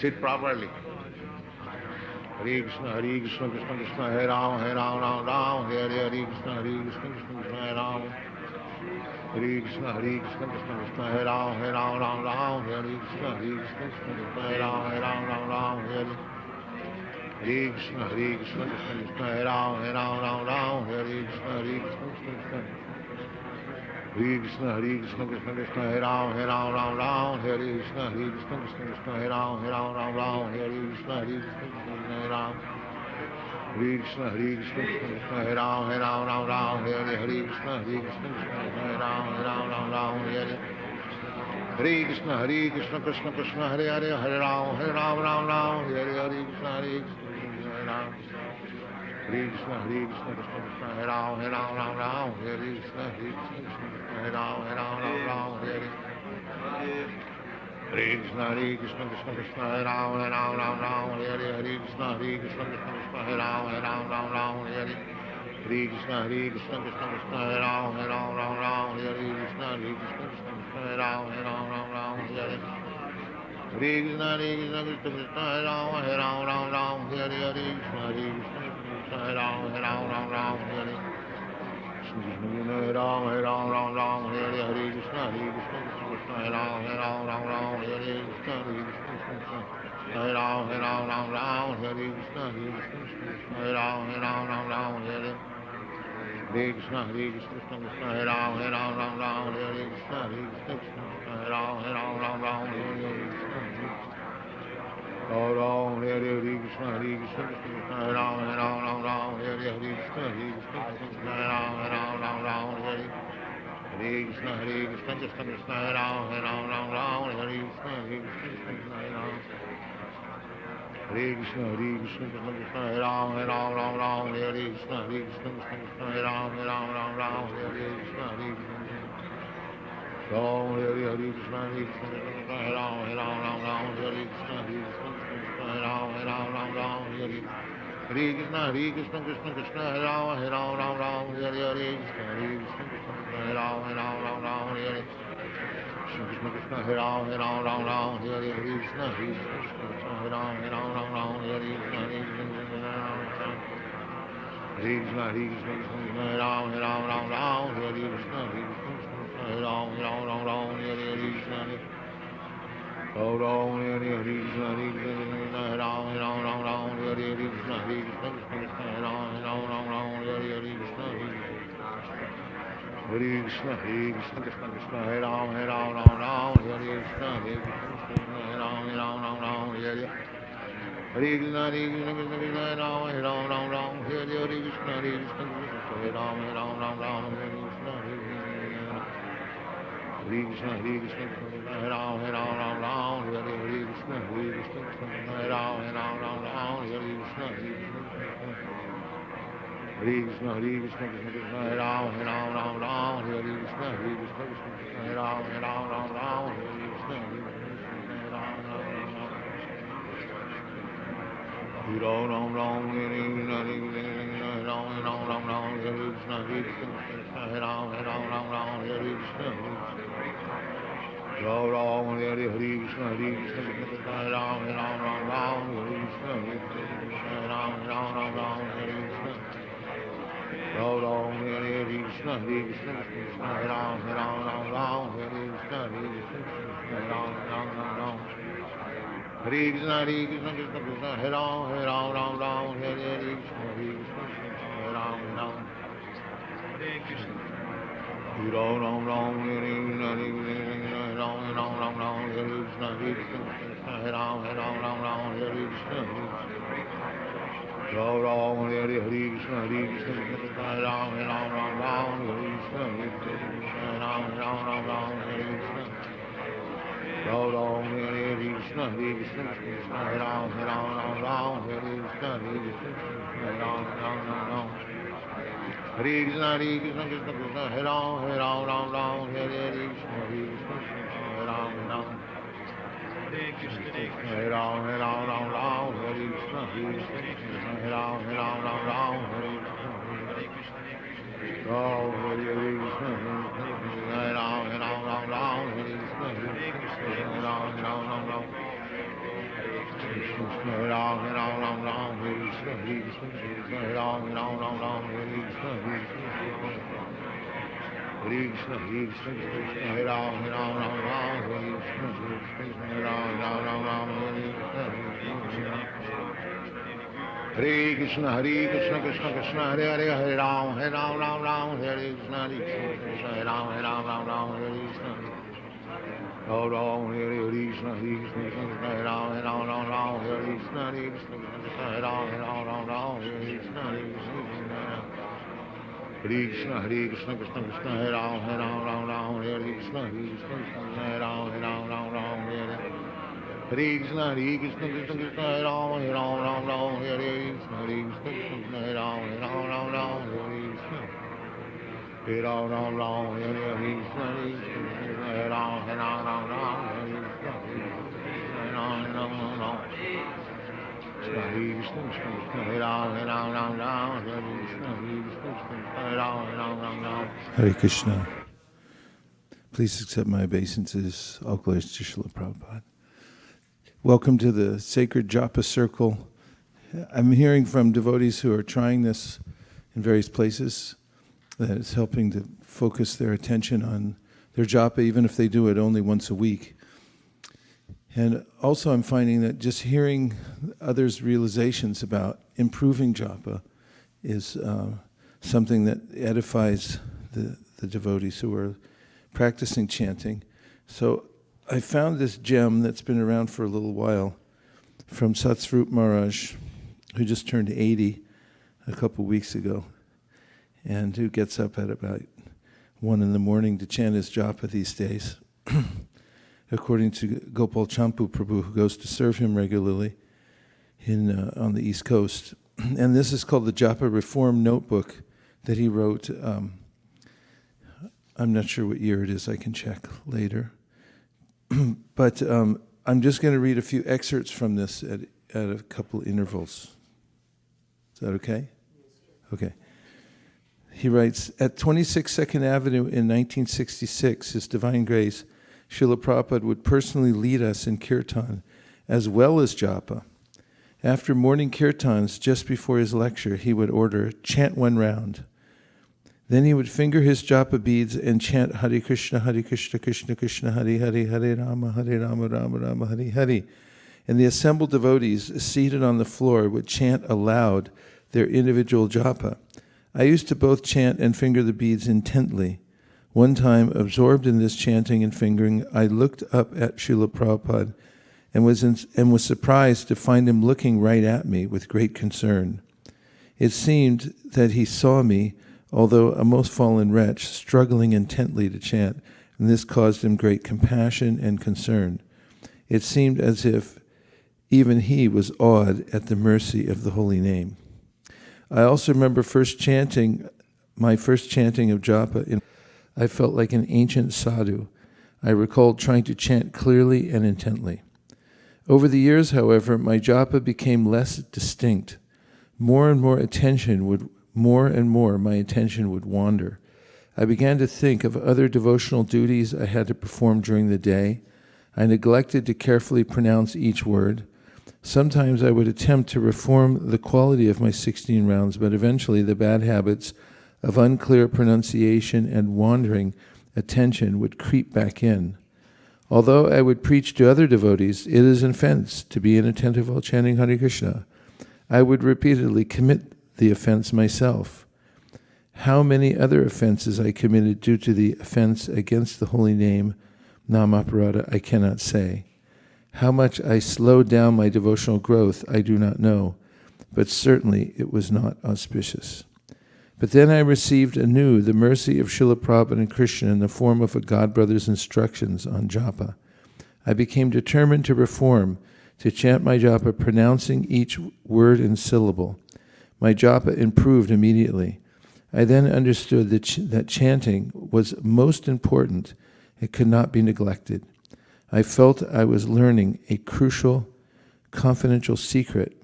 Sit properly. Hare Krishna, Krishna Krishna, Hare Ram, Ram Ram, Hare Krishna, Hare Krishna, Krishna Krishna, Hare Ram. Hare Krishna, Hare Krishna, Krishna Krishna, Hare Ram, Ram Ram, Hare Krishna, Hare Krishna, Krishna Krishna, Hare Ram, Ram Ram, Hare Krishna, Hare Krishna, Krishna Krishna, Hare Ram, Ram, Hare Krishna, Hare Krishna, Krishna Krishna. Hare Krishna, Hare Krishna, Krishna Krishna, Hare Ram, Ram, Hare Krishna, Hare Krishna, Krishna Krishna, Hare Ram, Hare Krishna, Hare Krishna, Krishna Krishna, Hare Ram. Hare Krishna, Hare Krishna, Krishna Krishna, Hare Ram, Hare Krishna, Hare Krishna, Krishna Krishna, Hare Ram, Hare Hare Krishna, Hare Krishna, Krishna Krishna, Hare Ram, Hare Krishna, Hare Krishna, Hare Ram. Hare Krishna, Hare Krishna, Krishna Krishna, Hare Ram, Hare Krishna, Hare Krishna, Krishna Krishna, Hare Ram, Hare Hare Krishna, Hare Krishna, Krishna Krishna, Hare Ram, Hare Krishna, Hare Krishna, Krishna Krishna, Hare Ram, Hare Hare Krishna, Hare Krishna, Krishna Krishna, Hare Hare Krishna, Hare Krishna, Krishna Krishna, Hare Hare Hare Krishna, Hare Krishna, Krishna Krishna, Hare Hare Krishna, Hare Krishna, Krishna Krishna, Hare Hare Krishna, Hare Ram, Hare Krishna, Hare Krishna, Krishna Krishna, Hare Hare Krishna, Hare Krishna, Krishna Hare Hare Krishna, Hare Krishna, Krishna Hare Hare Hare Krishna, Hare Krishna, Krishna Krishna, Hare Hare Krishna, Hare Krishna, Krishna Krishna, Hare Hare Krishna, Ram, Hare Hare Krishna, Hare Krishna, Krishna Krishna, Hare Hare Krishna, Hare Krishna, Krishna Krishna, Hare Hare Krishna, Hare Krishna, Krishna Krishna, Hare Hare Krishna, Hare Krishna, Krishna Krishna, Hare Krishna, Hare Krishna, Krishna Krishna, Hare Hare Krishna, Hare Krishna, Krishna Krishna, Hare Hare Krishna, Hare Krishna, Ram, Hare Hare Krishna, Hare Krishna, Krishna Krishna, Hare Hare Krishna, Hare Krishna, Krishna Krishna, Hare Hare Hare Krishna, Hare Krishna, Krishna Krishna, Hare Hare Krishna, Hare Krishna, Krishna Krishna, Hare Hare Krishna, Krishna Krishna, Hare Hare Krishna, Hare Krishna, Krishna Krishna, Hare Hare Krishna, Hare Krishna, Hare Krishna, Hare Krishna, Krishna Krishna, Hare Hare Krishna, Hare Krishna, Krishna Krishna, Hare Hare Krishna, Ram, Hare Hare Krishna, Hare Krishna, Krishna Krishna, Hare Krishna, Hare Krishna, Krishna Krishna, Hare Hare Krishna, Hare Krishna, Hare Krishna, Krishna Krishna, Hare Hare Krishna, Hare Krishna, Krishna Krishna, Hare Hare Hare Krishna, Hare Krishna, Krishna Krishna, Hare Hare Krishna, Hare Krishna, Krishna Krishna, Hare Hare Krishna, Hare Krishna, Hare Krishna, Krishna Krishna, Hare Hare Krishna, Hare Krishna, Krishna Krishna, Hare Hare Krishna, Hare Krishna, Krishna Hare Krishna, Hare Krishna, Krishna Krishna, Hare Hare Krishna, Hare Krishna, Krishna Krishna, Hare Hare Krishna, Hare Krishna, Krishna Krishna, Hare Ram, Ram, Hare Krishna, Hare Krishna, Hare Krishna, Hare Krishna, Krishna Krishna, Hare Hare Krishna, Hare Ram, Ram, Hare Krishna, Hare Krishna, Krishna Krishna, Hare Hare Krishna, Hare Krishna, Krishna Hare Krishna, Ram Ram, Hare Krishna, Hare Krishna, Krishna Krishna, Hare Hare Krishna, Hare Krishna, Krishna Krishna, Hare Ram. Hare Krishna, Hare Krishna, Krishna Krishna, Hare Ram, Hare Krishna, Hare Krishna, Krishna Krishna, Hare Ram. Hare Krishna. Ram Ram, Hare Krishna, Hare Krishna, Hare Krishna, Hare Krishna, Krishna Krishna, Hare Hare Krishna, Hare Ram Ram, Hare Krishna, Hare Krishna, Krishna Krishna, Hare Hare Krishna, Hare Krishna, Hare Krishna, Ram Ram, Hare Krishna, Hare Krishna, Krishna Krishna, Hare Hare Krishna, Hare Krishna, Hare Krishna, Hare Krishna, Krishna Krishna, Hare Hare Krishna, Hare Krishna, Hare Hare Krishna. Hare Krishna, Krishna. Hare Hare Krishna, Hare Krishna, Krishna, Hare Krishna, Hare Krishna. Hare Krishna. Ram, Hare Krishna, Hare Krishna, Hare Hare Krishna, Hare Krishna, Hare Krishna Krishna. Krishna, Hare Hare Krishna. Hare Krishna, Hare Ram, Ram Ram, Hare Krishna, Hare Ram, Ram, Hare Krishna, Hare Krishna, Hare Ram, Ram, Hare Krishna, Hare Ram, Hare Krishna, Hare Krishna, Krishna Krishna, Hare Hare, Hare Ram, Ram, Hare Krishna, Hare Ram, Ram, Hare Krishna. Ram Ram, Hare Krishna, Hare Ram, Ram, Hare Krishna, Hare Ram, Hare Krishna, Krishna, Hare Krishna, Hare Ram, Ram, Hare Krishna, Hare Ram, Hare Krishna, Hare Ram, Hare Krishna, Hare Ram, Hare Krishna. Hare Ram, Hare Krishna, Hare Ram, Hare Krishna, Hare Ram, Hare Krishna, Hare Ram, Hare Krishna, Hare Ram. Hare Krishna. Please accept my obeisances. All glories to Srila Prabhupada. Welcome to the Sacred Japa Circle. I'm hearing from devotees who are trying this in various places, that it's helping to focus their attention on their japa, even if they do it only once a week. And also I'm finding that just hearing others' realizations about improving japa is something that edifies the devotees who are practicing chanting. So I found this gem that's been around for a little while from Satsvarup Maharaj, who just turned 80 a couple weeks ago, and who gets up at about 1 a.m. to chant his japa these days, according to Gopal Champu Prabhu, who goes to serve him regularly on the East Coast. And this is called the Japa Reform Notebook that he wrote. I'm not sure what year it is. I can check later. But I'm just going to read a few excerpts from this at a couple intervals. Is that okay? Okay. He writes, at 26 2nd Avenue in 1966, His Divine Grace, Srila Prabhupada would personally lead us in kirtan as well as japa. After morning kirtans, just before his lecture, he would order, chant 1 round. Then he would finger his japa beads and chant Hare Krishna, Krishna Krishna, Hare Hare, Hare Rama, Rama Rama, Hare Hare. And the assembled devotees seated on the floor would chant aloud their individual japa. I used to both chant and finger the beads intently. One time, absorbed in this chanting and fingering, I looked up at Srila Prabhupada and was surprised to find him looking right at me with great concern. It seemed that he saw me, although a most fallen wretch, struggling intently to chant, and this caused him great compassion and concern. It seemed as if even he was awed at the mercy of the holy name. I also remember my first chanting of japa. I felt like an ancient sadhu. I recalled trying to chant clearly and intently. Over the years, however, my japa became less distinct. More and more my attention would wander. I began to think of other devotional duties I had to perform during the day. I neglected to carefully pronounce each word. Sometimes I would attempt to reform the quality of my 16 rounds, but eventually the bad habits of unclear pronunciation and wandering attention would creep back in. Although I would preach to other devotees, it is an offense to be inattentive while chanting Hare Krishna, I would repeatedly commit the offense myself. How many other offenses I committed due to the offense against the holy name, Namaparada, I cannot say. How much I slowed down my devotional growth, I do not know, but certainly it was not auspicious. But then I received anew the mercy of Srila Prabhupada and Krishna in the form of a godbrother's instructions on japa. I became determined to reform, to chant my japa, pronouncing each word and syllable. My japa improved immediately. I then understood that chanting was most important. It could not be neglected. I felt I was learning a crucial, confidential secret.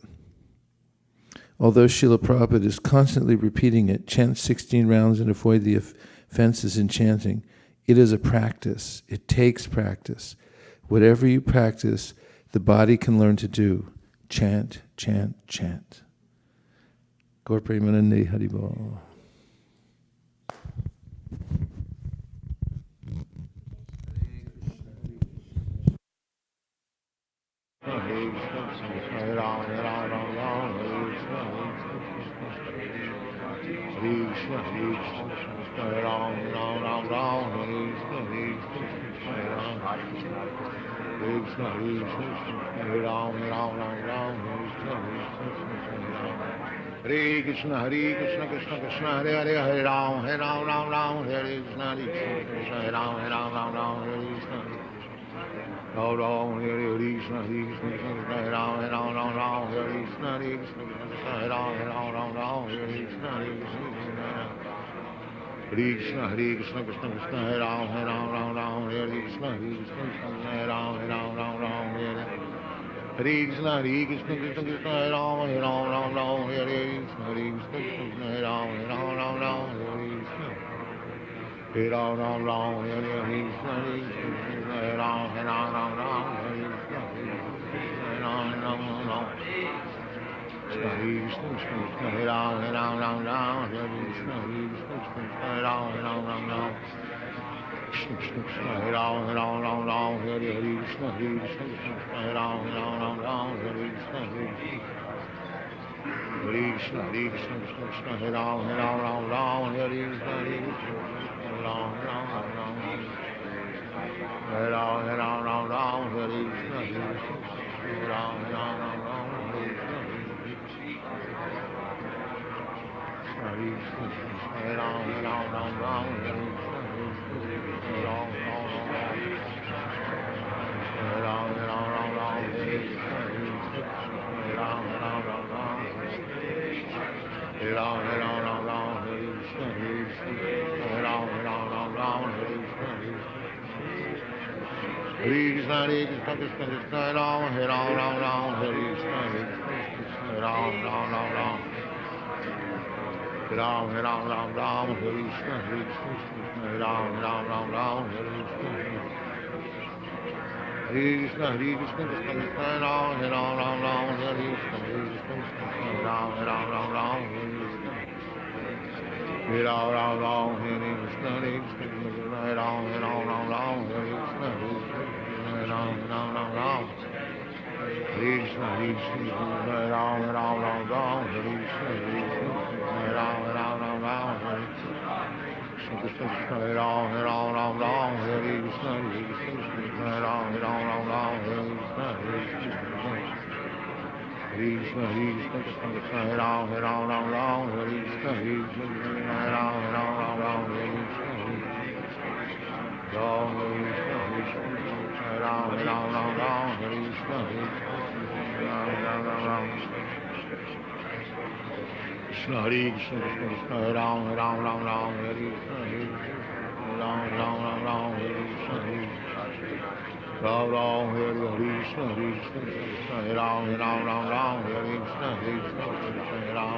Although Srila Prabhupada is constantly repeating it, chant 16 rounds and avoid the offenses in chanting, it is a practice. It takes practice. Whatever you practice, the body can learn to do. chant, chant, chant. Gaur Premanande Haribol. Hare Krishna, Hare Rama, Rama Rama, Hare Krishna, Hare Krishna, Hare Rama, Rama Rama, Hare Krishna, Hare Krishna, Hare Rama, Rama Rama, Hare Krishna, Krishna Krishna, Hare Hare, Hare Rama, Rama Rama, Hare Krishna, Hare Krishna, Hare Rama, Rama Rama, Hare Krishna. Ram Ram Hare Krishna Krishna Hare Ram Ram Ram Ram Hare Krishna Krishna Hare Ram Ram Ram Hare Krishna Krishna Krishna Hare Ram Ram Ram Hare Krishna Krishna Hare Ram Ram Ram Hare Krishna Krishna Hare Ram Ram Ram Hare Krishna Krishna Hare Ram Ram Hare Krishna Hare Ram Ram Hare Krishna Hare Ram Ram Hare Krishna Hare Ram Ram Hare Ram Hare Krishna Hare Ram Ram Hare Ram Hare Krishna Hare Ram Ram Hare Krishna Hare Krishna Krishna Hare Ram Ram Hare Krishna Hare Ram Hare Ram Hare Krishna Hare Ram Hare Krishna Hare Ram Hare Ram Ram Hare Krishna Hare Ram Hare Krishna Krishna Ram Hare Ram Ram Hare Ram Krishna Hare Ram Hare Krishna Ram Hare Krishna Hare Ram Hare Krishna Hare Ram Hare Krishna Hare Ram Hare Krishna Hare Ram Hare Krishna Hare Krishna Hare Ram Hare Krishna Ram Hare Krishna Ram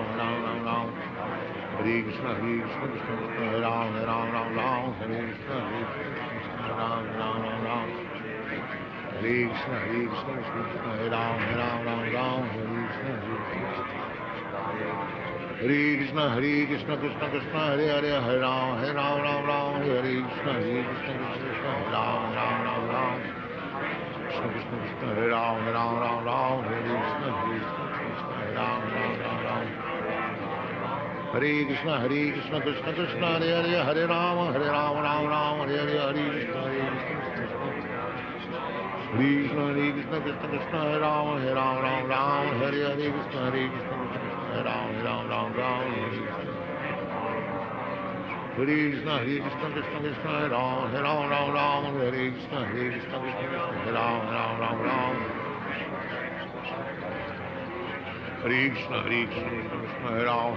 Hare Krishna Hare Ram Hare Krishna Hare Ram Hare Krishna Hare Ram Hare Krishna Hare Krishna Hare Ram Hare Krishna Hare Hare Hare Ram Hare Krishna Hare Ram Hare Ram Hare Krishna Hare Krishna Krishna Hare Hare Hare Ram Ram Hare Krishna Krishna Hare Ram Hare Krishna Hare Ram Krishna Krishna Hare Ram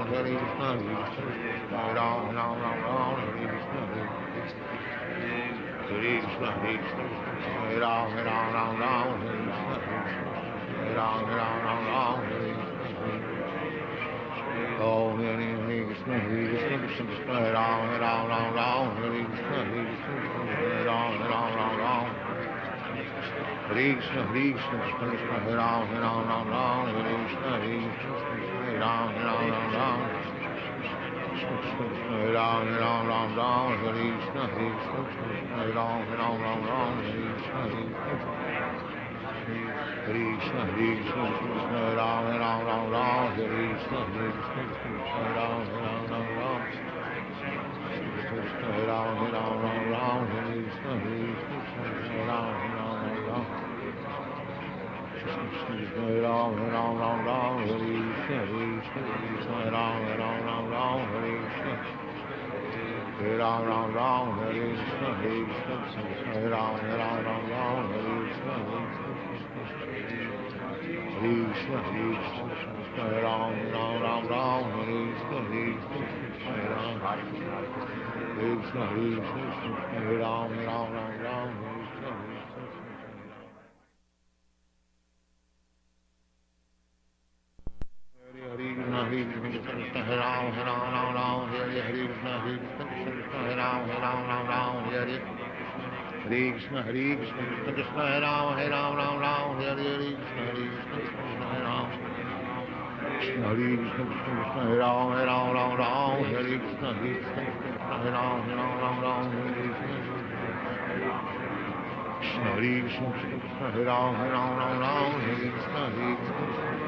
Hare Krishna Hare Ram Hare Krishna Hare Ram Hare Krishna Hare Ram Hare Krishna Hare Ram Hare Om Hare Krishna Hare Ram Hare Krishna Hare Ram Hare Krishna, Krishna Krishna, Hare Ram, Hare Krishna, Hare Ram, Hare Ram. Hare Ram, Hare Krishna, Hare Ram, Hare Krishna, Hare Krishna, Hare Ram, Hare Krishna, Hare Ram, Hare Ram. Hare Ram, Hare Krishna, Hare Ram, Hare Ram. Hare Ram, Hare Krishna, Hare Ram, Hare Krishna. Hare Ram, Hare Krishna, Hare Ram, Hare Krishna. Hare Krishna, Hare Ram, Hare Krishna, Hare Ram. Hare Krishna, Hare Ram, Hare Krishna. Hare Krishna, Hare Ram, Hare Krishna, Hare Ram, Hare Krishna, Krishna, Hare Ram, Hare Krishna, Hare Ram. Hare Krishna, Hare Ram, Hare Krishna, Hare Ram, Hare Krishna. Hare Krishna, Hare Ram, Hare Krishna,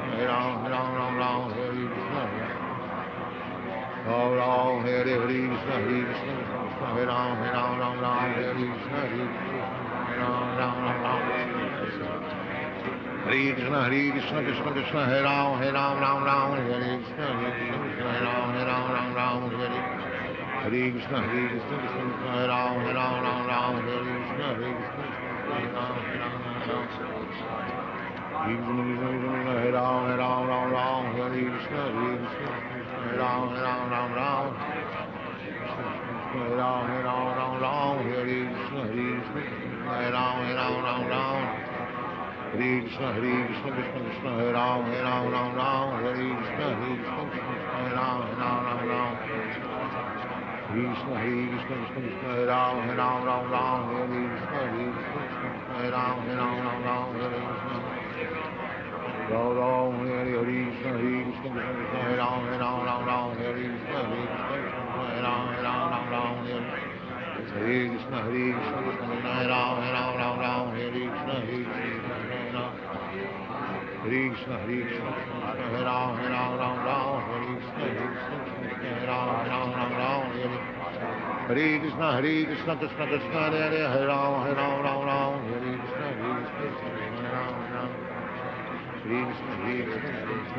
Hare Ram, Hare Krishna. Ram Ram, Hare Krishna, Hare Ram, Hare Krishna, Hare Krishna, Krishna Krishna, Hare Ram, Hare Krishna, Hare Ram, Hare Krishna, Hare Ram, Hare Krishna, Hare Ram, Hare Ram, Hare Krishna, Hare Ram, Hare Ram, Hare Krishna, Hare Ram, Hare Krishna, Krishna, Hare Ram, Hare Krishna, Hare Ram, Krishna, Krishna, Hare Ram, Hare Krishna, Hare Ram, Hare Krishna. Ram Ram, Hare Krishna, Hare Ram, Hare Krishna, Hare Ram, Hare Krishna, Hare Ram, Hare Krishna, Hare Krishna, Hare Ram, Hare Krishna, Hare Ram, Hare Krishna, Krishna Krishna,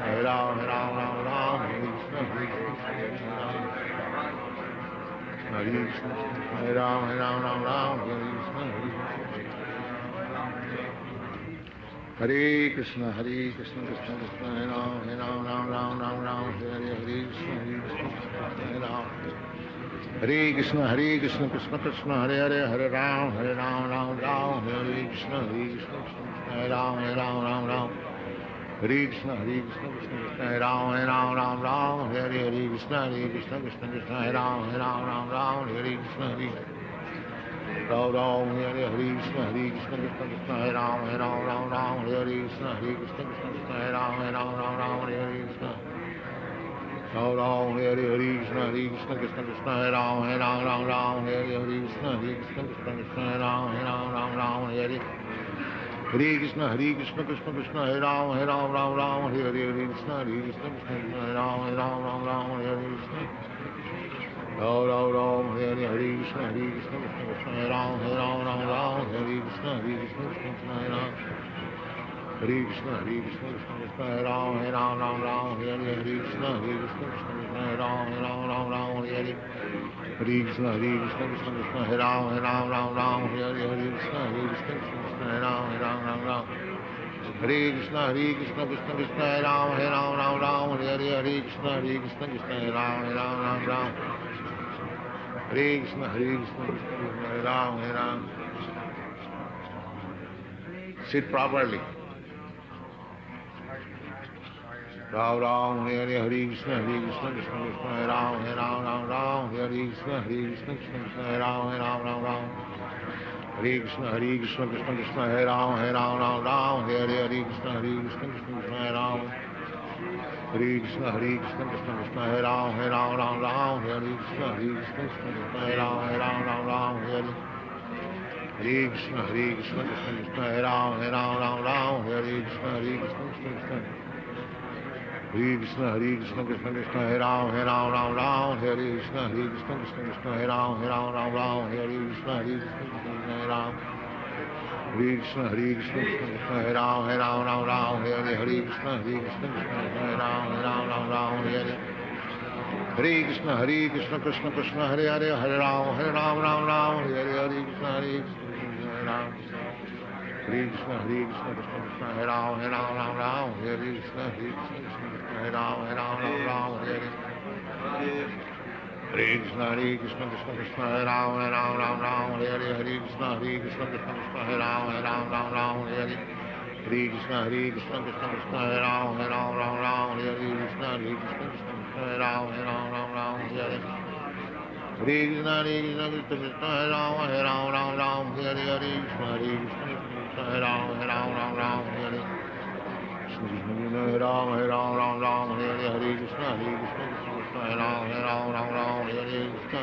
Hare Ram, Hare Krishna, Hare Ram, Hare Krishna, Hare Ram, Hare Krishna, Hare Krishna, Hare Ram, Hare Krishna, Hare Krishna, Krishna Krishna, Hare Ram, Hare Krishna, Hare Ram. Hare Krishna, Krishna Krishna, Hare Ram, Hare Krishna, Hare Ram, Hare Ram. Hare Krishna, Krishna, Hare Ram, Hare Krishna, Krishna, Hare Ram, Hare Krishna, Ram Ram, Hare Krishna, Krishna, Hare Ram, Hare Krishna, Krishna, Hare Ram, Hare Krishna. Ram Ram, Hare Krishna, Krishna, Hare Ram, Hare Krishna, Krishna, Hare Ram, Hare Hare Krishna, Krishna, Hare Ram, Hare Krishna, Krishna, Hare Ram, Hare Krishna. Ram Ram, Hare Krishna, Krishna, Hare Ram, Hare Krishna, Krishna, Hare Ram. Hare Krishna, Hare Ram, Hare Krishna, Hare Ram, Hare Krishna, Hare Ram, Hare Krishna, Hare Ram, Hare Krishna, Hare Ram, Hare Krishna, Hare Ram, Hare Krishna, Hare Ram, Hare Ram. Sit properly. Ram Ram, Hare Krishna, Krishna, Hare Ram, Hare Krishna, Krishna, Hare Ram, Hare Ram. Hare Krishna, Krishna Krishna, Hare Ram, Ram, Ram, Hare Hare, Hare Krishna, Krishna Krishna, Hare Ram. Hare Krishna, Krishna Krishna, Hare Ram, Ram, Hare Krishna, Krishna Krishna, Hare Ram, Ram, Hare Hare Krishna, Krishna Krishna, Hare Ram, Ram, Hare Krishna, Krishna Krishna. Hare Krishna, Krishna Krishna, Hare Ram, Ram, Hare Krishna, Krishna Krishna, Hare Ram, Ram, Hare Krishna, Krishna Krishna, Hare Ram. Hare Krishna, Krishna Krishna, Hare Ram, Ram, Hare Krishna, Krishna Krishna, Hare Ram, Ram, Hare Hare Krishna, Krishna Krishna, Hare Hare, Hare Ram, Ram, Hare Hare Krishna, Krishna, Hare Ram. Hare Krishna, Krishna Krishna, Hare Ram, Ram, Hare Krishna, Krishna, Hare Ram, Ram, Hare Hare Krishna, Krishna Krishna, Hare Ram, Ram, Hare Krishna, Krishna Krishna, Hare Ram, Ram, Hare Hare Krishna, Krishna Krishna, Hare Ram, Ram, Hare Krishna, Krishna, Hare Ram, Ram, Hare Hare Krishna, Krishna Krishna, Hare Ram, Ram, Hare Krishna, Krishna, Hare Ram, Ram, Hare Hare Ram, Ram, Hare Hare Krishna, Krishna, Hare Ram, Hare Krishna,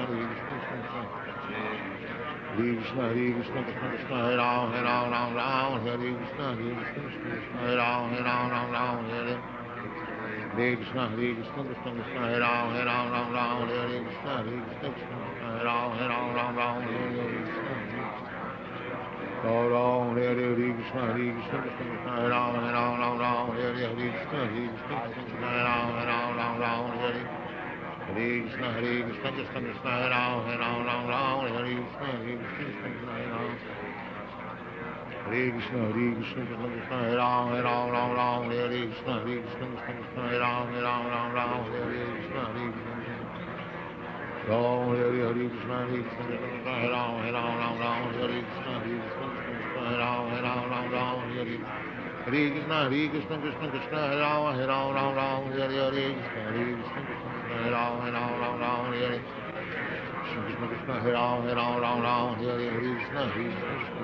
Krishna, Krishna, Krishna, Hare Ram, Hare Krishna, Krishna, Hare Ram, Hare Hare Krishna, Krishna, Hare Ram, Hare Krishna, Krishna, Hare Ram, Hare Krishna. Ram, Hare Krishna, Krishna, Hare Ram, Hare Krishna, Krishna, Hare Ram, Hare Hare Krishna, Krishna, Hare Ram, Hare Krishna, Krishna, Hare Ram. Hare Krishna, Krishna, Hare Ram, Hare Krishna, Krishna, Hare Ram, Hare Krishna, Ram, Hare Krishna, Krishna, Hare Ram, Hare Krishna, Krishna, Hare Ram, Hare Hare Krishna, Krishna, Hare Ram, Hare Krishna, Hare Ram, Hare Hare Krishna, Hare Ram, Hare Krishna, Krishna,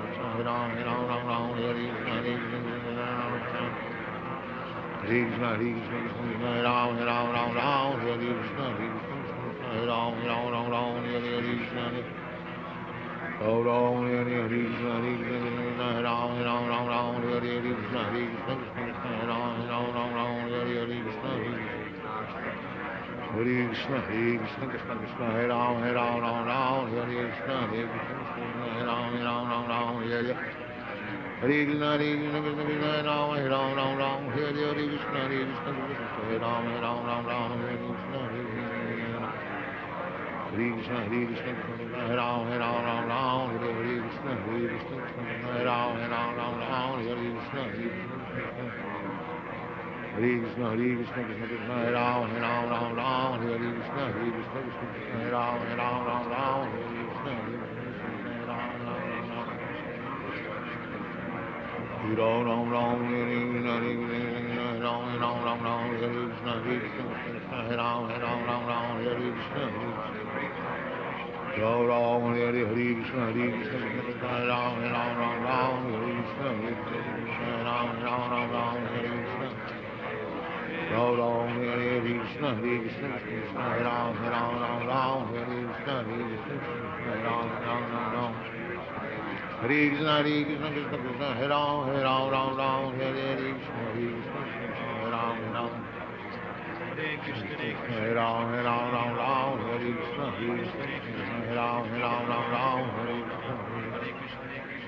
Hare Ram, Hare Krishna, Hare Ram, Hare Krishna, Hare Ram, Hare Krishna, Hare Ram, Hare Krishna, Hare Ram, Hare Krishna, Hare Ram, Hare Krishna, Hare Krishna, Krishna, Hare Ram, Hare Krishna, Hare Ram, Hare Hare Krishna, Hare Ram, Hare Krishna, Hare Ram, Hare Krishna, Hare Krishna, Hare Ram, Hare Krishna, Hare Ram, Hare Krishna, Hare Krishna, Krishna, Hare Ram, Hare Krishna, Hare Ram, Hare Krishna, Ram, Hare Krishna, Hare Ram, Hare Krishna, Ram, Hare Krishna, Hare Ram, Hare Krishna, Hare Ram, Hare Krishna, Ram, Hare Krishna, Hare Ram, Hare Krishna, Hare Ram, Hare Krishna, Krishna, Hare Ram, Hare Krishna, Hare Ram, Hare Ram, Hare Krishna, Hare Ram,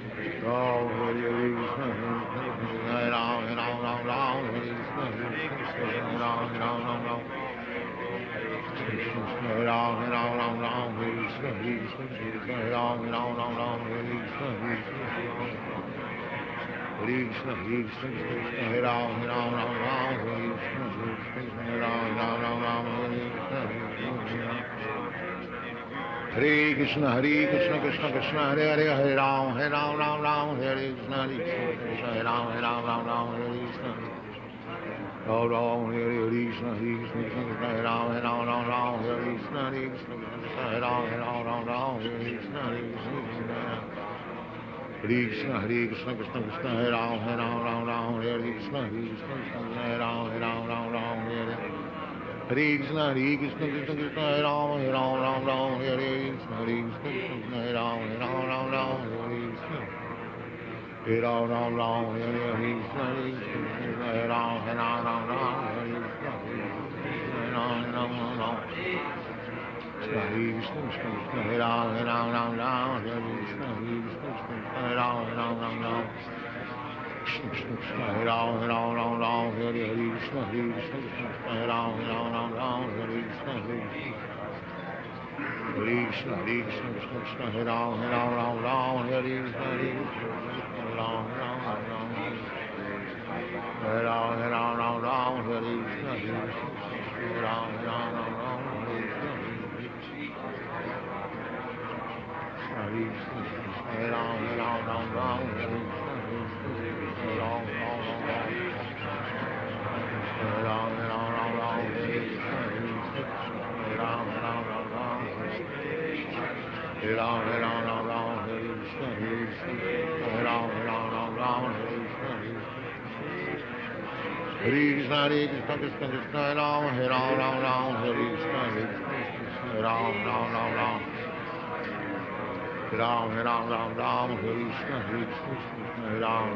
Hare Krishna, Ram, Hare Krishna, Hare Ram, Hare Krishna, Hare Ram, Hare Ram, Hare Krishna, Hare Ram, Hare Krishna, Hare Krishna, Hare Ram, Hare Krishna, Hare Ram, Hare Krishna, Krishna Krishna, Hare Hare, Hare Ram, Hare Krishna, Hare Ram, Hare Krishna, Ram Ram, Hare Krishna, Hare Ram, Hare Krishna, Hare Ram, Hare Krishna, Hare Krishna, Krishna Krishna, Hare Ram, Ram Ram, Hare Krishna, Krishna Krishna, Hare Ram, Ram Ram, Hare Hare Krishna, Krishna Krishna, Hare Ram, Ram Ram, Hare Krishna, Krishna Krishna, Hare Ram, Ram Ram, Hare Krishna. Hare Ram, Ram Ram, Hare Krishna, Krishna Krishna, Hare Ram, Ram Ram, Hare Krishna, Hare Ram, Ram Ram. Hare Krishna, Krishna Krishna, Hare Ram, Ram Ram, Hare Krishna, Krishna Krishna, Hare Ram, Ram Ram. Krishna Krishna Krishna, Hare Ram, Ram, Hare Krishna, Krishna Krishna, Hare Ram, Ram, Hare Krishna, Hare Krishna, Krishna Krishna, Hare Ram, Ram, Hare Krishna, Hare Ram, Ram. Hare Ram, Hare Krishna, Hare Ram, Ram, Hare Krishna. Hare Krishna, Hare Ram, Ram, Hare Krishna, Hare Ram, Hare Ram, Hare Krishna, Hare Ram, Hare Ram, Hare Krishna, Hare Ram, Hare Krishna, Hare Krishna, Krishna Krishna, Hare Ram, Hare Krishna, Hare Ram, Ram. Ram, Hare Krishna, Hare Ram,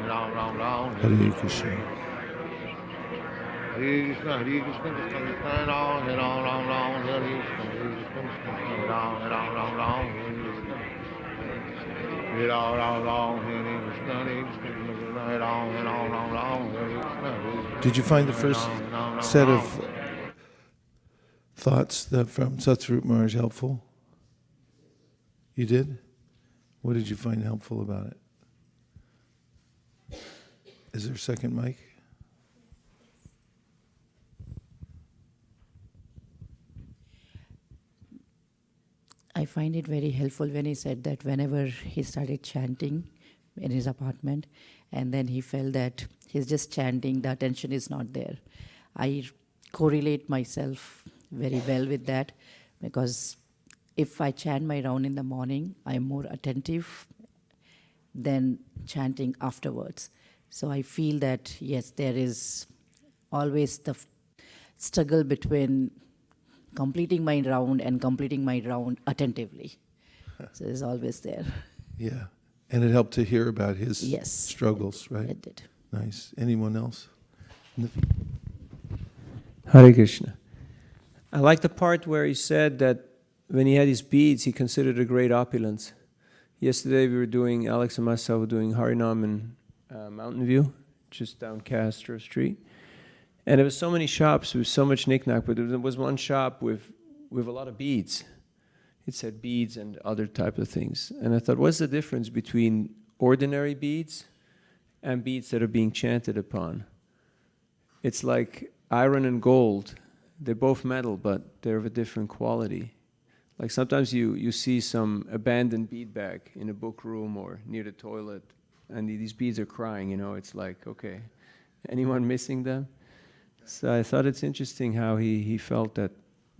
Hare Krishna. Hare Krishna, Krishna Krishna, Hare Ram, Hare Krishna, Hare Ram, Ram, Hare Ram, Hare Krishna, Hare Ram, Hare Krishna. Did you find the first set of thoughts from Satsvarup Maharaj helpful? You did? What did you find helpful about it? Is there a second mic? I find it very helpful when he said that whenever he started chanting in his apartment, and then he felt that he's just chanting, the attention is not there. I correlate myself very well with that, because if I chant my round in the morning, I'm more attentive than chanting afterwards. So I feel that, yes, there is always the struggle between completing my round and completing my round attentively. So it's always there. Yeah. And it helped to hear about his struggles, right? It did. Nice. Anyone else? Hare Krishna. I like the part where he said that when he had his beads, he considered a great opulence. Yesterday we were doing, Alex and myself were doing Harinam in Mountain View, just down Castro Street. And there was so many shops with so much knickknack, but there was one shop with a lot of beads. It said beads and other type of things. And I thought, what's the difference between ordinary beads and beads that are being chanted upon? It's like iron and gold. They're both metal, but they're of a different quality. Like sometimes you see some abandoned bead bag in a book room or near the toilet, and these beads are crying, it's like, okay, anyone missing them? So I thought it's interesting how he felt that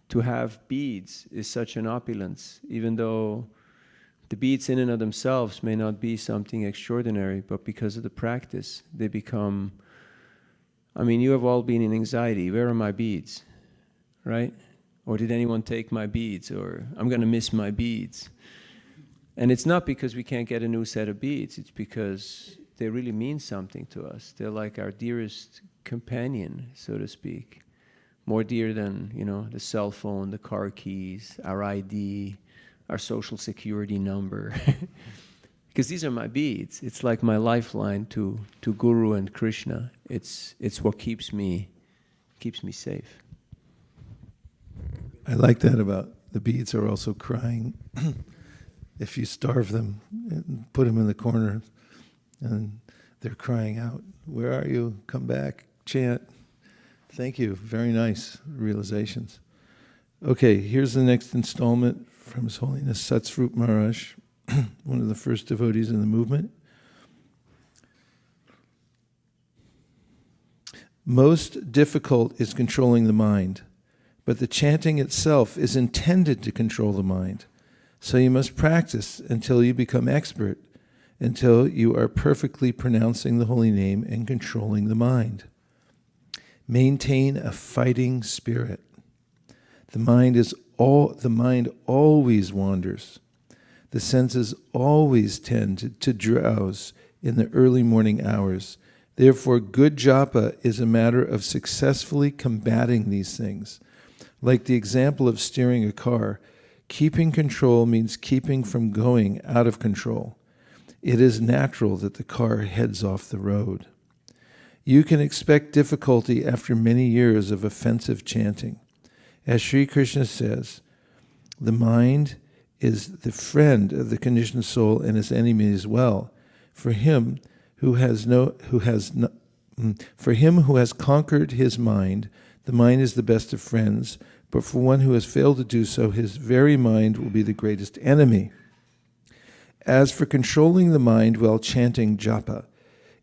to have beads is such an opulence, even though the beads in and of themselves may not be something extraordinary, but because of the practice, they become, you have all been in anxiety. Where are my beads, right? Or did anyone take my beads? Or I'm going to miss my beads. And it's not because we can't get a new set of beads. It's because they really mean something to us. They're like our dearest companion, so to speak. More dear than, the cell phone, the car keys, our ID, our social security number. Because these are my beads. It's like my lifeline to Guru and Krishna. It's what keeps me safe. I like that about the beads are also crying. If you starve them and put them in the corner and they're crying out, where are you? Come back, chant. Thank you. Very nice realizations. Okay, here's the next installment from His Holiness Satsvarup Maharaj, one of the first devotees in the movement. Most difficult is controlling the mind, but the chanting itself is intended to control the mind. So you must practice until you become expert, until you are perfectly pronouncing the holy name and controlling the mind. Maintain a fighting spirit. The mind always wanders. The senses always tend to drowse in the early morning hours. Therefore, good japa is a matter of successfully combating these things. Like the example of steering a car, keeping control means keeping from going out of control. It is natural that the car heads off the road. You can expect difficulty after many years of offensive chanting. As Sri Krishna says, the mind is the friend of the conditioned soul and his enemy as well. For him who has conquered his mind, the mind is the best of friends. But for one who has failed to do so, his very mind will be the greatest enemy. As for controlling the mind while chanting japa,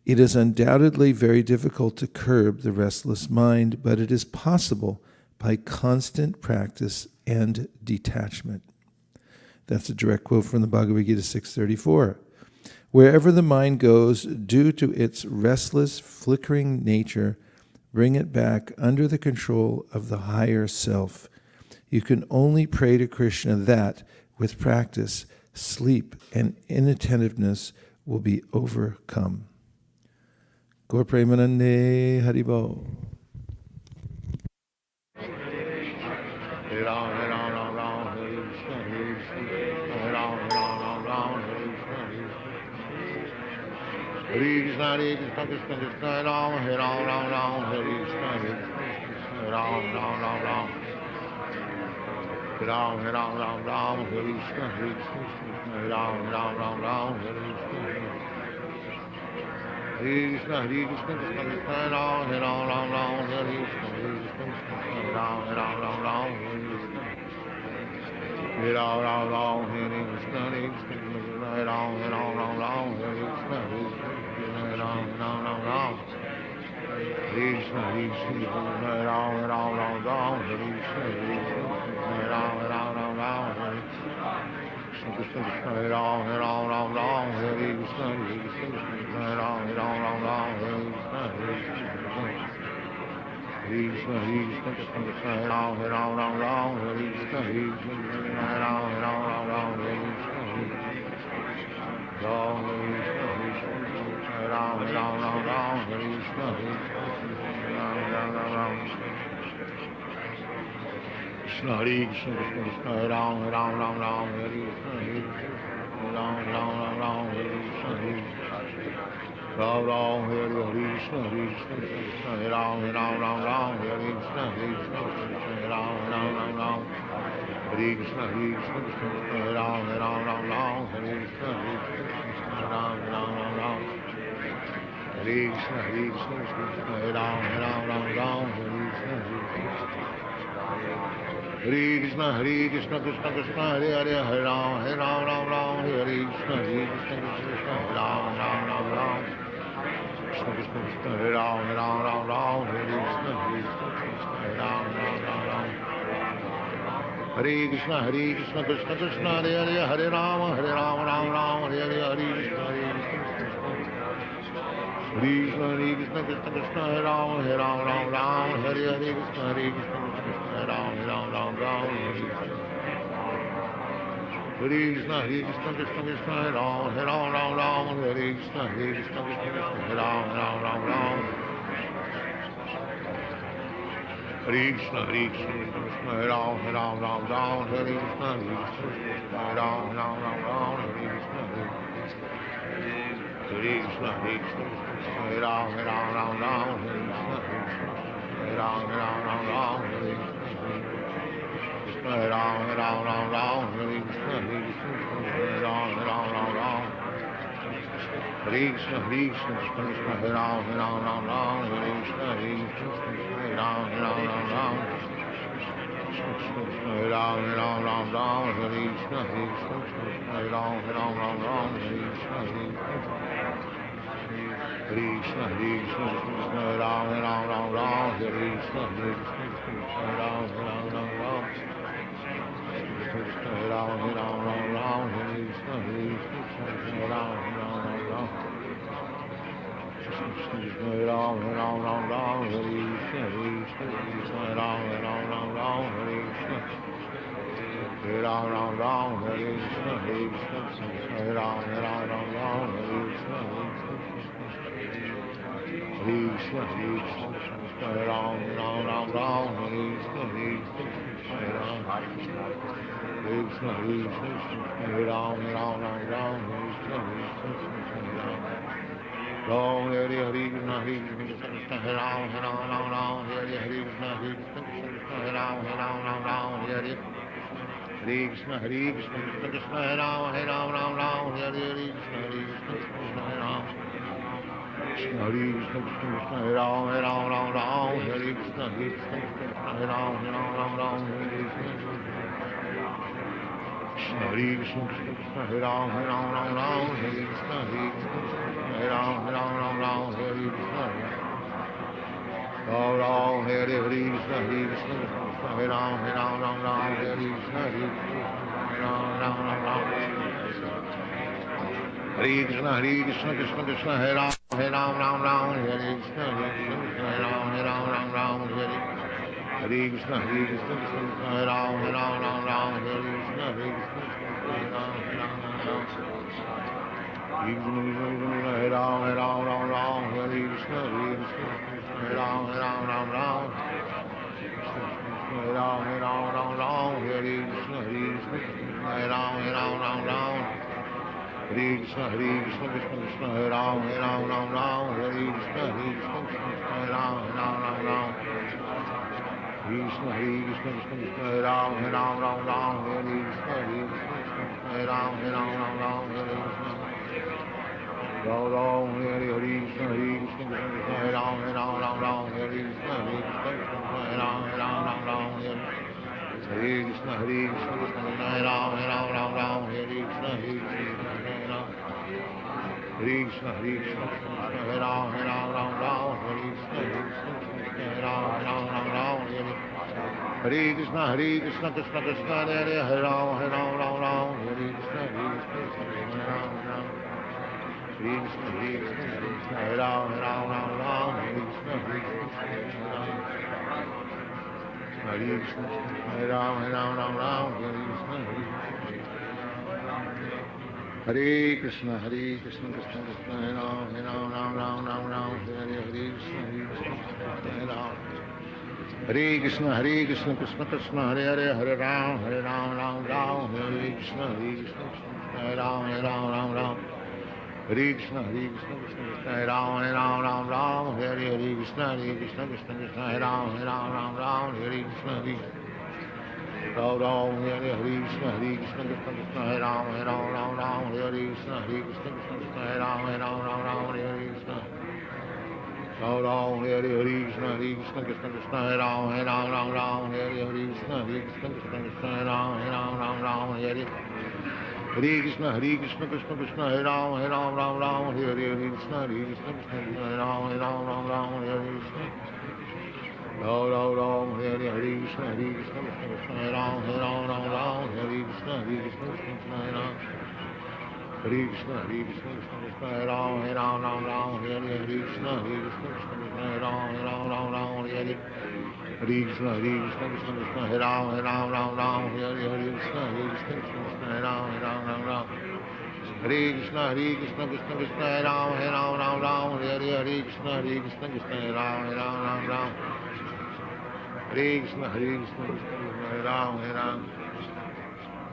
it is undoubtedly very difficult to curb the restless mind, but it is possible by constant practice and detachment. That's a direct quote from the Bhagavad Gita 6:34. Wherever the mind goes, due to its restless, flickering nature, bring it back under the control of the higher self. You can only pray to Krishna that, with practice, sleep and inattentiveness will be overcome. Gaur Premanande Haribo. Hare Ram, Hare Ram, Ram Ram, Hare Krishna, Hare Krishna, Hare Ram, Hare Ram, Ram Ram, Hare Krishna, Hare Krishna, Krishna Krishna, Hare Ram, Hare Ram, Ram Ram, Hare Krishna, Hare Ram, Ram Ram, Ram. Hare Ram, Hare Ram, Ram Ram, Hare Krishna, Hare Krishna, Hare Ram, Ram Ram, Hare Krishna. Hare Krishna, Hare Krishna, Krishna Krishna, Hare Ram, Hare Ram, Ram Ram, Hare Krishna, Hare Krishna, Hare Ram, Ram Ram, Hare Krishna. Hare Ram, Ram Ram, Hare Krishna, Hare Krishna, Hare Ram, Ram Ram, Hare Krishna, Hare Ram, Ram Ram. Hare Krishna, Hare Krishna, Hare Ram, Ram Ram, Hare Krishna, Hare Ram, Ram Ram, Hare Krishna, Krishna Krishna, Hare Ram, Ram Ram, Hare Krishna, Hare Krishna, Hare Ram, Ram Hare Krishna, Hare Krishna, Hare Krishna, Hare Krishna, Krishna Krishna, Hare Ram, Ram, Hare Krishna, Hare Krishna, Hare Ram, Ram, Hare Krishna, Hare Ram, Hare Krishna, Krishna Hare Krishna, Krishna Krishna, Hare Ram, Ram Hare Krishna, Hare Ram, Hare Krishna, Hare Ram, Hare Krishna, Hare Krishna, Krishna Hare Ram, Ram Hare Krishna, Hare Ram, Hare Krishna, Hare Krishna, Krishna Hare Ram, Ram Hare Krishna, Hare Ram, Hare Krishna, Hare Krishna, Krishna Hare Ram, Ram Hare Krishna, Hare Krishna, Hare Krishna, Krishna Krishna, Hare Hare, Hare Ram, Ram, Hare Krishna, Hare Krishna, Krishna Hare Ram, Ram. Krishna Krishna Krishna, Hare Ram, Ram, Hare Krishna, Hare Ram, Ram. Hare Krishna, Krishna Krishna, Hare Hare, Hare Ram, Ram, Hare Hare, Hare Krishna, Krishna Krishna, Krishna Hare Ram, Ram, Hare Hare, Krishna, Hare Ram, Ram, Hare Krishna, Krishna Krishna, Hare Ram, Ram, Hare Krishna, Krishna, Hare Ram, Ram. Hare Krishna, Krishna Hare Ram, Ram, Hare Krishna, Hare Ram, Hare Krishna, Hare Krishna, Hare Ram, Ram, Hare Krishna, Hare Ram, Hare Krishna, Hare Ram, Hare Krishna, Hare Ram, Hare Krishna, Krishna Hare Ram, Hare Krishna, Hare Ram, Hare Ram, Hare Krishna, Hare Ram, Hare Krishna, Krishna, Krishna, Hare Ram, Hare Krishna, Hare Ram,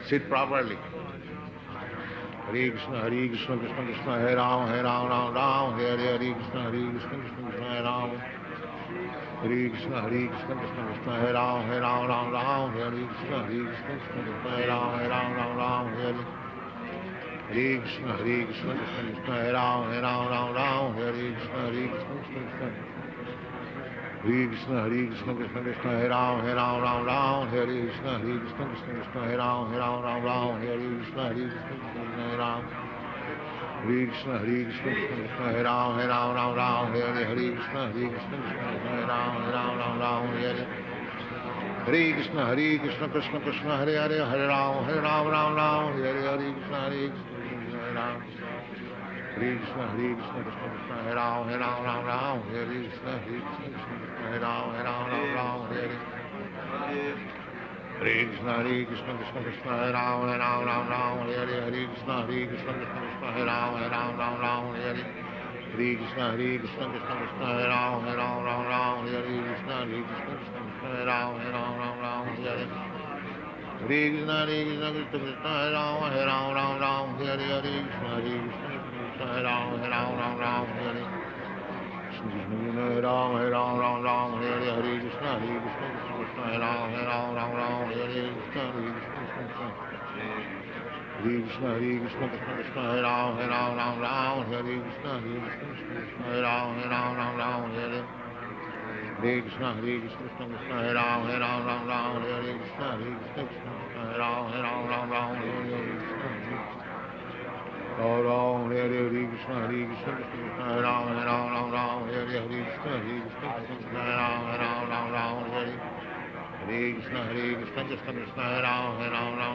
Sit properly. Hare Krishna, Krishna Krishna, Hare Ram, Hare Krishna, Krishna Krishna, Hare Ram. Hare Krishna, Krishna Krishna, Hare Ram, Hare Krishna, Krishna Krishna, Hare Ram, Hare Krishna, Krishna Krishna, Hare Ram, Hare Krishna, Krishna Krishna. Hare Krishna, Krishna Krishna, Hare Ram, Hare Krishna, Krishna Krishna, Hare Ram, Hare Krishna, Krishna Hare Ram. Hare Krishna, Krishna Hare Ram, Hare Krishna, Krishna Krishna, Hare Ram, Hare Hare Krishna, Krishna Krishna, Hare Hare, Hare Ram, Ram Ram, Hare Hare Krishna, Hare Ram. Hare Krishna, Krishna Krishna, Hare Ram, Ram Ram, Hare Krishna, Hare Ram, Ram Ram, Hare Hare Krishna, Krishna Krishna, Hare Ram, Ram Ram, Hare Krishna, Krishna Krishna, Hare Ram, Ram Ram, Hare Hare Krishna, Krishna Krishna, Hare Ram, Ram Ram, Hare Krishna, Krishna Krishna, Hare Ram, Ram Ram, Hare Hare Krishna, Krishna Krishna, Hare Ram, Ram Ram, Hare Hare Krishna, Krishna Krishna, Hare Ram, Ram Ram, Hare Krishna, Ram Ram, Hare Hare Krishna, Krishna Krishna, Hare Ram, Ram Ram, Hare Krishna, Krishna Krishna, Hare Ram, Ram Ram, Hare Krishna, Krishna Hare Ram, Ram Ram, Hare Hare Krishna, Krishna Krishna, Hare Ram, Ram Hare Krishna, Krishna Hare Ram, Ram Hare Krishna, Ram Hare Krishna, Krishna Krishna, Hare Ram, Ram Hare Krishna, Krishna Krishna, Hare Ram, Ram Hare Krishna, Krishna Krishna, Hare Ram, Ram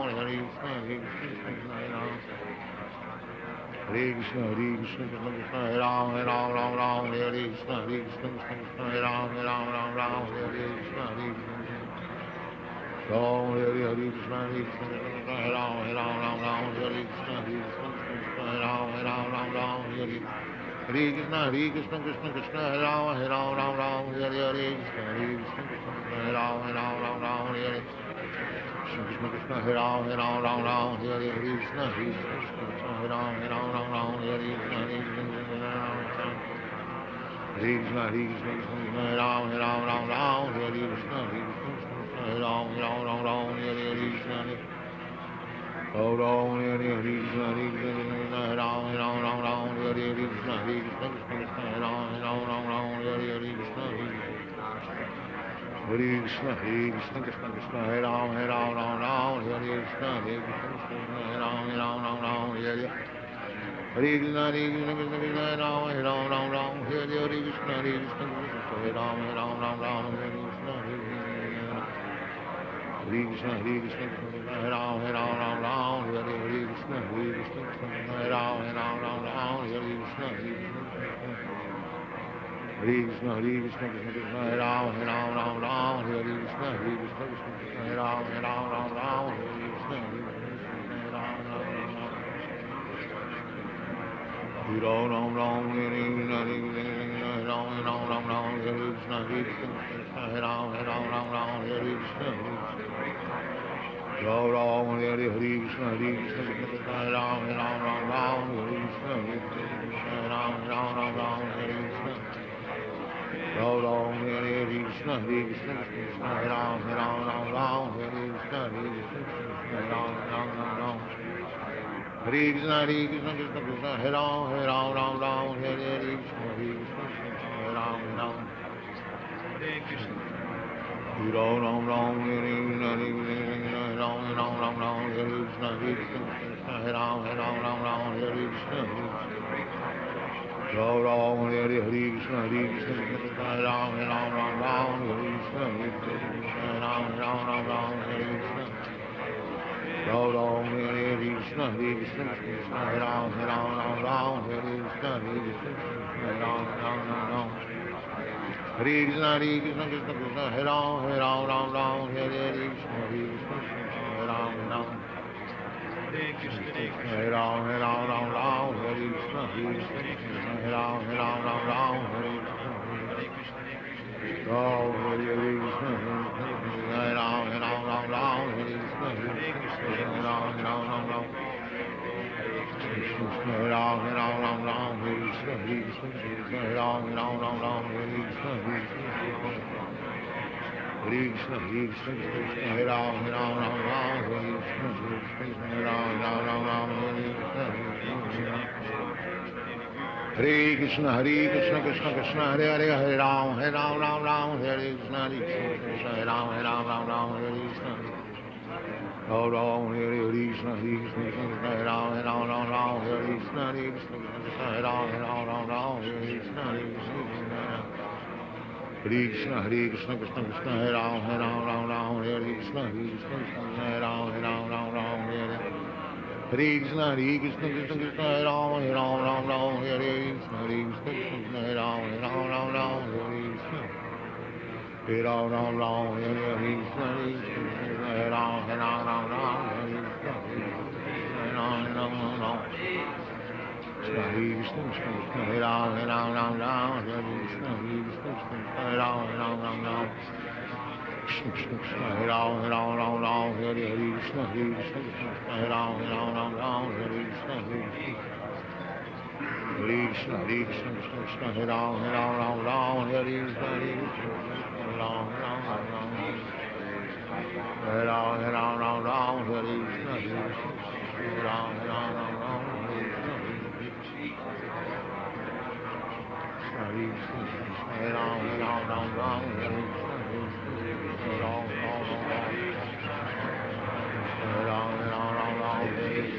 Hare Krishna, Krishna Krishna, Hare Ram. Hare Krishna, Krishna Krishna, Hare Ram, Ram Hare Krishna, Krishna Krishna, Hare Ram, Ram Hare Krishna, Krishna Ram Hare Krishna, Krishna Krishna, Hare Ram, Ram Hare Krishna, Krishna Krishna, Hare Ram, Ram Hare Hare Krishna, Krishna Krishna, Hare Ram, Ram Hare Krishna, Krishna Krishna, Hare Ram, Ram Hare Krishna Krishna, Hare Ram, Ram Hare Krishna, Krishna Krishna, Hare Ram, Ram Hare Krishna, Krishna Krishna, Hare Krishna, Hare Ram, Hare Krishna, Krishna Krishna, Hare Ram, Ram Hare Krishna, Ram Hare Krishna, Krishna Hare Ram, Hare Krishna, Krishna Krishna, Hare Ram, Hare Krishna, Hare Krishna, Krishna Krishna, Hare Ram, Hare Krishna, Krishna Krishna, Hare Ram, Hare Hare Krishna, Krishna Krishna, Hare Ram, Hare Hare Krishna, Krishna Krishna, Hare Ram, Hare Krishna, Hare Krishna, Hare Ram, Hare Krishna, Krishna Krishna, Hare Ram, Hare Krishna, Hare Krishna, Krishna Krishna, Hare Ram, Hare Krishna, Krishna Krishna, Hare Ram, Hare Krishna, Ram Ram, Hare Krishna, Krishna, Hare Ram, Hare Krishna, Ram Ram, Hare Krishna, Krishna Krishna, Hare Ram, Hare Krishna, Hare Ram, Hare Krishna, Ram Ram, Hare Krishna, Krishna Krishna, Hare Ram, Hare Krishna, Hare Ram, Hare Krishna, Krishna Krishna, Hare Ram, Hare Krishna, Krishna Krishna, Hare Ram, Hare Krishna, Ram Ram, Hare Krishna, Ram Hare Krishna, Krishna Krishna, Hare Ram, Hare Krishna, Ram Ram, Hare Krishna, Krishna Krishna, Hare Ram, Hare Krishna, Hare Ram, Hare Krishna, Ram Ram, Hare Krishna, Krishna Krishna, Hare Ram, Hare Krishna, Krishna Krishna, Hare Ram, Hare Krishna, Krishna Krishna, Hare Ram, Hare Krishna, Krishna Krishna, Hare Ram, Hare Krishna, Hare Ram, Hare Krishna, Krishna Krishna, Hare Ram, Hare Krishna, Hare Krishna, Ram Hare Krishna, Hare Ram, Hare Krishna, Hare Ram, Krishna Ram, Hare Krishna, Hare Ram, Hare Krishna, Hare Krishna, Hare Ram, Hare Krishna, Hare Ram, Hare Krishna, Krishna Krishna, Hare Hare, Hare Ram, Hare Krishna, Krishna, Hare Ram, Hare Krishna, Ram Ram, Hare Krishna, Krishna, Hare Ram, Hare Krishna, Krishna, Hare Ram, Hare Krishna, Hare Hare Krishna, Krishna Krishna, Hare Ram, Ram Ram, Hare Krishna, Krishna Krishna, Hare Ram, Ram Ram, Hare Hare Krishna, Krishna Krishna, Hare Ram, Ram Ram, Hare Krishna, Krishna Krishna, Hare Ram, Ram Ram, Hare Krishna, Hare Ram, Hare Krishna, Krishna Hare Ram, Ram Ram, Hare Krishna, Hare Ram, Ram. Hare Krishna, Krishna Hare Ram, Ram Ram, Hare Krishna, Krishna Hare Ram, Ram Ram, Krishna Krishna Hare Ram, Ram Ram, Hare Krishna, Krishna Hare Ram, Ram Ram, Hare Krishna, Hare Krishna, Krishna Krishna Hare Ram, Ram Ram, Hare Krishna, Krishna Hare Ram, Ram Ram, Hare Ram, Ram Ram, Hare Krishna, Krishna Hare Ram, Ram Ram, Hare Krishna. Hare Krishna, Hare Ram, Ram Ram, Hare Krishna, Hare Ram, Ram Ram, Hare Ram, Hare Krishna, Hare Ram, Ram Ram,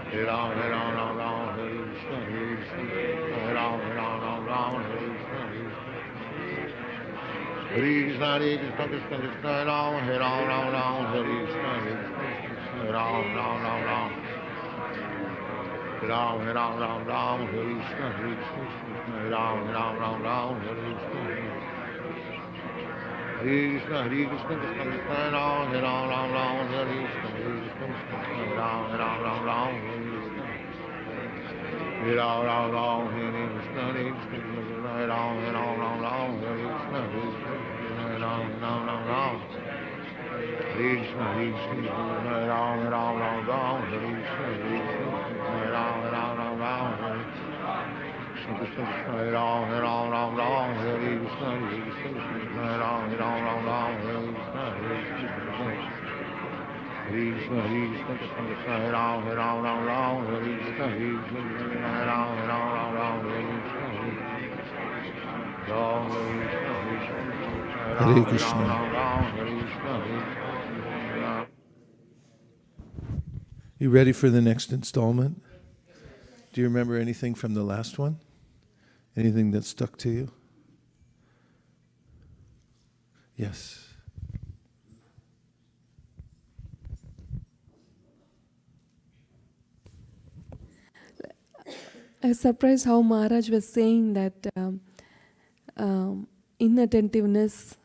Hare Ram, Hare Ram, Hare Krishna, Hare Ram, Ram, Hare Krishna, Hare Krishna, Krishna Krishna, Hare Ram, Ram, Hare Krishna, Hare Ram, Ram. Ram, Ram, Hare Krishna, Hare Ram, Ram, Hare Krishna, Krishna, Krishna, Hare Ram, Hare Krishna, Hare Ram, Ram, Hare Krishna, Hare Ram, Hare Krishna, Hare Ram, Hare Krishna, Hare Ram, Ram. Krishna, Krishna, Hare Ram, Hare Krishna, Hare Ram, Hare Krishna, Krishna, Hare Ram, Hare Krishna, Hare Ram, Hare Krishna, Krishna, Krishna, Hare Ram, Hare Krishna, Hare Ram, Hare Krishna, Hare Krishna. You ready for the next installment? Do you remember anything from the last one? Anything that stuck to you? Yes. I was surprised how Maharaj was saying that inattentiveness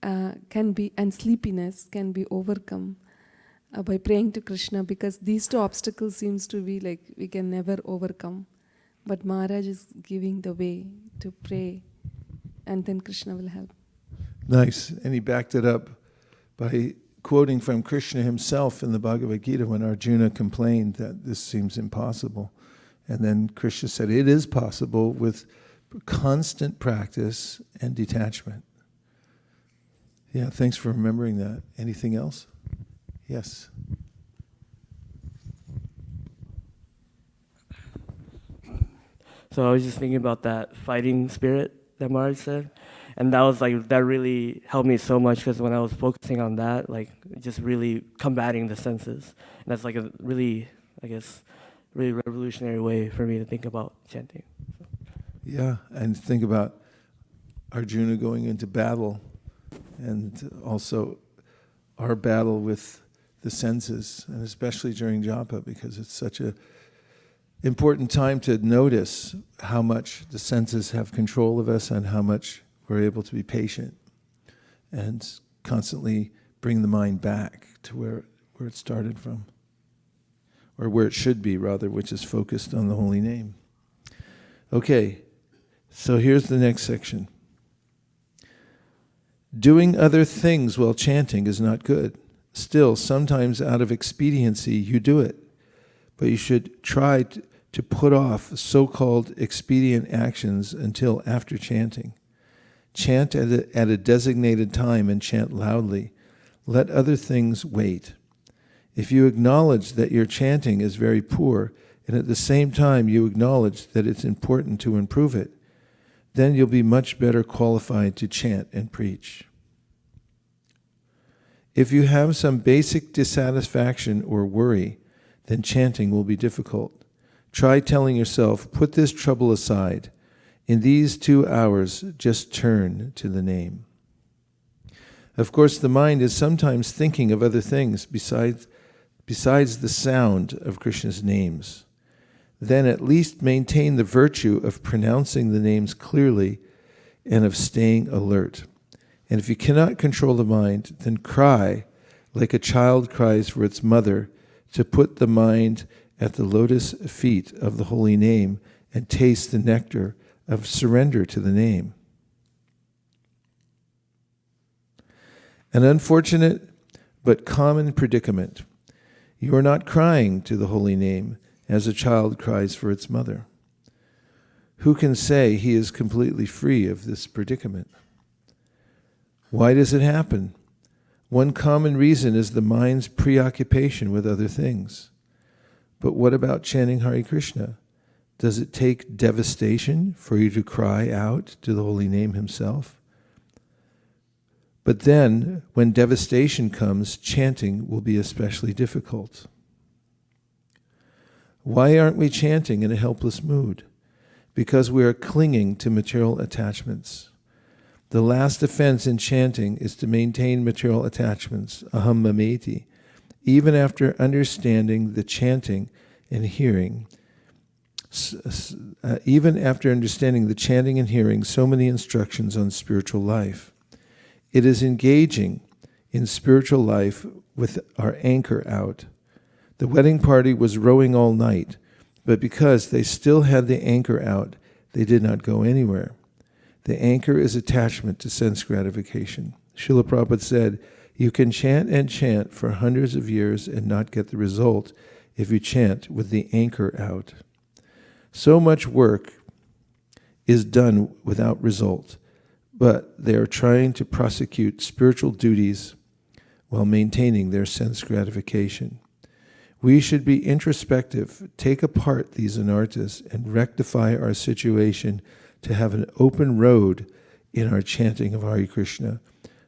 can be, and sleepiness can be overcome by praying to Krishna, because these two obstacles seems to be like we can never overcome. But Maharaj is giving the way to pray, and then Krishna will help. Nice. And he backed it up by quoting from Krishna himself in the Bhagavad Gita when Arjuna complained that this seems impossible. And then Krishna said it is possible with constant practice and detachment. Yeah, thanks for remembering that. Anything else? Yes. So I was just thinking about that fighting spirit that Maharaj said. And that was like, that really helped me so much, because when I was focusing on that, like just really combating the senses. And that's like a really, I guess, really revolutionary way for me to think about chanting. Yeah, and think about Arjuna going into battle, and also our battle with the senses, and especially during Japa, because it's such a important time to notice how much the senses have control of us and how much we're able to be patient and constantly bring the mind back to where it started from, or where it should be, rather, which is focused on the holy name. Okay, so here's the next section. Doing other things while chanting is not good. Still, sometimes out of expediency, you do it. But you should try to put off so-called expedient actions until after chanting. Chant at a designated time and chant loudly. Let other things wait. If you acknowledge that your chanting is very poor, and at the same time you acknowledge that it's important to improve it, then you'll be much better qualified to chant and preach. If you have some basic dissatisfaction or worry, then chanting will be difficult. Try telling yourself, put this trouble aside. In these 2 hours, just turn to the name. Of course, the mind is sometimes thinking of other things besides the sound of Krishna's names. Then at least maintain the virtue of pronouncing the names clearly and of staying alert. And if you cannot control the mind, then cry like a child cries for its mother, to put the mind at the lotus feet of the holy name and taste the nectar of surrender to the name. An unfortunate but common predicament. You are not crying to the holy name as a child cries for its mother. Who can say he is completely free of this predicament? Why does it happen? One common reason is the mind's preoccupation with other things. But what about chanting Hare Krishna? Does it take devastation for you to cry out to the holy name himself? But then, when devastation comes, chanting will be especially difficult. Why aren't we chanting in a helpless mood? Because we are clinging to material attachments. The last offense in chanting is to maintain material attachments, aham mameti, even after understanding the chanting and hearing. Even after understanding the chanting and hearing so many instructions on spiritual life. It is engaging in spiritual life with our anchor out. The wedding party was rowing all night, but because they still had the anchor out, they did not go anywhere. The anchor is attachment to sense gratification. Srila Prabhupada said, you can chant and chant for hundreds of years and not get the result if you chant with the anchor out. So much work is done without result, but they are trying to prosecute spiritual duties while maintaining their sense gratification. We should be introspective, take apart these anarthas, and rectify our situation to have an open road in our chanting of Hare Krishna,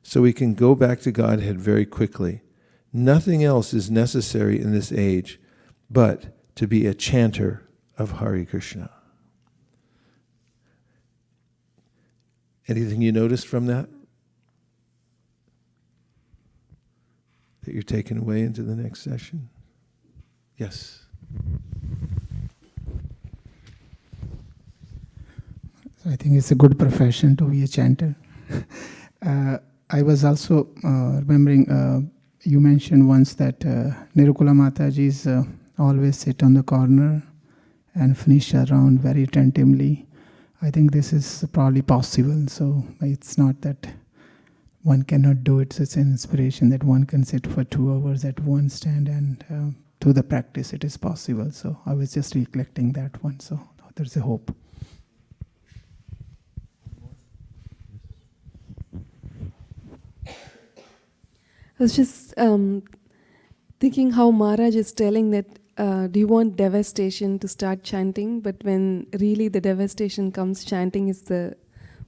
so we can go back to Godhead very quickly. Nothing else is necessary in this age but to be a chanter of Hare Krishna. Anything you noticed from that? That you're taken away into the next session? Yes. I think it's a good profession to be a chanter. I was also remembering you mentioned once that Nirukula Mataji's always sit on the corner and finish a round very attentively. I think this is probably possible. So it's not that one cannot do it. So it's an inspiration that one can sit for 2 hours at one stand, and through the practice it is possible. So I was just recollecting that one. So there's a hope. I was just thinking how Maharaj is telling that do you want devastation to start chanting? But when really the devastation comes, chanting is the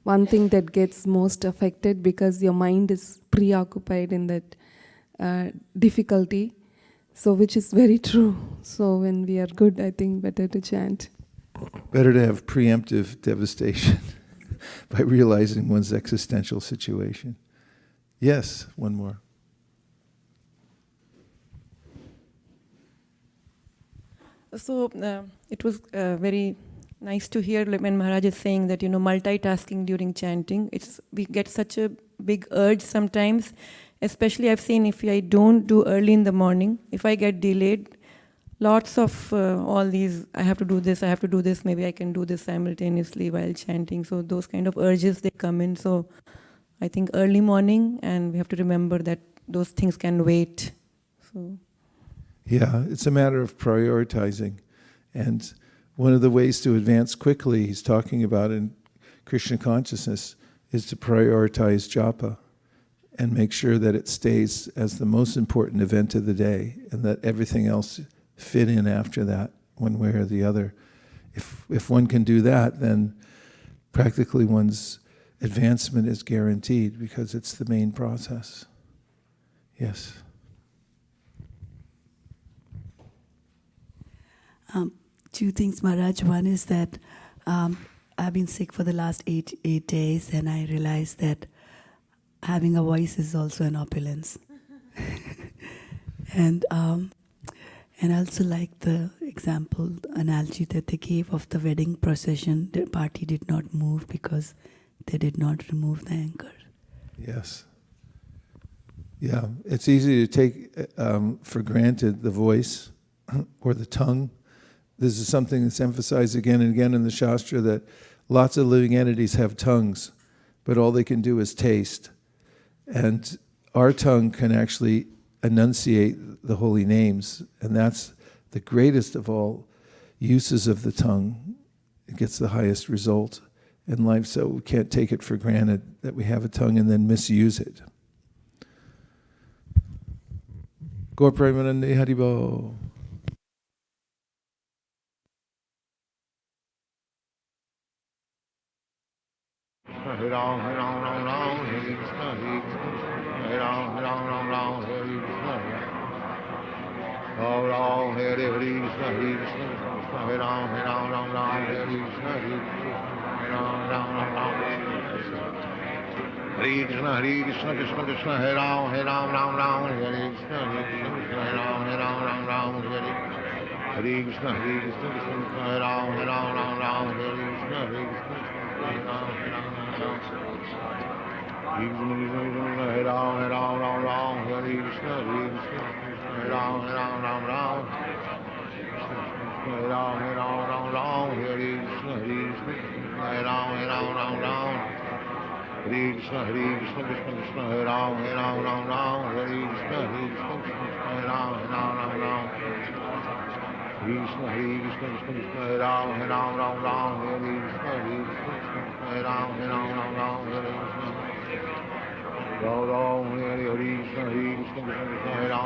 one thing that gets most affected because your mind is preoccupied in that difficulty. So which is very true. So when we are good, I think better to chant. Better to have preemptive devastation by realizing one's existential situation. Yes, one more. So it was very nice to hear when Maharaj is saying that, multitasking during chanting. We get such a big urge sometimes, especially I've seen if I don't do early in the morning, if I get delayed, lots of all these, I have to do this, maybe I can do this simultaneously while chanting. So those kind of urges, they come in. So I think early morning, and we have to remember that those things can wait. So. Yeah, it's a matter of prioritizing. And one of the ways to advance quickly, he's talking about in Krishna consciousness, is to prioritize Japa and make sure that it stays as the most important event of the day and that everything else fit in after that, one way or the other. If one can do that, then practically one's advancement is guaranteed because it's the main process. Yes. Two things, Maharaj. One is that I've been sick for the last eight days, and I realized that having a voice is also an opulence. And I also like the example, analogy that they gave of the wedding procession. The party did not move because they did not remove the anchor. Yes. Yeah, it's easy to take for granted the voice or the tongue. This is something that's emphasized again and again in the Shastra, that lots of living entities have tongues, but all they can do is taste. And our tongue can actually enunciate the holy names, and that's the greatest of all uses of the tongue. It gets the highest result in life, so we can't take it for granted that we have a tongue and then misuse it. Gaur Premanande Haribo. Hare Ram, Hare Ram, Ram Ram, Hare Krishna, Hare Krishna, Hare Ram, Hare Ram, Ram Ram, Hare Krishna, Ram Ram, Hare Krishna, Hare Ram, Hare Ram, Ram Ram, Hare Krishna, Hare Ram, Ram Ram, Hare Krishna, Krishna Krishna, Hare Ram, Ram Ram, Hare Krishna, Hare Ram, Ram Ram, Hare Krishna, Hare Ram, Ram Ram, Hare Krishna, Hare Ram, Hare Ram. Hare Ram, Ram Ram, Hare Krishna, Hare Ram, Ram Ram, Hare Ram, Ram Ram, Hare Krishna, Hare Ram, Ram Ram, Hare Krishna, Krishna, Hare Ram, Ram Ram, Hare Krishna, Hare Ram, Ram Ram, Krishna, Hare Ram, Ram Ram, Hare Krishna, Hare Ram, Ram Hare Krishna. Ram Ram, Hare Krishna, Hare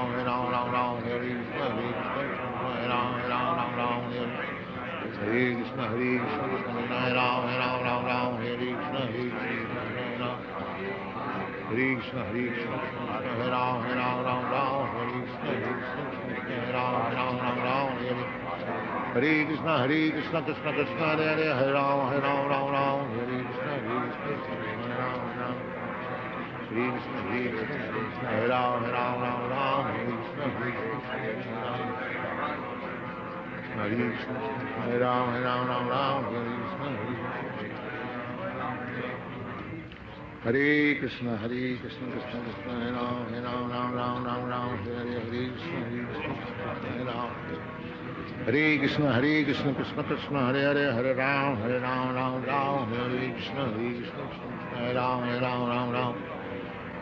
Ram, Ram Hare Krishna, Hare Ram, Ram Hare Krishna, Hare Ram, Ram Hare Krishna, Hare Ram, Krishna, Hare Ram, Ram Hare Krishna, Hare Ram, Ram Hare Krishna, Krishna Krishna, Hare Ram, Ram Hare Krishna, Hare Ram, Krishna, Hare Ram, Ram Hare Krishna, Hare Krishna, Hare Ram, Ram Hare Krishna, Hare Krishna, Krishna Krishna, Hare Ram, Ram Hare Krishna, Hare Ram. Hare Krishna, Krishna Krishna, Hare Ram, Ram Hare Krishna, Hare Ram, Ram.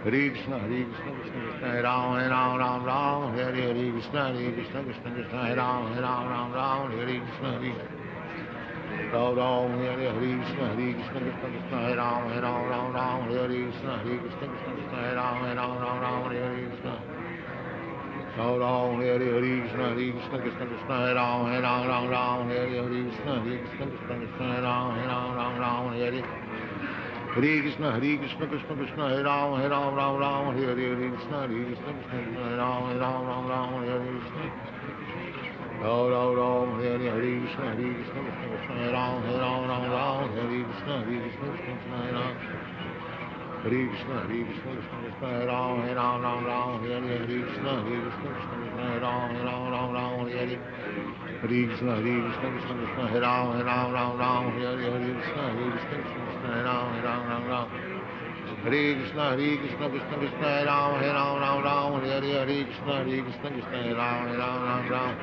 Hare Krishna, Hare Ram, Hare Krishna, Krishna, Hare Ram, Hare Krishna, Ram, Hare Krishna, Hare Ram, Hare Krishna, Krishna, Hare Ram, Hare Krishna. Ram Ram, Hare Krishna, Krishna, Hare Ram, Hare Krishna, Krishna, Hare Ram, Hare Hare Krishna, Krishna, Hare Ram, Hare Krishna, Krishna, Hare Ram, Hare Krishna. Ram Ram, Hare Krishna, Krishna, Hare Ram, Hare Krishna, Krishna, Hare Ram. Hare Krishna, Hare Ram, Hare Krishna, Hare Ram, Hare Krishna, Hare Ram, Hare Krishna, Hare Ram, Hare Krishna, Hare Ram, Hare Krishna, Hare Ram,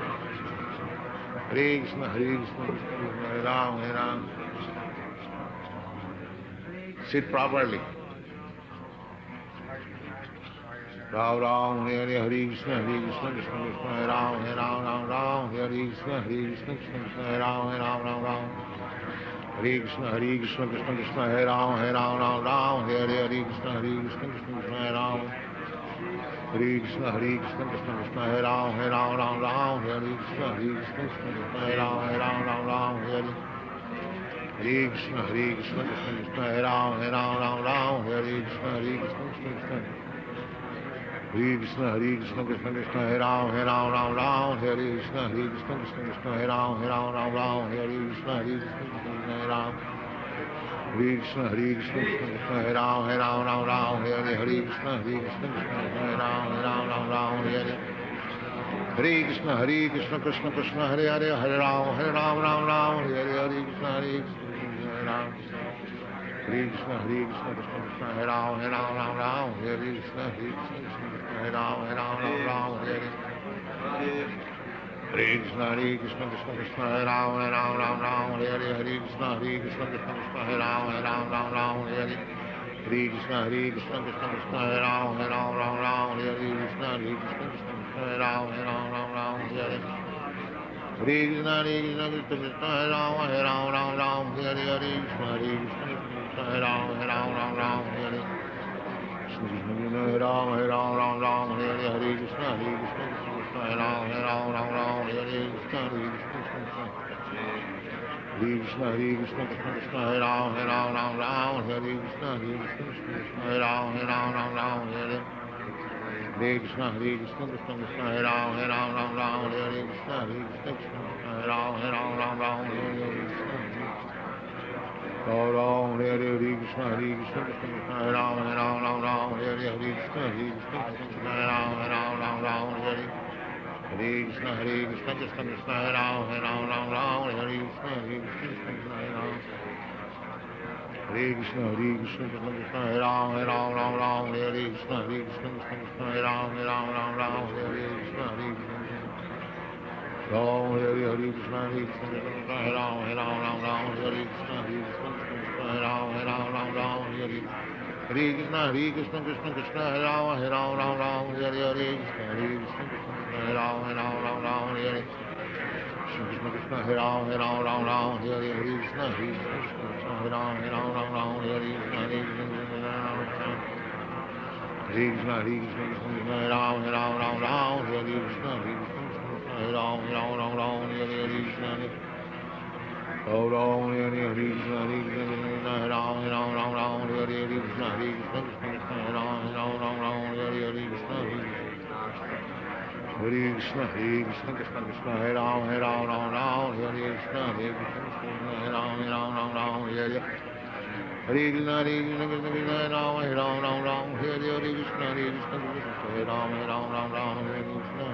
Hare Krishna, Hare Ram, Hare Ram. Sit properly. Ram Ram, Hare Krishna, Krishna, Hare Ram, Ram, Hare Krishna, Krishna, Hare Ram, Ram. Hare Krishna, Krishna, Hare Ram, Ram, Hare Krishna, Krishna, Hare Ram. Hare Krishna, Krishna, Hare Ram, Ram, Hare Krishna, Krishna, Hare Ram, Hare Hare Krishna, Krishna, Hare Ram, Ram, Hare Krishna, Krishna, Hare Krishna, Krishna Krishna, Hare Ram, Ram Ram, Hare Krishna, Krishna Krishna, Hare Ram, Ram, Hare Krishna, Krishna Hare Ram. Hare Krishna, Krishna, Hare Ram, Ram, Hare Krishna, Krishna Hare Ram, Ram, Hare. Hare Krishna, Krishna Krishna, Hare Hare, Hare Ram, Ram, Hare Krishna, Krishna Hare Ram. Hare Krishna, Krishna Krishna, Hare Ram, Ram, Hare Krishna, Krishna Hare Ram, Ram, Hare. Hare Krishna, Krishna Krishna, Hare Ram, Ram, Hare Krishna, Krishna Hare Ram, Ram, Hare. Hare Krishna, Krishna, Hare Ram, Hare Krishna, Krishna Hare Ram, Ram, Hare. Hare Krishna, Krishna, Hare Ram, Hare Krishna, Krishna Hare Ram, Ram, Hare. Krishna, Hare Ram, Hare Krishna, Krishna Hare Ram, Hare Krishna, Krishna. Hare Krishna, Krishna, Hare Ram, Hare Krishna, Krishna Hare Ram, Hare. Hare Krishna, Krishna, Hare Ram, Hare Krishna, Krishna Hare Ram, Hare Krishna. Ram, Hare Krishna, Krishna Hare Ram, Hare Krishna, Krishna Hare Ram, Hare. Hare Krishna, Krishna Hare Ram, Hare Krishna, Krishna Hare Ram. Hare Krishna, Krishna Hare Ram, Hare Krishna, Krishna Hare Ram, Hare Krishna, Ram, Hare Krishna, Krishna Hare Ram, Hare Krishna, Krishna Hare Ram, Hare. Hare Krishna, Krishna Hare Ram, Hare Krishna, Krishna Hare Ram, Hare. Krishna Krishna, Hare Ram, Hare Krishna, Krishna Hare Ram, Hare Krishna, Hare Krishna, Krishna Hare Ram, Hare Krishna, Krishna Hare Ram, Hare Krishna. Ram, Hare Krishna, Krishna Hare Ram, Hare Krishna, Krishna Hare Ram, Hare Krishna. Hare Krishna, Krishna Hare Ram, Hare Krishna, Krishna Hare Ram, Hare. Hare Krishna, Krishna Hare Ram, Hare Krishna, Krishna Hare Ram, Hare Krishna.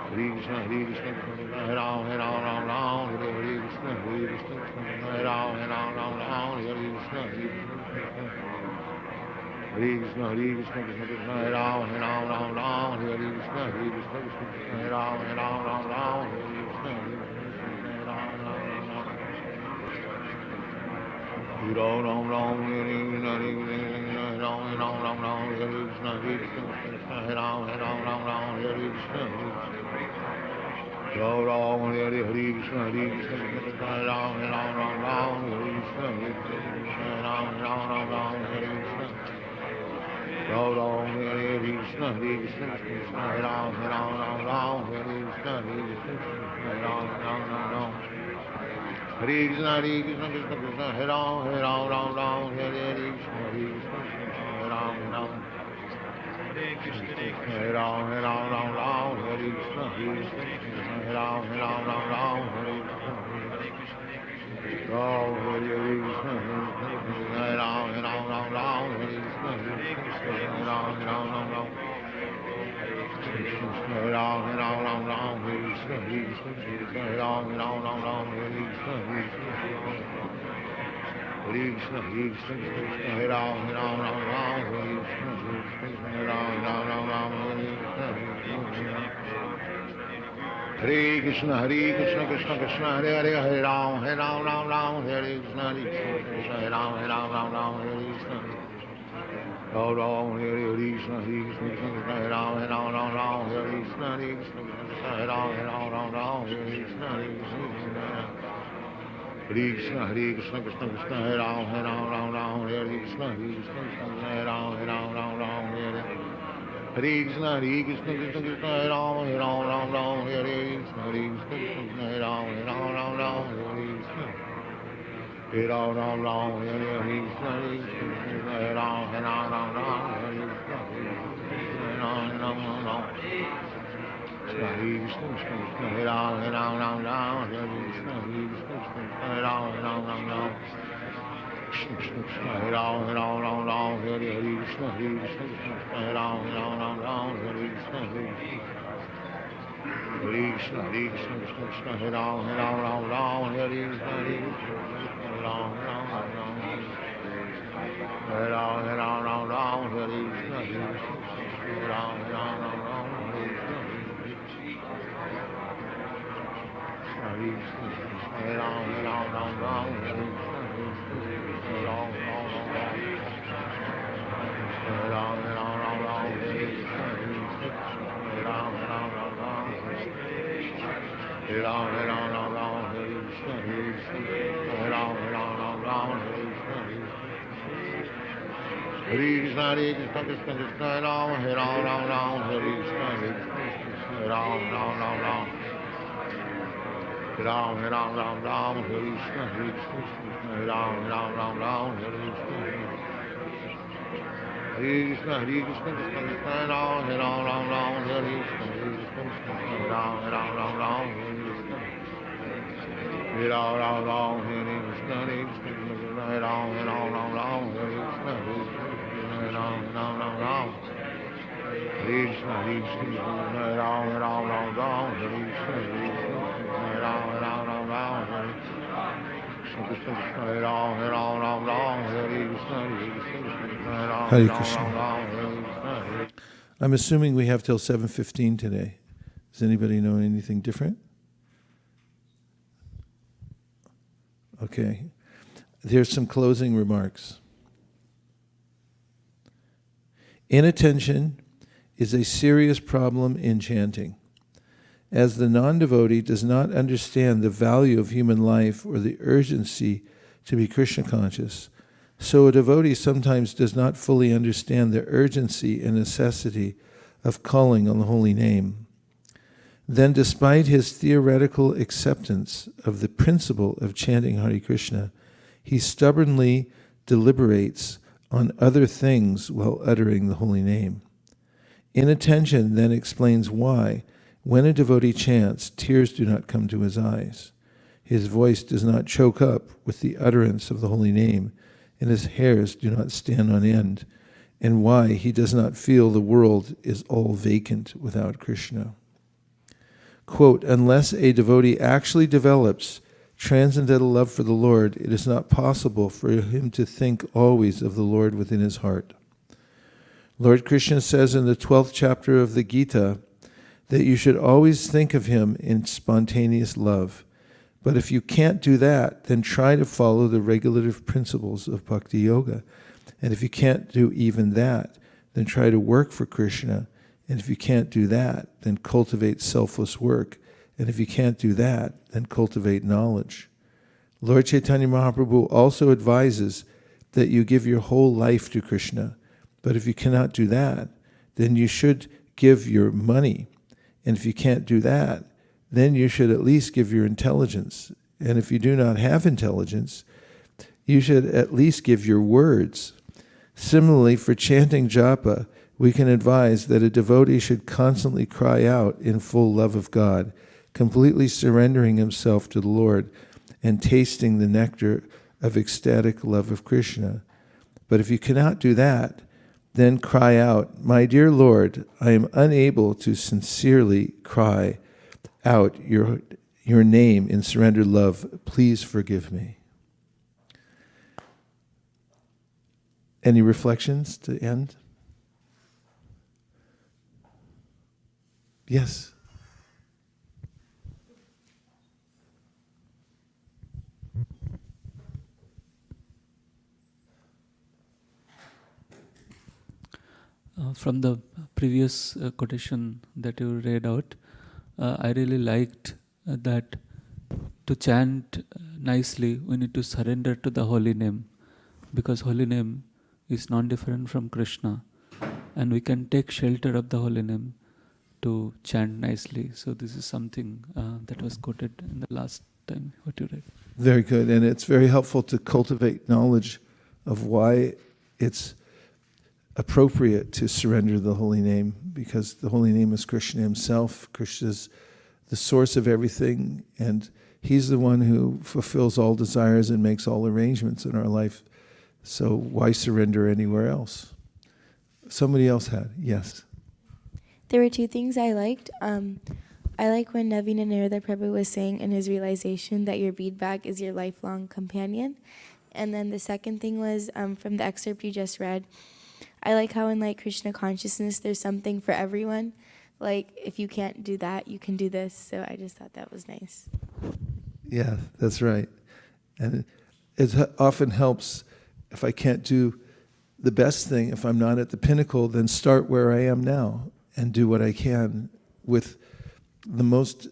Hare Krishna, Krishna Hare Ram, Hare Krishna, Krishna Hare Ram, Hare Krishna. Hare Krishna, Krishna Hare Ram, Hare Krishna, Krishna Hare Ram, Hare Krishna. Ram, Hare Krishna, Krishna Hare Ram, Hare Krishna. Ram, Hare Krishna, Krishna Hare Ram, Hare Krishna, Krishna Hare Ram, Hare Krishna. Ram, Hare Krishna, Krishna Hare Ram, Hare Krishna, Krishna Hare Ram. Hare Krishna, Krishna Hare Ram, Hare Krishna, Krishna Hare Ram. Hare Ram, Hare Krishna, Krishna Hare Ram, Hare Krishna. Ram, Hare Krishna, Hare Ram, Hare Krishna, Krishna Hare Ram, Krishna Hare Ram, Hare Krishna, Krishna Hare Ram, Hare Krishna. Hare Krishna, Krishna Hare Ram, Hare Krishna, Krishna Hare Ram, Hare Krishna. Hare Krishna, Krishna Krishna, Hare Hare, Hare Ram, Hare Krishna, Krishna Hare Ram, Hare Krishna. Ram, Hare Krishna, Krishna Hare Ram, Hare Krishna, Krishna Hare Ram, Hare Krishna. Hare Krishna, Krishna Hare Ram, Hare Krishna, Krishna Hare Ram, Hare. Hare Krishna, Krishna Hare Ram, Hare Krishna, Hare Krishna, Hare Ram, Hare Krishna. Hare Ram Ram Ram, Hare Hare Krishna, Hare Krishna, Hare Ram, Hare Ram Ram Ram, Hare Krishna, Hare Ram, Hare Ram Ram Ram. Hare Krishna, Krishna Krishna, Hare Ram, Hare Ram Ram Ram, Hare Krishna, Hare Krishna, Hare Ram, Hare Ram Ram Ram. Krishna Krishna Krishna, Hare Ram, Hare Ram Ram Ram, Hare Hare Krishna, Hare Krishna, Hare Ram, Hare Ram Ram Ram, Hare Krishna, Hare Krishna. Hare Krishna, Hare Krishna, Krishna Krishna, Hare Ram, Hare Ram Ram Ram, Hare Krishna, Hare Krishna, Hare Ram, Hare Ram Ram Ram. Hare Ram, Hare Ram Ram Ram, Hare Krishna, Hare Krishna, Hare Ram, Hare Ram Ram Ram, Hare Krishna, Hare Krishna, Hare Ram, Hare Ram Ram Ram, Hare Krishna, Hare Ram, Hare Ram Ram Ram. Hare Ram, Hare Ram Ram Ram, Hare Krishna, Hare Ram, Hare Ram Ram Ram. Hare Ram, Hare Ram Ram Ram, Hare Krishna, Hare Ram, Hare Ram Ram Ram, Hare Krishna, Hare Krishna, Hare Krishna, Krishna Krishna, Hare Ram, Hare Ram Ram Ram, Hare Krishna, Hare Ram, Ram Ram Ram. Hare Ram, Hare Ram Ram Ram, Hare Krishna, Hare Ram, Ram Ram Ram, Hare Krishna. Hare Krishna, Hare Krishna, Krishna Krishna, Hare Ram, Hare Ram Ram Ram, Hare Krishna, Hare Ram, Ram Ram Ram, Hare Krishna. Hare Ram, Ram Ram, Hare Krishna, Hare Krishna, Hare Ram, Ram Ram, Hare Krishna, Hare Ram, Ram Ram. Hare Krishna, Hare Krishna, Hare Ram, Ram Ram, Hare Krishna, Hare Ram, Ram Ram, Hare Krishna, Krishna Krishna, Hare Ram, Ram Ram, Hare Krishna, Hare Ram, Hare Ram Krishna. Ram, Hare Krishna. I'm assuming we have till 7:15 today. Does anybody know anything different? Okay. Here's some closing remarks. Inattention is a serious problem in chanting. As the non-devotee does not understand the value of human life or the urgency to be Krishna conscious, so a devotee sometimes does not fully understand the urgency and necessity of calling on the holy name. Then, despite his theoretical acceptance of the principle of chanting Hare Krishna, he stubbornly deliberates on other things while uttering the holy name. Inattention then explains why, when a devotee chants, tears do not come to his eyes. His voice does not choke up with the utterance of the holy name, and his hairs do not stand on end, and why he does not feel the world is all vacant without Krishna. Quote, unless a devotee actually develops transcendental love for the Lord, it is not possible for him to think always of the Lord within his heart. Lord Krishna says in the 12th chapter of the Gita that you should always think of him in spontaneous love. But if you can't do that, then try to follow the regulative principles of Bhakti Yoga. And if you can't do even that, then try to work for Krishna. And if you can't do that, then cultivate selfless work. And if you can't do that, then cultivate knowledge. Lord Chaitanya Mahaprabhu also advises that you give your whole life to Krishna. But if you cannot do that, then you should give your money. And if you can't do that, then you should at least give your intelligence. And if you do not have intelligence, you should at least give your words. Similarly, for chanting Japa, we can advise that a devotee should constantly cry out in full love of God, completely surrendering himself to the Lord and tasting the nectar of ecstatic love of Krishna. But if you cannot do that, then cry out, my dear Lord, I am unable to sincerely cry out your name in surrendered love. Please forgive me. Any reflections to end? Yes. From the previous quotation that you read out, I really liked that to chant nicely, we need to surrender to the holy name, because holy name is non-different from Krishna, and we can take shelter of the holy name to chant nicely. So this is something that was quoted in the last time what you read. Very good. And it's very helpful to cultivate knowledge of why it's appropriate to surrender the holy name, because the holy name is Krishna himself. Krishna is the source of everything, and he's the one who fulfills all desires and makes all arrangements in our life. So why surrender anywhere else? Somebody else had, yes. There were two things I liked. I like when Navinanarada Prabhu was saying in his realization that your bead bag is your lifelong companion. And then the second thing was from the excerpt you just read. I like how in like Krishna consciousness there's something for everyone. Like if you can't do that, you can do this. So I just thought that was nice. Yeah, that's right. And it often helps if I can't do the best thing, if I'm not at the pinnacle, then start where I am now and do what I can with the most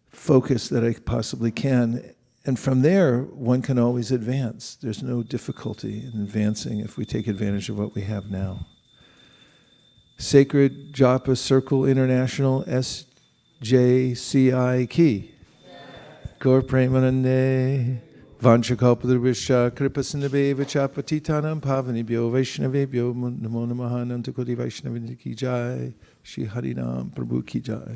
focus that I possibly can. And from there, one can always advance. There's no difficulty in advancing if we take advantage of what we have now. Sacred Japa Circle International SJCI Key. Gaur Premanande Vanchakalpadrubhisha Kripasinabhe Vichapatitanam Pavanibhyo Vaishnavebhyo Namo Namaha Nantakoti Vaishnaviniti Ki Jai Shri Harinam Prabhu Ki Jai.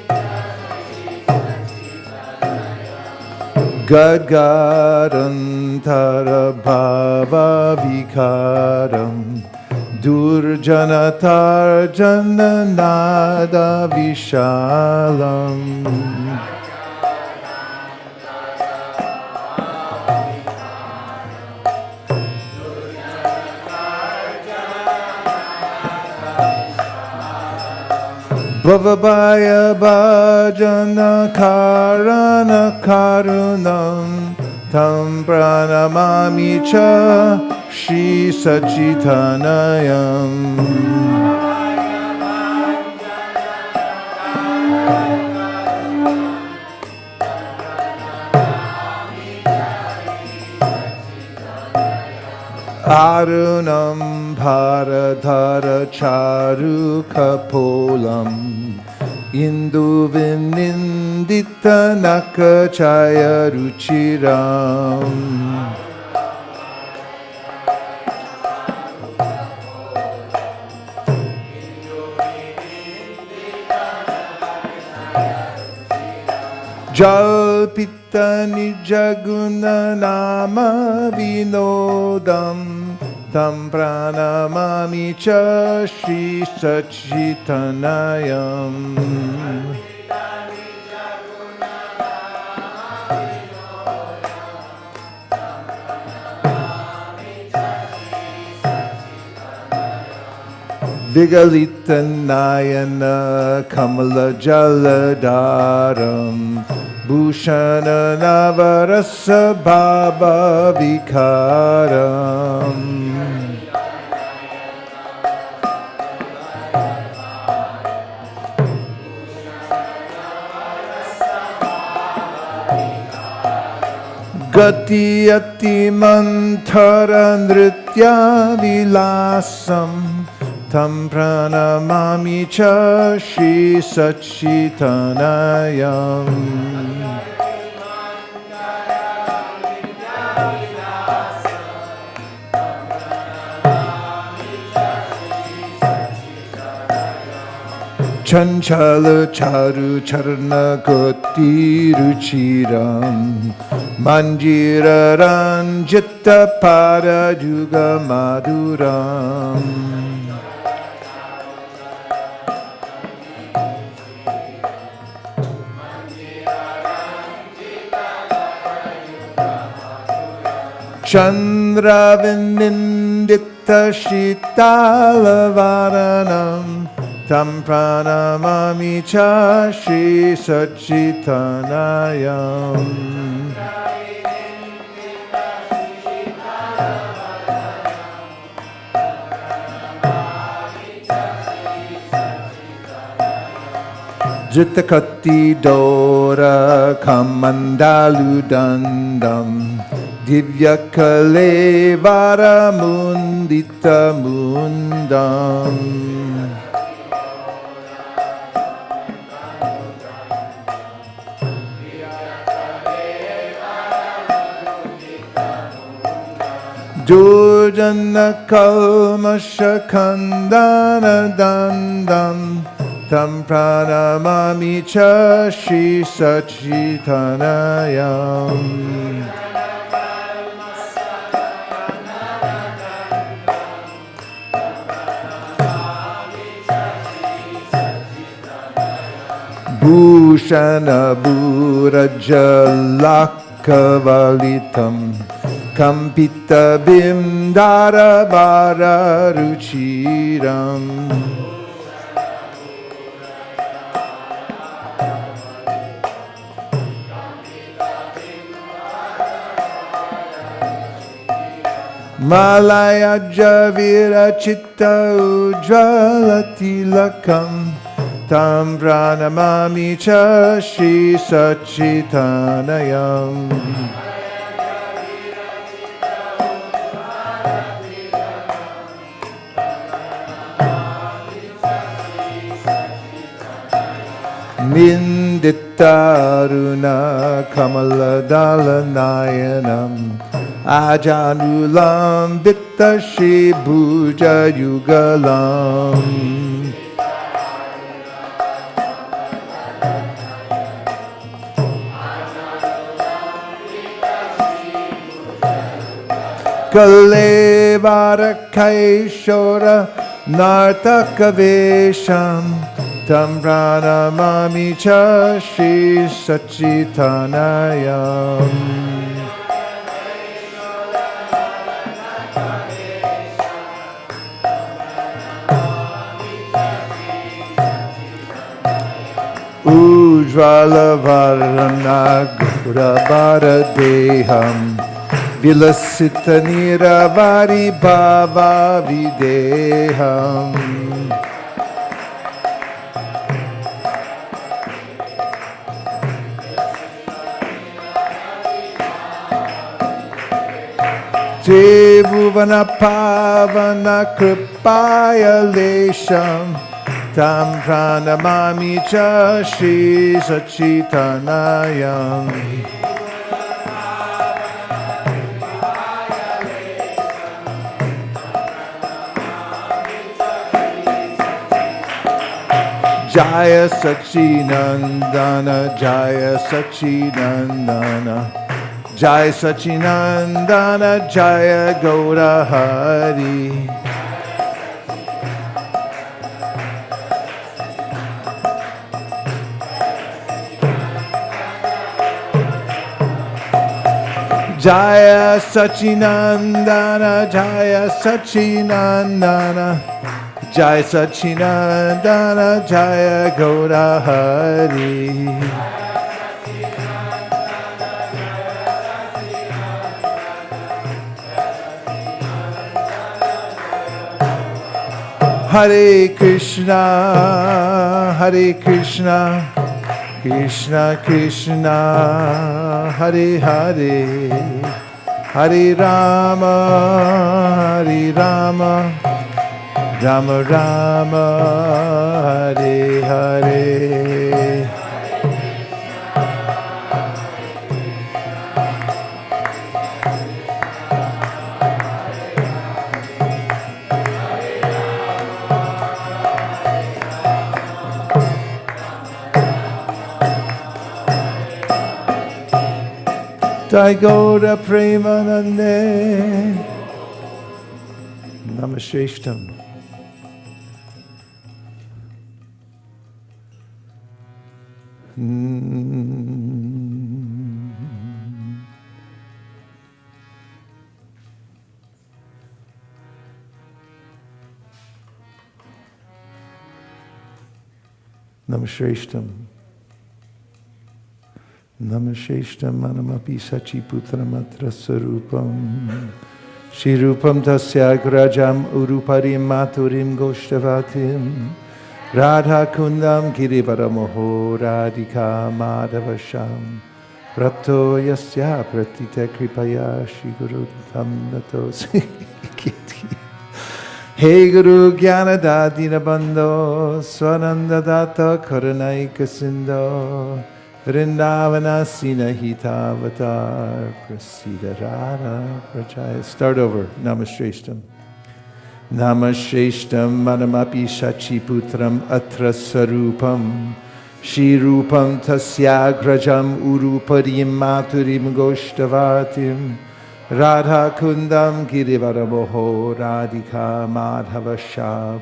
Gadgadantara bhava vikaram Durjanatarjana nada vishalam Bhavabhaya bhajana karana karunam Tam pranamami cha Shri Sachitanayam Arunam bharadhara charu kapolam Indu vinindita nakachaya ruchiram Jalpita nijaguna nama vinodam Tam pranamami cha Shri Sachitanayam Vigalita Nayana Kamala Jaladaram Bhushana Navarasa Bhava Vikaram Gati Ati Mantara Nritya Vilasam Tam pranamami cha Shri Sachitanayam Chanchala charu charna koti ruchiram Manjira ranjita parajuga maduram Chandra vinindita shitala-varanam Tam pranamami cha Shri Sachitanayam Jitakati dora kamandalu dandam Divya kalevara mundita mundam Durjana kalmasha kandana dandam Tam pranamami cha Shri Sachitanayam Bhushana Bhurajalakavalitam Kampita Bimdara Vara Ruchiram Malaya Javira Chitta Ujjalatilakam Tam pranamami cha Shri Sachitanayam Ninditaruna Kamaladalanayanam Ajanulam Vitta Shri Bhuja Yugalam Kalevara Nartakavesham Tam Pranamami Cha Shri Sachitanayam. Ujvala Varana Gurabara Deham Vilasita Niravari Bhava Videham. Tribhuvana Pavana Kripaya Lesham Tam Pranamami Cha Shri Sachitanayam. Jaya Sachinandana, Jaya Sachinandana, Jaya Sachinandana, Jaya Gaura Hari. Jaya Sachinandana, Jaya Sachinandana, Jaya Sachinandana, Jaya Gaura Hari. Hare Krishna, Hare Krishna, Krishna Krishna, Hare Hare, Hare Rama, Hare Rama, Rama Rama, Hare Hare. Daigora Premanande Namasheshtam. Namasheshtam. Namasheshtam manamapi sachiputramatra sarupam Shirupam tasyagrajam uruparim maturim goshtavatim Radha kundam girivaramoho radhika madhavasham Prapto yasya pratita kripaya shiguru tam natosi. Hey Guru Gyanadadina Bandho Swanandadatta Karanaika Sindho Vrindavana Sinahitavatar Prasida Radha Prajaya. Start over. Namasheshtam. Namasheshtam Manamapi Shachiputram Atra Sarupam Shirupam Tasyagrajam Uruparim Maturim Goshtavatim Radha Kundam Girivaramoho Radhika Madhavasham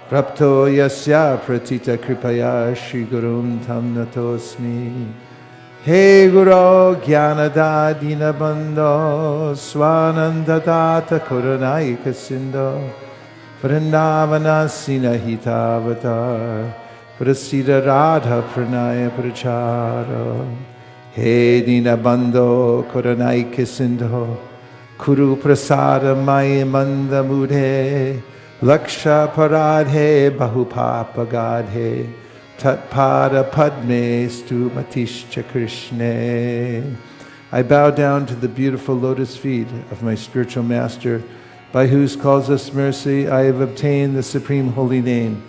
Prapto Yasya Pratita Kripaya Shri Gurum Tam Natosmi. Hey Guru Gyanadadina Bandho Swanandadata Karanaika Sindho Vrindavana Sinahitavatar Prasida Radha Pranaya Prachara. Hey Dina Bandho Karanaika Sindho Kuru Prasada Maya Manda Mudhe Laksha Paradhe Bahupapa Gadhe Tatpada Padme Stu Matishcha Krishne. I bow down to the beautiful lotus feet of my spiritual master, by whose causeless mercy I have obtained the supreme holy name,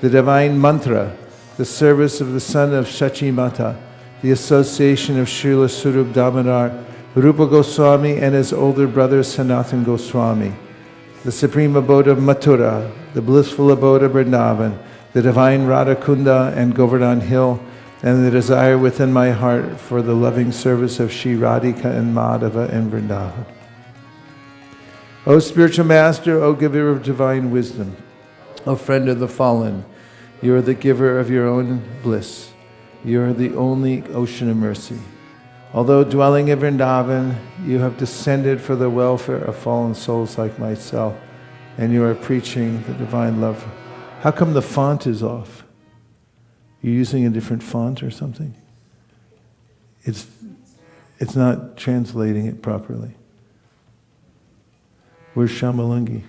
the divine mantra, the service of the son of Shachimata, the association of Srila Swarup Damodar, Rupa Goswami and his older brother Sanatan Goswami, the supreme abode of Mathura, the blissful abode of Vrindavan, the divine Radha Kunda and Govardhan Hill, and the desire within my heart for the loving service of Shri Radhika and Madhava in Vrindavan. O spiritual master, O giver of divine wisdom, O friend of the fallen, you are the giver of your own bliss. You are the only ocean of mercy. Although dwelling in Vrindavan, you have descended for the welfare of fallen souls like myself, and you are preaching the divine love. How come the font is off? You're using a different font or something? It's not translating it properly. Where's Shamalangi?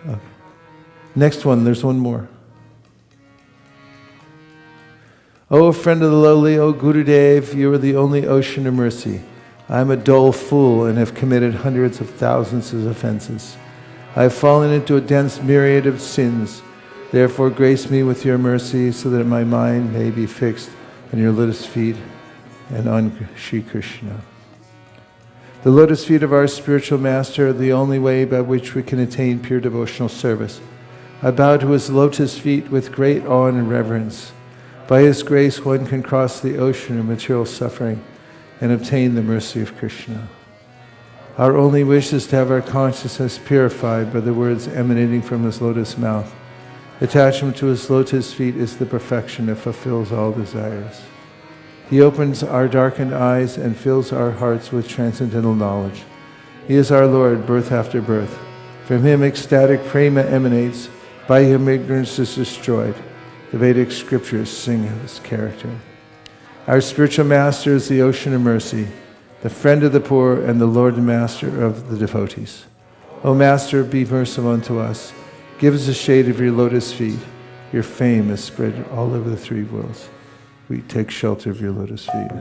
Okay. Next one, there's one more. O friend of the lowly, O Gurudev, you are the only ocean of mercy. I am a dull fool and have committed hundreds of thousands of offenses. I have fallen into a dense myriad of sins. Therefore grace me with your mercy so that my mind may be fixed on your lotus feet and on Sri Krishna. The lotus feet of our spiritual master are the only way by which we can attain pure devotional service. I bow to his lotus feet with great awe and reverence. By his grace, one can cross the ocean of material suffering and obtain the mercy of Krishna. Our only wish is to have our consciousness purified by the words emanating from his lotus mouth. Attachment to his lotus feet is the perfection that fulfills all desires. He opens our darkened eyes and fills our hearts with transcendental knowledge. He is our Lord, birth after birth. From him ecstatic prema emanates. By him ignorance is destroyed. The Vedic scriptures sing of his character. Our spiritual master is the ocean of mercy, the friend of the poor and the Lord and master of the devotees. O Master, be merciful unto us. Give us the shade of your lotus feet. Your fame is spread all over the three worlds. We take shelter of your lotus feet.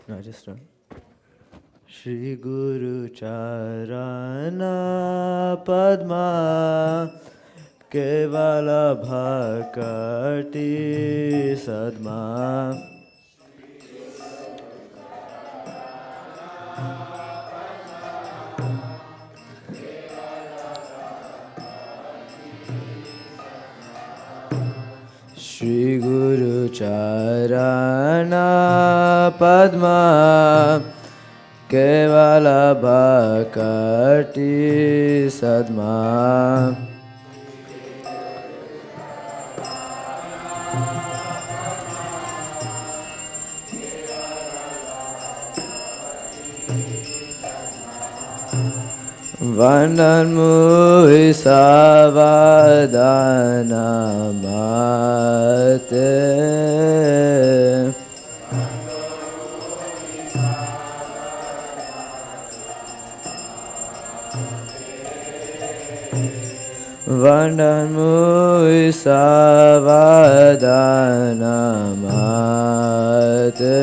No, just one. Shri Guru Charana Padma Kevala Bhakati Sadma Shri Guru Charana Padma Kevala Bhakati Sadma Vandan Mui Savadana Mate Vandan Mui Savadana Mate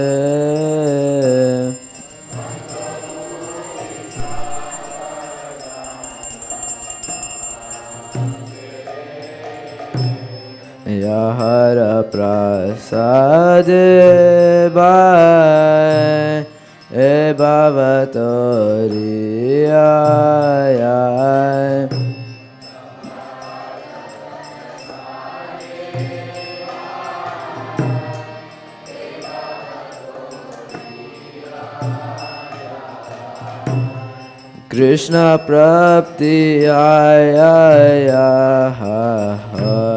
Yahara Prasade Bhai E Bhavatori Ay Krishna Prapti Aya Haite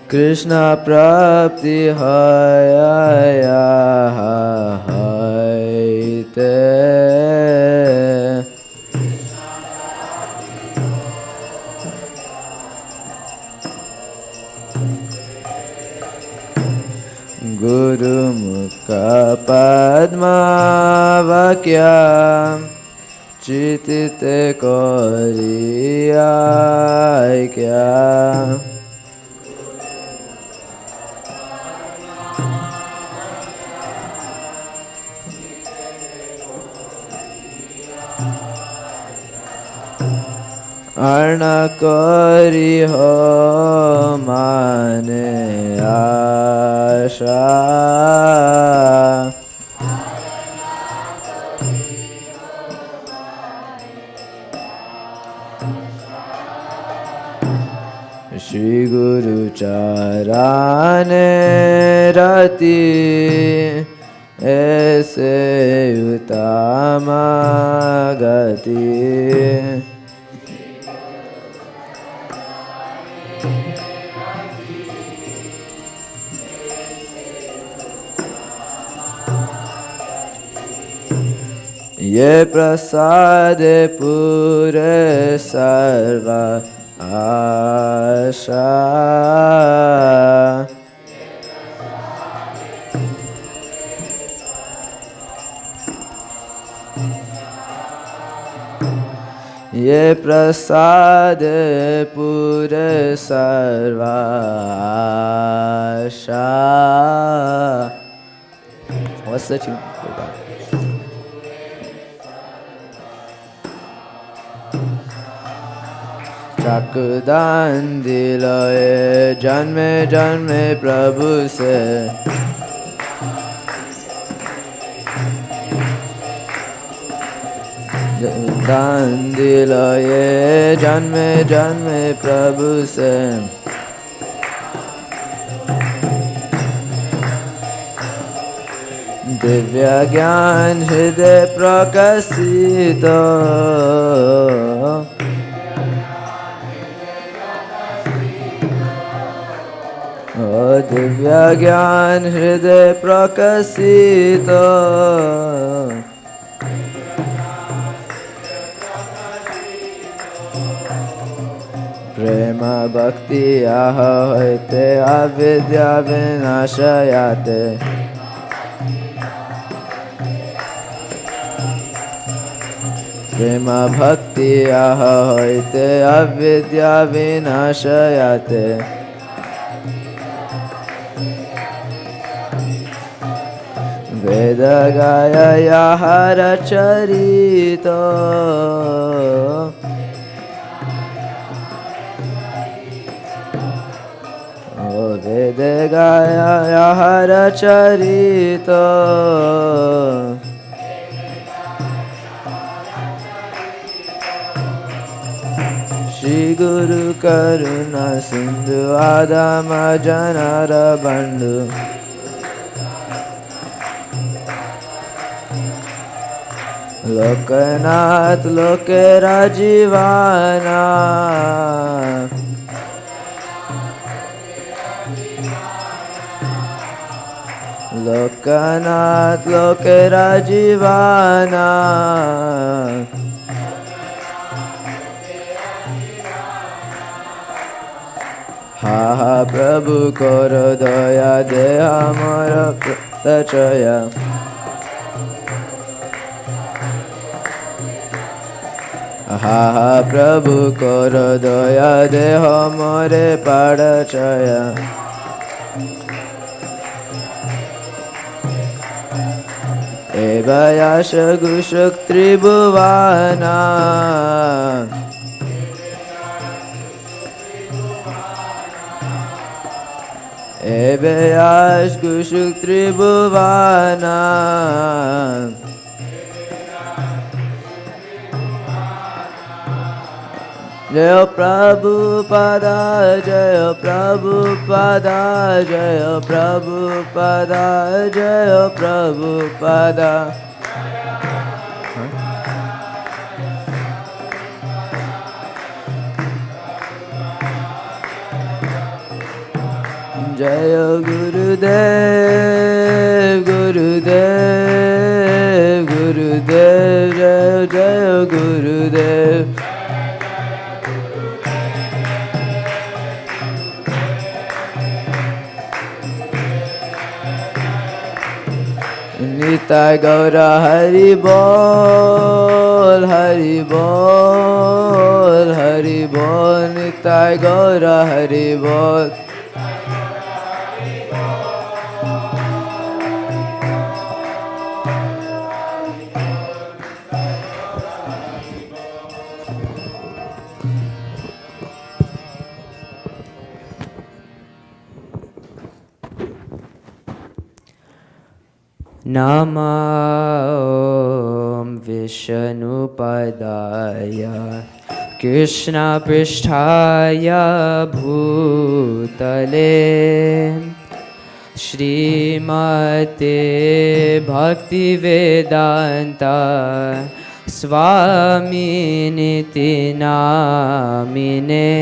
Krishna Prapti Haya Haite Guru Mukha Padma Vakya Chitite Koriya Kya Arna Kori Ho Mane Asha Shri Guru Charane Rati Aise Utama Gati Ye prasade pure sarva asha Ye prasade pure sarva asha What's the tune? चकदान दिलाए जन्मे जन्मे प्रभु से दान दिलाए जन्मे जन्मे प्रभु से दिव्य ज्ञान हृदय प्रकाशित दिव्य ज्ञान हृदय प्रकाशित प्रेम भक्ति आहते अविद्या विनाशयाते प्रेम भक्ति आहते अविद्या विनाशयाते वेद गाया हर चरित वेद गाया हर चरित श्री गुरु करुणा सिंधु आदम जनर बंधु लोकनाथ लोके राजीवाना लोकनाथ लोके राजीवाना हा हा प्रभु कर दया दे हमर प्रचया हा हा प्रभु कर दया देह मोरे पाड़चया एवयाश गुशुक त्रिभुवाना एवयाश गुशुक त्रिभुवाना Jaya Prabhupada, Jaya Prabhupada, Jaya Prabhupada, Jaya Prabhupada. Jaya Gurudev, Gurudev, Gurudev, Jaya Jaya Gurudev. Nitai Gaura Hari Bol, Hari Bol, Hari Bol, Nitai Gaura Hari Bol. Namo Vishnupadaya Krishna Pristhaya Bhutale Srimate Bhaktivedanta Swami Niti Namine.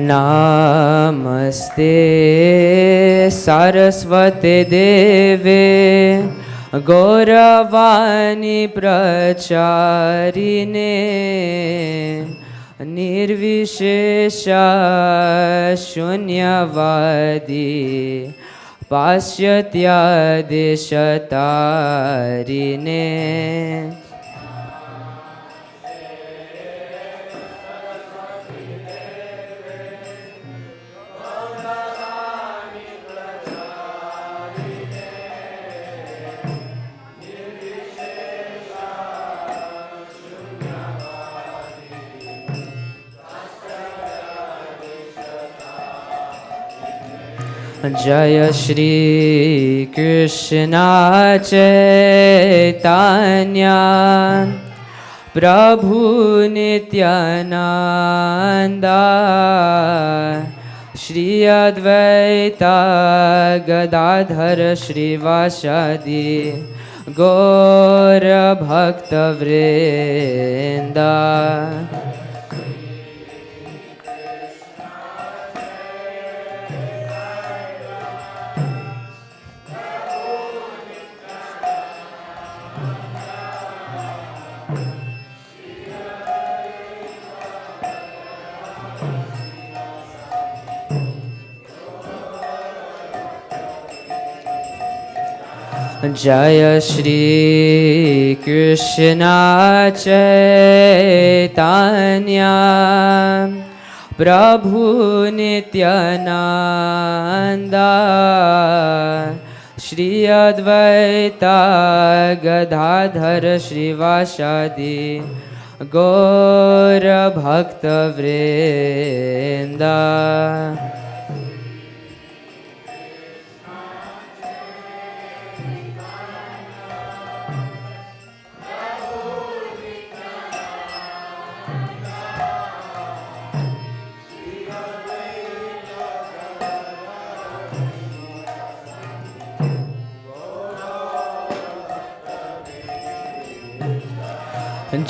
Namaste Saraswate Deve Gauravani Pracharine Nirvishesha Shunyavadi Pasyatya Deshatarine. Jaya Shri Krishna Chaitanya Prabhu Nityananda Shri Advaita Gadadhar Shri Vasadi Gaura Bhakta Vrinda. Jaya Shri Krishna Chaitanya Prabhu Nityananda Shri Advaita Gadadhar Shri Vasadi Gaura Bhakta Vrinda.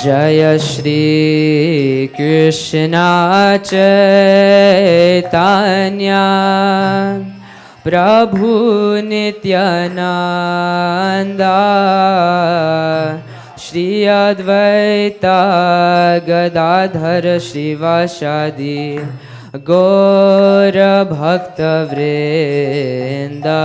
Jaya Shri Krishna Chaitanya Prabhu Nityananda Shri Advaita Gadadhar Shri Vasadi Gaura Bhakta Vrinda.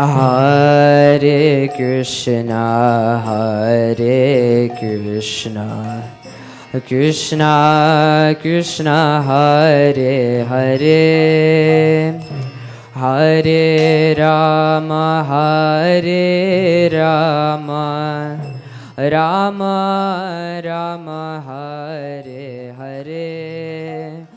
Hare Krishna, Hare Krishna, Krishna Krishna, Hare Hare, Hare Rama, Hare Rama, Rama Rama, Hare Hare.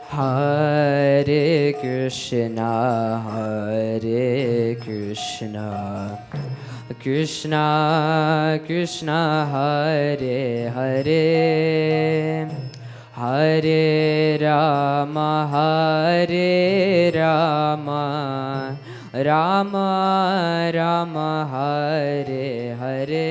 Hare Krishna, Hare Krishna, Krishna Krishna, Hare Hare, Hare Rama, Hare Rama, Rama Rama, Hare Hare.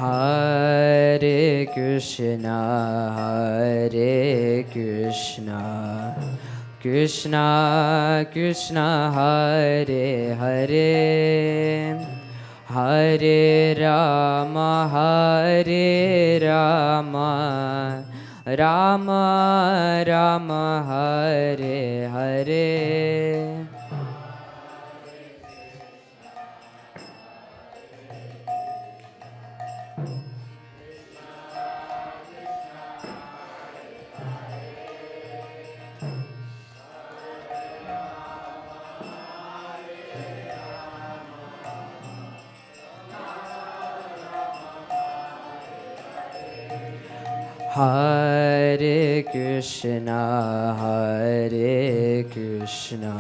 Hare Krishna, Hare Krishna, Krishna Krishna, Hare Hare, Hare Rama, Hare Rama, Rama Rama, Hare Hare. Hare Krishna, Hare Krishna,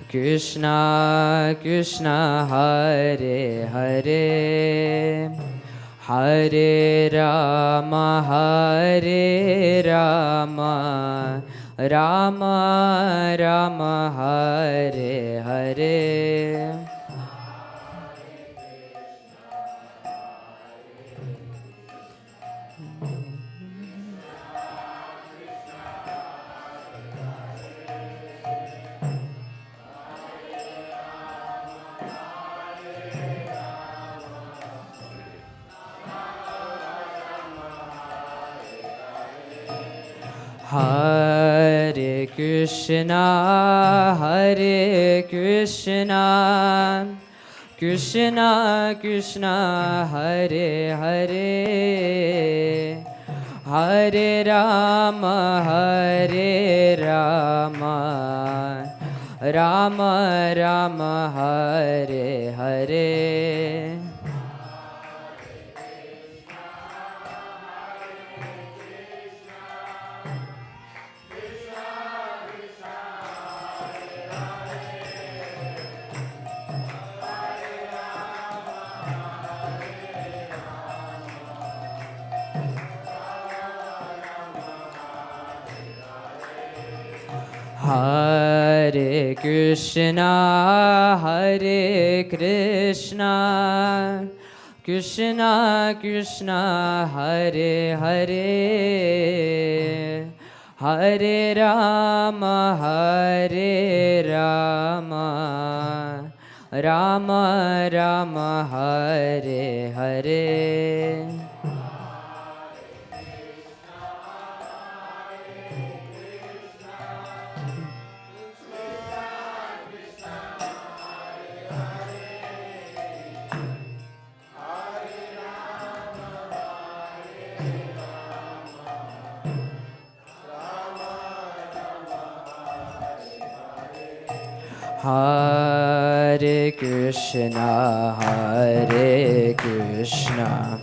Krishna Krishna, Hare Hare, Hare Rama, Hare Rama, Rama Rama, Hare Hare. Hare Krishna, Hare Krishna, Krishna Krishna, Hare Hare, Hare Rama, Hare Rama, Rama Rama, Hare Hare. Hare Krishna, Hare Krishna, Krishna Krishna, Hare Hare, Hare Rama, Hare Rama, Rama Rama, Hare Hare. Hare Krishna, Hare Krishna,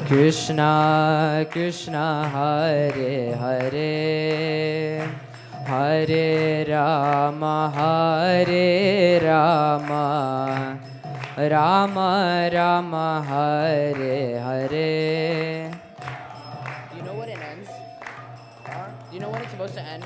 Krishna Krishna, Hare Hare, Hare Rama, Hare Rama, Rama Rama, Hare Hare. Do you know when it ends? Do you know when it's supposed to end?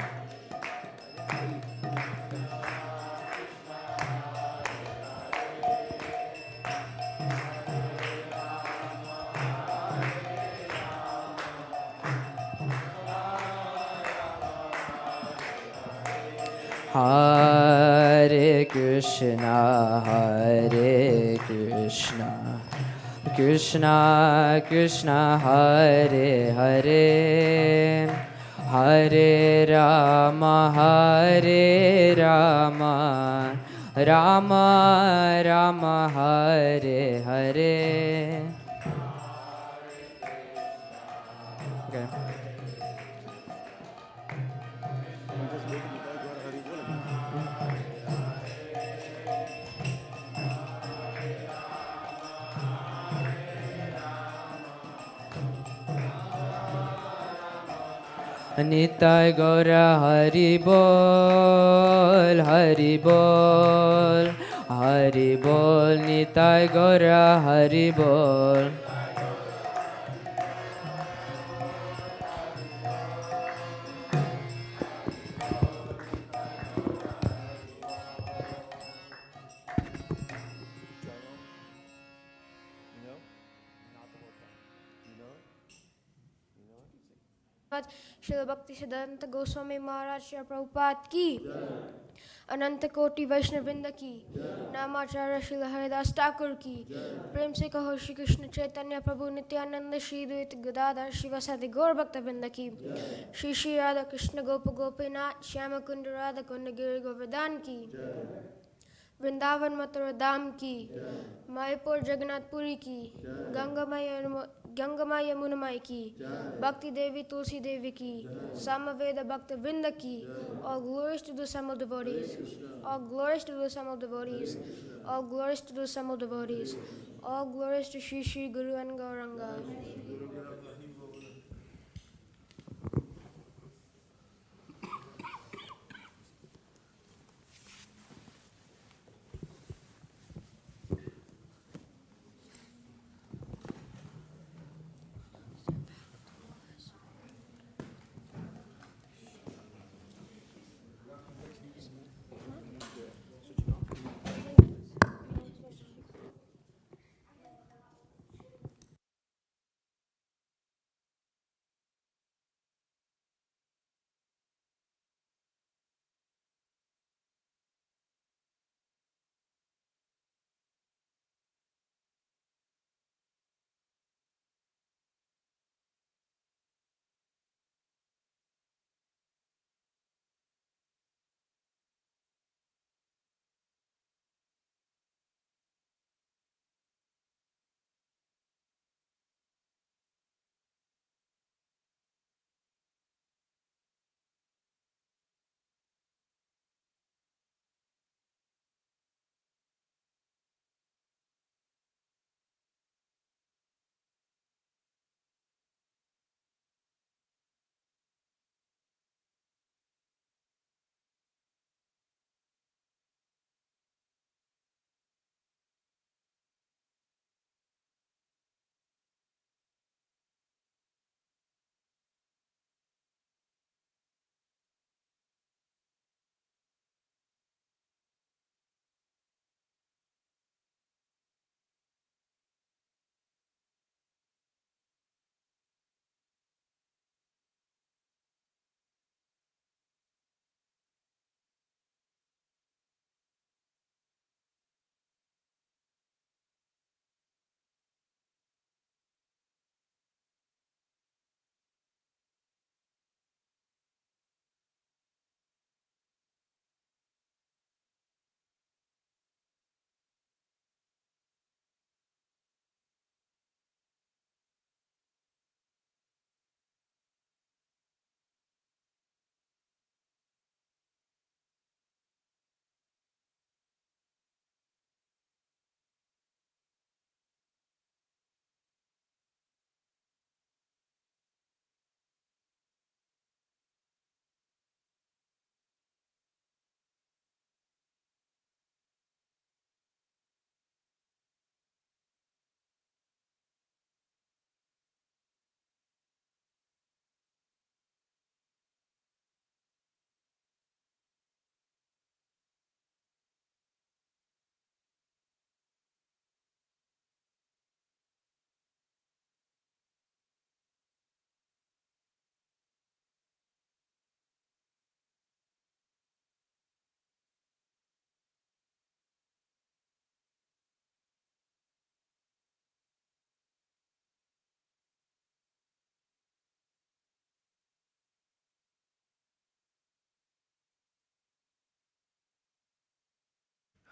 Hare Krishna, Hare Krishna, Krishna Krishna, Hare Hare, Hare Rama, Hare Rama, Rama Rama, Hare Hare. Okay. Nitai Gaura Hari Bol, Hari Bol, Hari Bol, Nitai Gaura Hari Bol. Srila Bhakti Siddhanta Goswami Maharaj Srila Prabhupada ki, Ananta Koti Vaishnavinda ki, Namacharya Srila Haridas Thakur ki, Prem se kaho Shri Krishna Chaitanya Prabhu Nityananda Shri Dvaita Gadadhar Shivasati Gaur Bhaktavinda ki, Shri Shri Radha Krishna Gopa Gopinath Shyama Kunda Radha Kunda Giri Govardhan ki, Vrindavan Mathura धाम की, मायापुर जगन्नाथपुरी की, गंगा माँ यमुना माई की, भक्ति देवी तुलसी देवी की, Samaveda Bhakta Vrinda ki. All glories to the assembled devotees. All glories to the assembled devotees. All glories to the assembled devotees. All glories to Shri Shri Guru and Gauranga.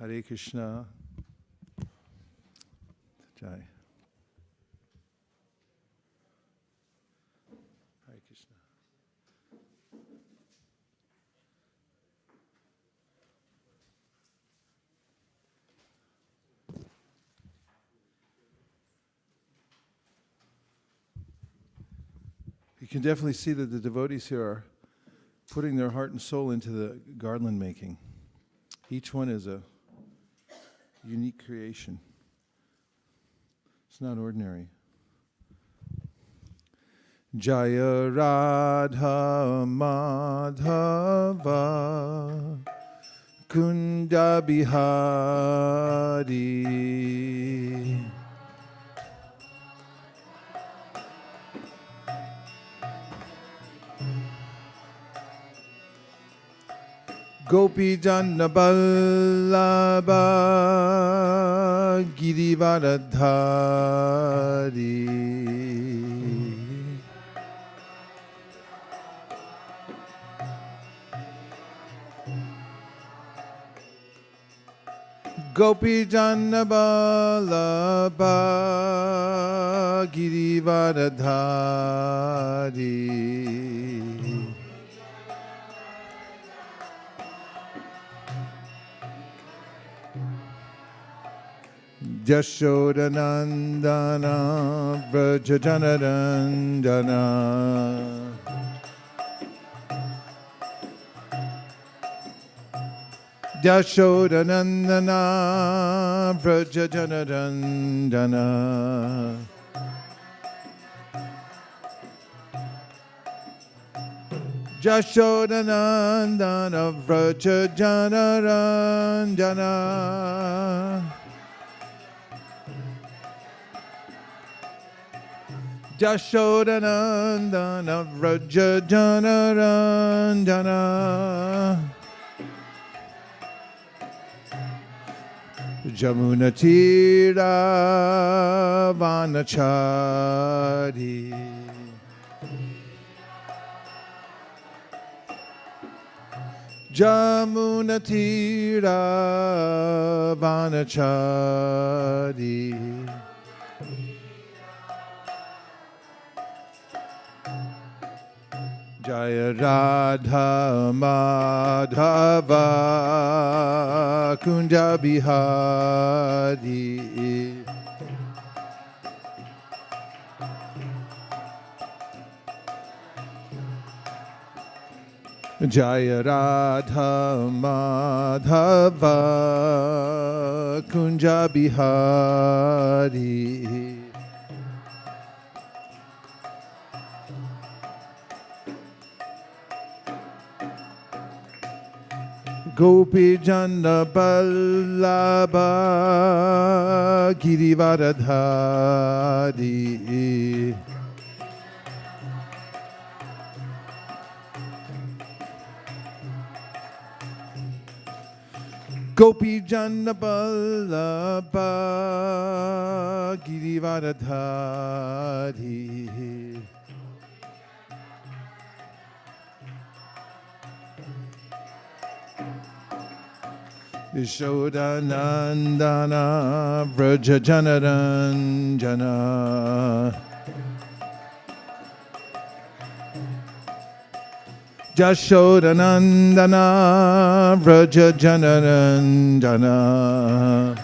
Hare Krishna. Jai. Hare Krishna. You can definitely see that the devotees here are putting their heart and soul into the garland making. Each one is a unique creation. It's not ordinary. Jaya Radha Madhava Kunda Bihari Gopi Janna Ballabha Girivaradhari Gopi Janna Ballabha Girivaradhari Jashodanandana Vrajajanarandana Jashodanandana Vrajajanarandana Jashodanandana Vrajajanarandana Jashodanandana Vrajajanarandana Jamunatira Vanachari Jamunatira Vanachari Jaya Radha Madhava Kunda Bihari Jaya Radha Madhava Kunja Bihari Gopi Janna Ballabha Girivaradhari Gopi Janna Ballabha Girivaradhari Yashodanandana Vrajajanarandana Jashodanandana Vrajajanarandana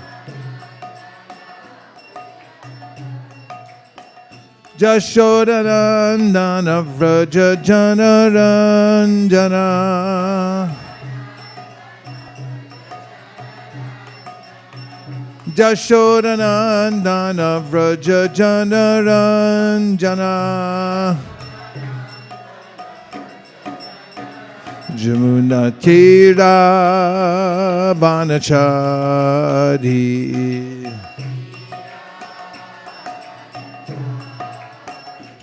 Jashodanandana Vrajajanarandana Jashodanandana Vrajajanarandana Jamunatira Vanachari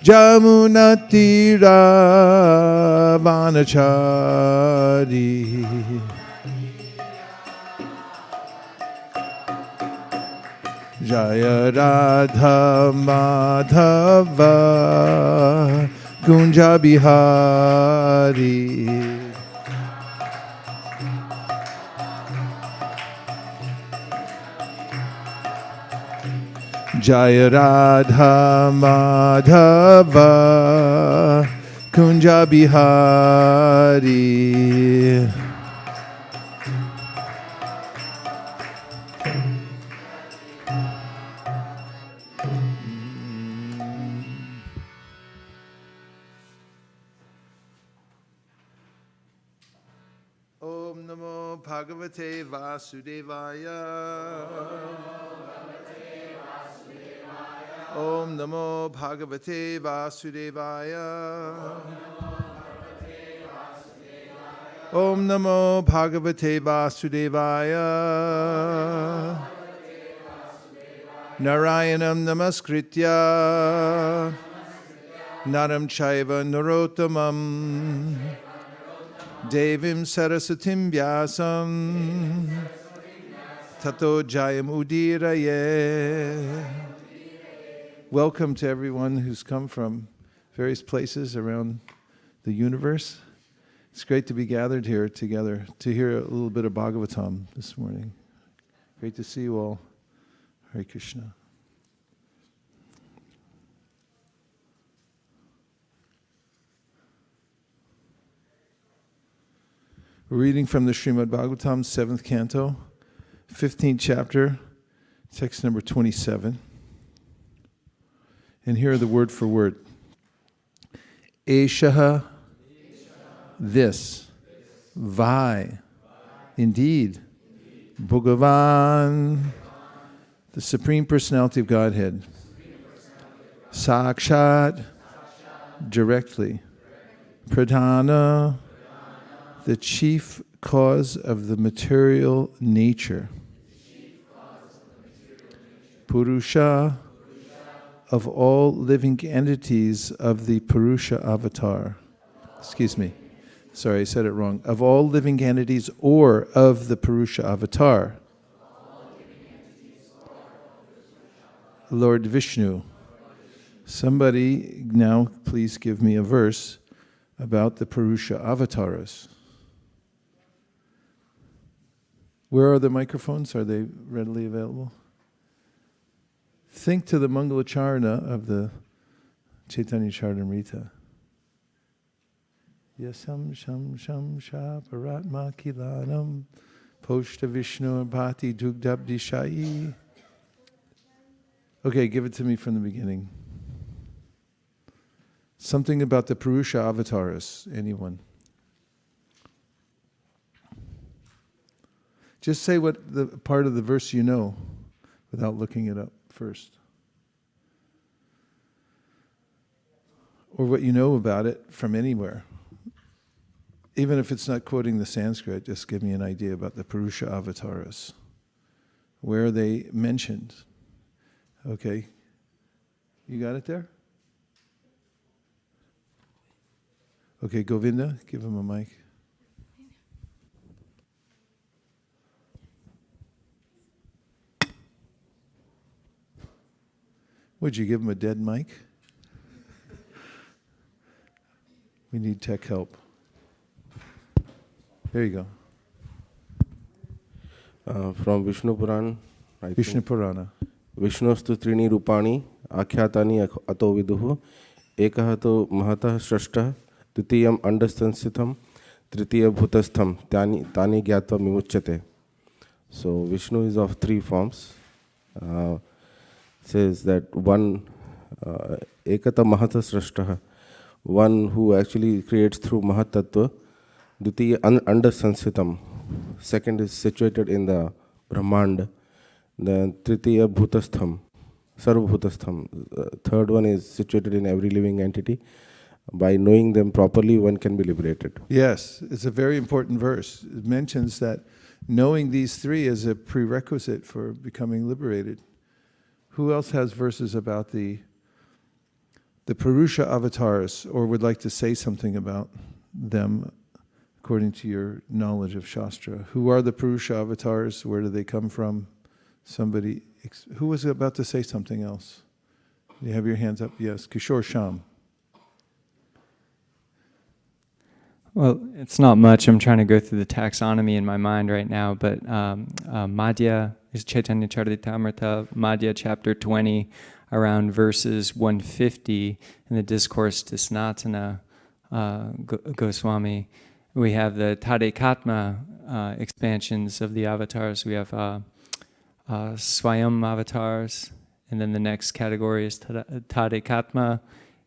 Jamunatira Vanachari Jaya Radha Madhava Kunja Bihari Jaya Radha Madhava Kunja Bihari. Om Namo Bhagavate Vasudevaya. Om Namo Bhagavate Vasudevaya. Om Namo Bhagavate Vasudevaya. Narayanam Namaskritya Naram Chaiva Narottamam Devim Sarasatim Vyasam Tato Jayam Udiraye. Welcome to everyone who's come from various places around the universe. It's great to be gathered here together to hear a little bit of Bhagavatam this morning. Great to see you all. Hare Krishna. We're reading from the Srimad Bhagavatam, 7th canto, 15th chapter, text number 27. And here are the word for word. Eshaha, this. Vai, indeed. Bhagavan, the Supreme Personality of Godhead. Sakshat, directly. Pradhana, the chief cause of the material nature. Purusha, of all living entities of the Purusha avatar. Excuse me. Sorry, I said it wrong. Of all living entities or of the Purusha avatar. Lord Vishnu. Somebody now please give me a verse about the Purusha avatars. Where are the microphones? Are they readily available? Think to the Mangalacharana of the Chaitanya Charitamrita. Yasam sham sham sha paratma kilanam poshta Vishnu bhati dugdabdi shai. Okay, give it to me from the beginning. Something about the Purusha avatars. Anyone? Just say what the part of the verse you know without looking it up first. Or what you know about it from anywhere. Even if it's not quoting the Sanskrit, just give me an idea about the Purusha avatars. Where are they mentioned? Okay. You got it there? Okay, Govinda, give him a mic. Would you give him a dead mic? We need tech help. There you go. From Vishnu Puran. Vishnu Purana. Vishnostu trini rupani akhyatani ato viduhu ekah to mahatah shrashtah dutiyam andastansitam tritiya bhutastham tani gyatva vimuchyate. So Vishnu is of three forms. Says that one ekata mahata srashtah, one who actually creates through mahatattva. Dutiya andasansitam, second is situated in the Brahmand. Then tritiya bhutastham, sarvabhutastham, third one is situated in every living entity. By knowing them properly, one can be liberated. Yes, it's a very important verse. It mentions that knowing these three is a prerequisite for becoming liberated. Who else has verses about the Purusha avatars, or would like to say something about them according to your knowledge of Shastra? Who are the Purusha avatars? Where do they come from? Somebody, who was about to say something else? You have your hands up? Yes, Kishore Sham. Well, it's not much. I'm trying to go through the taxonomy in my mind right now, but Madhya is Chaitanya Charitamrita, Madhya chapter 20, around verses 150 in the discourse to Sanatana Goswami. We have the Tadekatma expansions of the avatars. We have Swayam avatars, and then the next category is Tadekatma,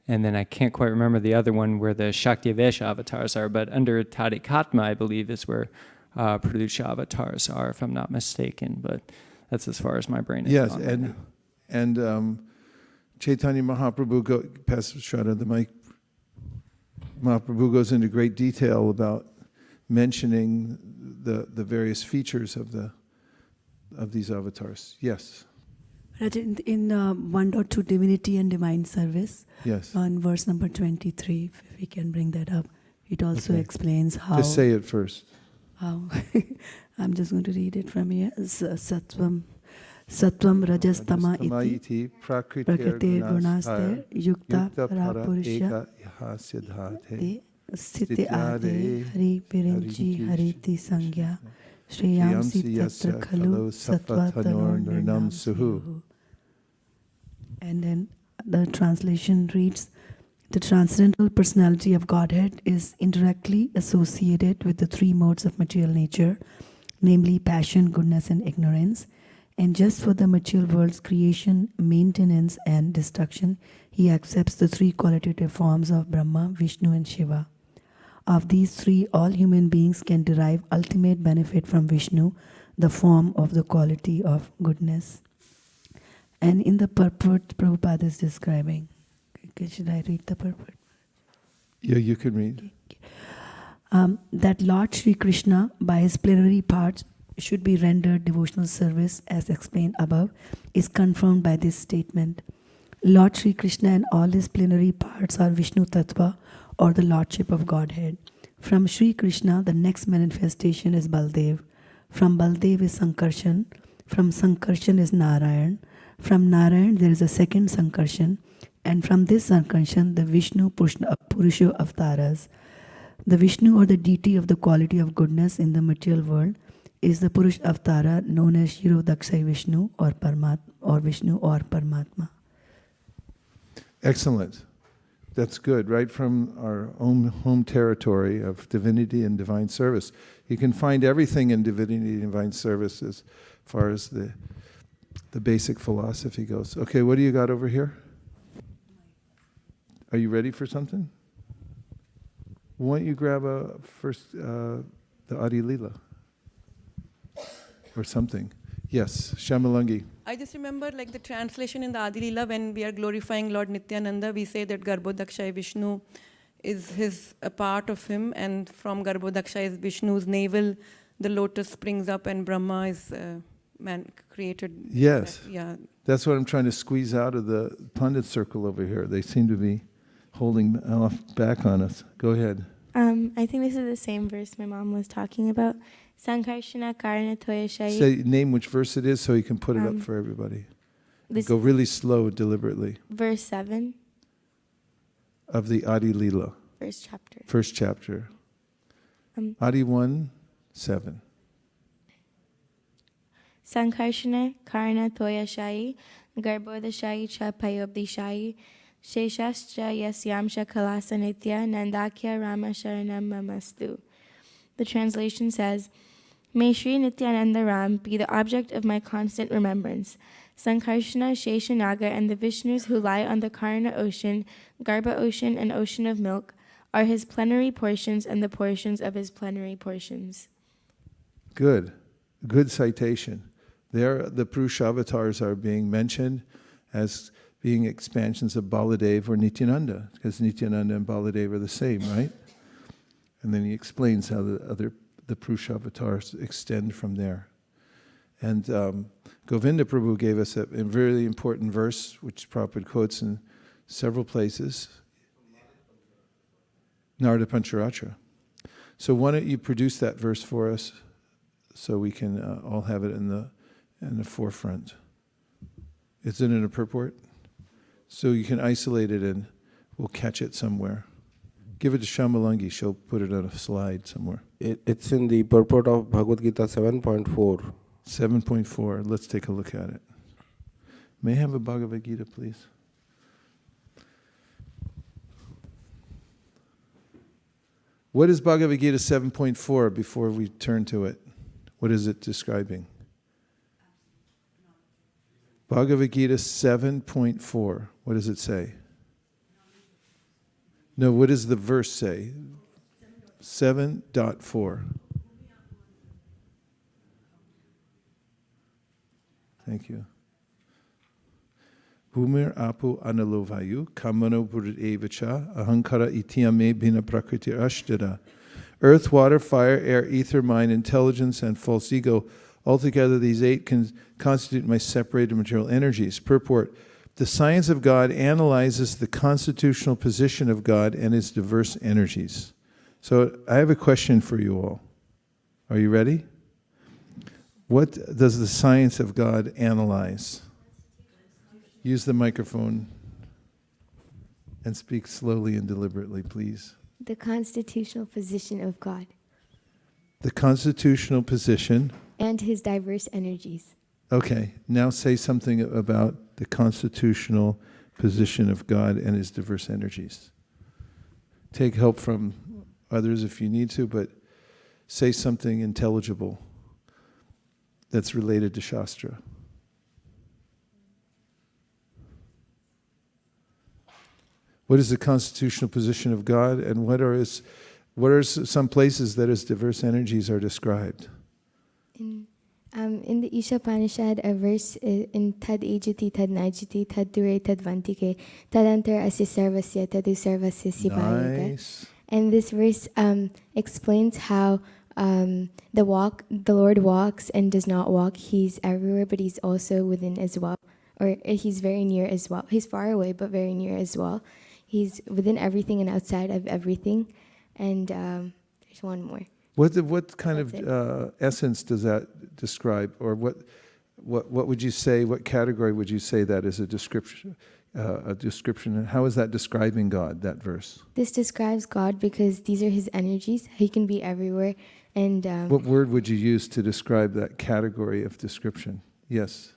and then I can't quite remember the other one where the Shaktivesha avatars are, but under Tadekatma, I believe, is where Pradusha avatars are, if I'm not mistaken, but that's as far as my brain is. Yes, and Chaitanya Mahaprabhu, Pastor Shraddha, the mic, Mahaprabhu goes into great detail about mentioning the various features of these avatars. Yes. In 1.2 Divinity and Divine Service, yes, on verse number 23, if we can bring that up, it also explains how... Just say it first. How I'm just going to read it from here. Sattvam rajas tama iti prakrite gunaste yukta para purusha sthite ade hari pirinchi hariti sangya shriyam sityatra khalu sattvatanor nirnam suhu. And then the translation reads, the transcendental personality of Godhead is indirectly associated with the three modes of material nature, namely passion, goodness, and ignorance. And just for the material world's creation, maintenance, and destruction, he accepts the three qualitative forms of Brahma, Vishnu, and Shiva. Of these three, all human beings can derive ultimate benefit from Vishnu, the form of the quality of goodness. And in the purport, Prabhupada is describing. Should I read the purport? Yeah, you can read. That Lord Sri Krishna, by his plenary parts, should be rendered devotional service, as explained above, is confirmed by this statement. Lord Sri Krishna and all his plenary parts are Vishnu Tattva, or the Lordship of Godhead. From Sri Krishna, the next manifestation is Baldev. From Baldev is Sankarshan. From Sankarshan is Narayan. From Narayan, there is a second Sankarshan. And from this Sankarshan, the Vishnu Purusha Avtaras. The Vishnu, or the deity of the quality of goodness in the material world, is the Purush Avtara known as Shiro Dakshay Vishnu or Vishnu or Paramatma. Excellent. That's good. Right from our own home territory of divinity and divine service. You can find everything in divinity and divine service as far as the basic philosophy goes. Okay, what do you got over here? Are you ready for something? Why don't you grab first the Adi Lila or something? Yes, Shamalangi. I just remember like the translation in the Adi Lila when we are glorifying Lord Nityananda, we say that Garbhodakshay Vishnu is a part of him, and from Garbhodakshay is Vishnu's navel, the lotus springs up, and Brahma is man created. Yes. Yeah. That's what I'm trying to squeeze out of the pundit circle over here. They seem to be holding back on us. Go ahead. I think this is the same verse my mom was talking about. Sankarshana Karana Toyashayi. Say name which verse it is so you can put it up for everybody. Go really slow, deliberately. Verse 7. Of the Adi Lila. First chapter. First chapter. Adi 1, 7. Sankarshana Karana Toyashayi Garbhodashayi Cha Payobdishayi Sheshascha Yasyamsha Kalasa Nitya Nandakya Rama Sharanam Mamastu. The translation says, may Sri Nityananda Ram be the object of my constant remembrance. Sankarshana, Sheshanaga, and the Vishnus who lie on the Karana ocean, Garbha ocean, and ocean of milk are his plenary portions and the portions of his plenary portions. Good. Good citation. There, the Purushavatars are being mentioned as being expansions of Baladev or Nityananda, because Nityananda and Baladev are the same, right? And then he explains how the Purushavatars extend from there. And Govinda Prabhu gave us a very important verse, which Prabhupada quotes in several places. Narada Pancharatra. So why don't you produce that verse for us so we can all have it in the forefront. Is it in a purport? So you can isolate it and we'll catch it somewhere. Give it to Shamalangi, she'll put it on a slide somewhere. It's in the purport of Bhagavad Gita 7.4, 7.4. Let's take a look at it. May I have a Bhagavad Gita, please? What is Bhagavad Gita 7.4 before we turn to it? What is it describing? Bhagavad Gita 7.4. What does it say? No, what does the verse say? 7.4. Thank you. Bhumir apu analovayu kamano burit evacha ahankara ityame bina prakriti ashtara. Earth, water, fire, air, ether, mind, intelligence, and false ego. Altogether, these 8 constitute my separated material energies. Purport. The science of God analyzes the constitutional position of God and his diverse energies. So I have a question for you all. Are you ready? What does the science of God analyze? Use the microphone and speak slowly and deliberately, please. The constitutional position of God. The constitutional position. And his diverse energies. Okay, now say something about the constitutional position of God and his diverse energies. Take help from others if you need to, but say something intelligible that's related to Shastra. What is the constitutional position of God, and what are some places that his diverse energies are described? In the Ishopanishad, a verse in Tad Ejati, Tad Najati, Tad Dure, Tad Vantike, Tadantar Asya Sarvasya, Tadu Sarvasya Sibayaka. Nice. And this verse explains how the Lord walks and does not walk. He's everywhere, but he's also within as well. Or he's very near as well. He's far away, but very near as well. He's within everything and outside of everything. And there's one more. What kind of essence does that describe, or what would you say? What category would you say that is a description? And how is that describing God? That verse. This describes God because these are his energies. He can be everywhere. And what word would you use to describe that category of description? Yes.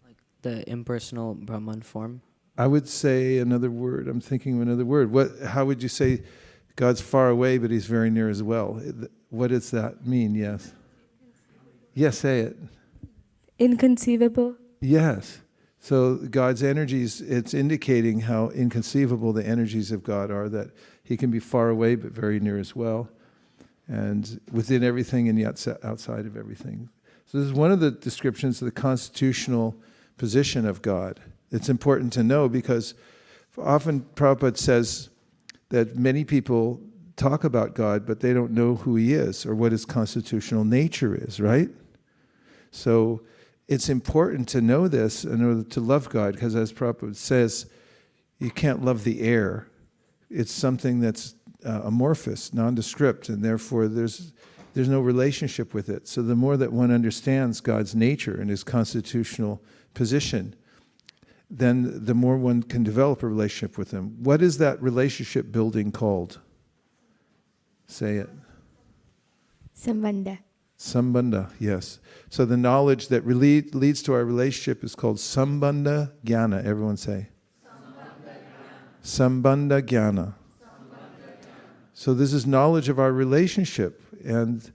Like the impersonal Brahman form. I would say another word. I'm thinking of another word. How would you say God's far away, but he's very near as well? What does that mean? Yes. Yes, say it. Inconceivable. Yes. So God's energies, it's indicating how inconceivable the energies of God are, that he can be far away, but very near as well, and within everything and yet outside of everything. So this is one of the descriptions of the constitutional position of God. It's important to know because often Prabhupada says that many people talk about God, but they don't know who he is or what his constitutional nature is, right? So it's important to know this in order to love God, because as Prabhupada says, you can't love the air. It's something that's amorphous, nondescript, and therefore there's no relationship with it. So the more that one understands God's nature and his constitutional position, then the more one can develop a relationship with him. What is that relationship building called? Say it. Sambandha. Sambandha, yes. So the knowledge that leads to our relationship is called Sambandha Jnana. Everyone say. Sambandha Jnana. So this is knowledge of our relationship. And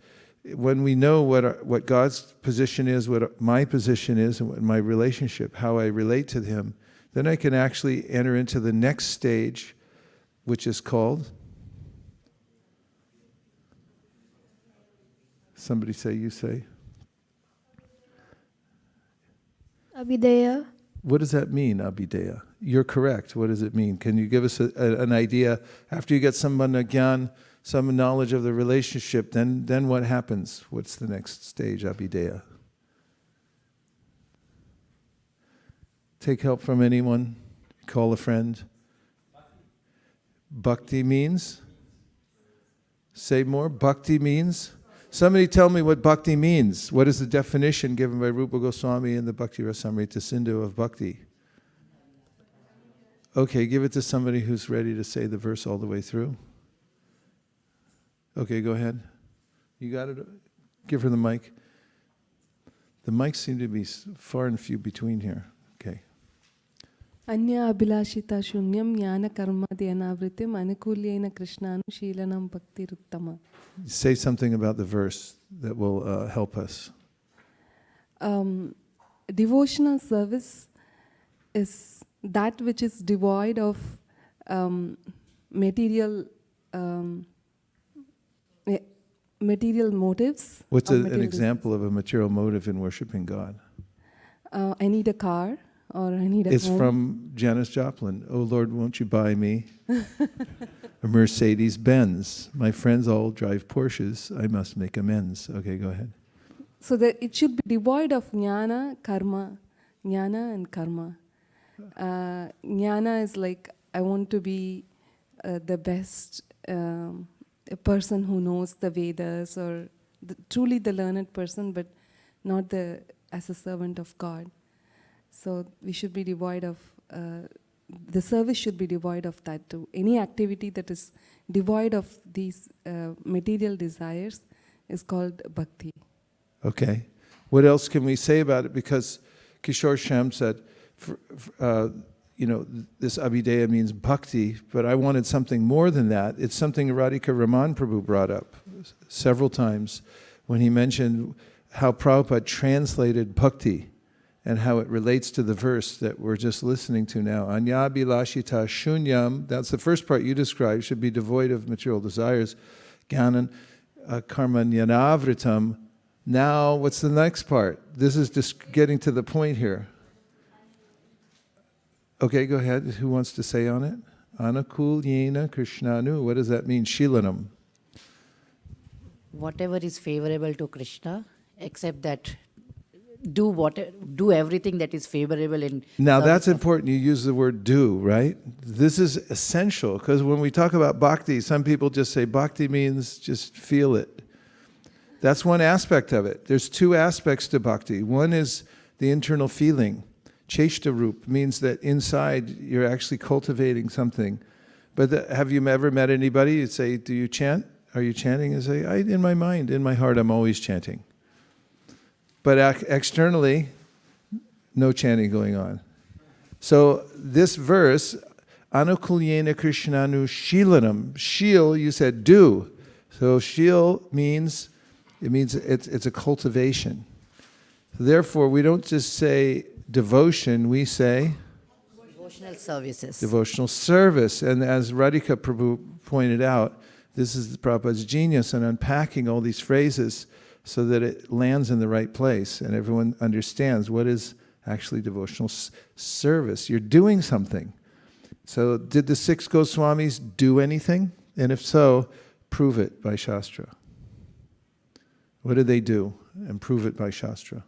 when we know what God's position is, what my position is, and what my relationship, how I relate to him, then I can actually enter into the next stage, which is called... Somebody say, you say. Abhideya. What does that mean, Abhideya? You're correct. What does it mean? Can you give us an idea? After you get some Gyan, some knowledge of the relationship, then what happens? What's the next stage, Abhideya? Take help from anyone. Call a friend. Bhakti means? Say more. Bhakti means? Somebody tell me what bhakti means. What is the definition given by Rupa Goswami in the Bhakti Rasamrita Sindhu of bhakti? Okay, give it to somebody who's ready to say the verse all the way through. Okay, go ahead. You got it? Give her the mic. The mics seem to be far and few between here. Okay. Anya abhilashita shunyam jnana karma dhyanavritim anukulyena krishnanu sheelanam bhakti ruttama. Say something about the verse that will help us. Devotional service is that which is devoid of material motives. What's an example of a material motive in worshiping God? I need a car, or I need a It's home. from Janis Joplin. Oh Lord, won't you buy me a Mercedes-Benz? My friends all drive Porsches. I must make amends. Okay, go ahead. So that it should be devoid of jnana, karma. Jnana and karma. Jnana is like, I want to be the best a person who knows the Vedas, or truly the learned person, but not as a servant of God. So we should be devoid of, the service should be devoid of that too. Any activity that is devoid of these material desires is called bhakti. Okay. What else can we say about it? Because Kishore Shyam said, this Abhideya means bhakti, but I wanted something more than that. It's something Radhika Raman Prabhu brought up several times when he mentioned how Prabhupada translated bhakti and how it relates to the verse that we're just listening to now. Anyabhilashita shunyam, that's the first part you described, should be devoid of material desires. Jnana karma jnanavritam. Now, what's the next part? This is just getting to the point here. Okay, go ahead. Who wants to say on it? Anukulyena krishnanu. What does that mean? Shilanam. Whatever is favorable to Krishna, except that do everything that is favorable in. Now that's important. You use the word do, right? This is essential, because when we talk about bhakti, some people just say bhakti means just feel it. That's one aspect of it. There's two aspects to bhakti. One is the internal feeling. Cheshta Roop means that inside you're actually cultivating something. But have you ever met anybody who say, do you chant? Are you chanting? And say, in my mind, in my heart, I'm always chanting. But externally, no chanting going on. So this verse, Anukulyena krishnanu shilanam. Shil, you said do. So shil means it's a cultivation. Therefore, we don't just say devotion, we say Devotional services. Devotional service. And as Radhika Prabhu pointed out, this is Prabhupada's genius in unpacking all these phrases so that it lands in the right place and everyone understands what is actually devotional service. You're doing something. So did the 6 Goswamis do anything? And if so, prove it by Shastra. What did they do? And prove it by Shastra.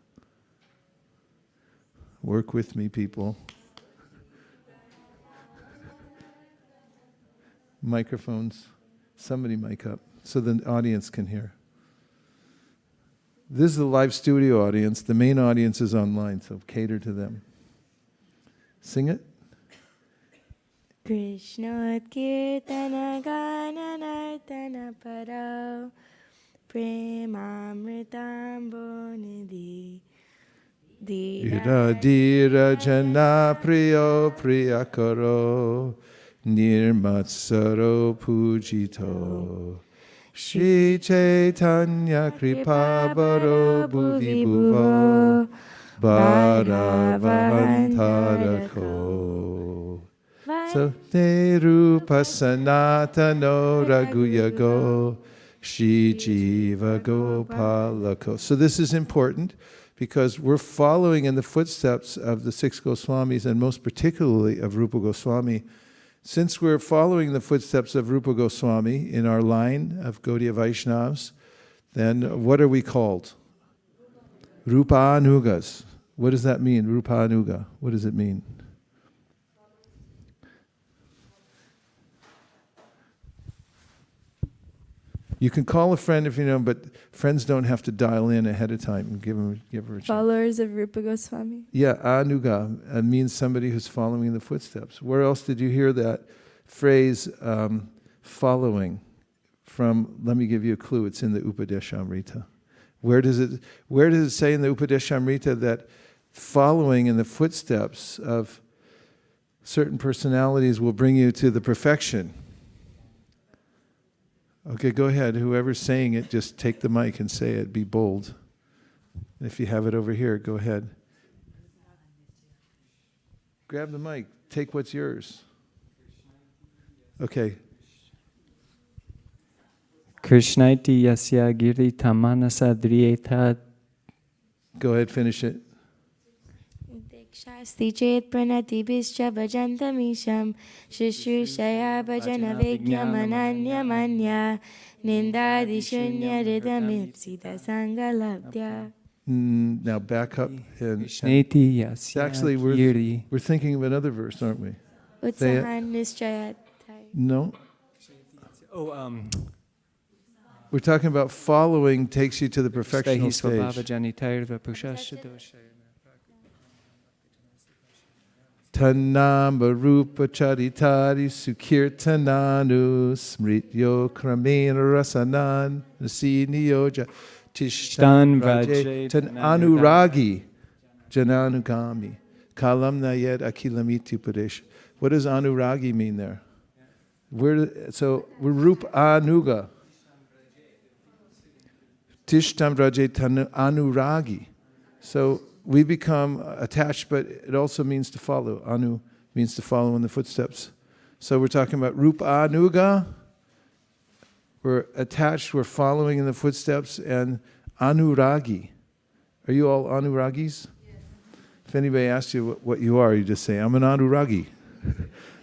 Work with me, people. Microphones. Somebody mic up so the audience can hear. This is the live studio audience. The main audience is online, so cater to them. Sing it. Krishna kirtana gana nartana parao premamritam bonidhi Dira dira jana priyo priyakaro nirmatsaro pujito Shri Chaitanya Kripabaro Bhuvi Bhuvo Bharavahantarako. So Nerupa Sanatano Raghuyago Shri Jiva Gopalako. So this is important because we're following in the footsteps of the 6 Goswamis and most particularly of Rupa Goswami. Since we're following the footsteps of Rupa Goswami in our line of Gaudiya Vaishnavas, then what are we called? Rupa-anugas. What does that mean, Rupa-anuga? What does it mean? You can call a friend if you know, but friends don't have to dial in ahead of time and give her a chance. Followers of Rupa Goswami. Yeah, anuga means somebody who's following the footsteps. Where else did you hear that phrase, following? From, let me give you a clue, it's in the Upadeshamrita. Where does it say in the Upadeshamrita that following in the footsteps of certain personalities will bring you to the perfection? Okay, go ahead. Whoever's saying it, just take the mic and say it. Be bold. If you have it over here, go ahead. Grab the mic. Take what's yours. Okay. Krishnaiti yasya giri tamanasa driyeta. Go ahead, finish it. Shasti chet pranatibhischa bhajantamisham shushrushaya bhajana vigyamananya nindadishunya ridamipsita sangalabdya. Now back up. Krishneti yasya Actually, we're thinking of another verse, aren't we? Utsahan nischayat. No. We're talking about following takes you to the perfectional stage. Tanamba rupa charitari sukirtananu smrityo kramena rasanan nasiniyoja tishtan vraje tan anuragi jananugami kalam nayed akilamiti padesh. What does anuragi mean there? So we're rupa anuga. Tishtam vraje tan anuragi. So we become attached, but it also means to follow. Anu means to follow in the footsteps. So we're talking about rupa anuga. We're attached, we're following in the footsteps, and anuragi. Are you all anuragis? Yes. If anybody asks you what you are, you just say, I'm an anuragi.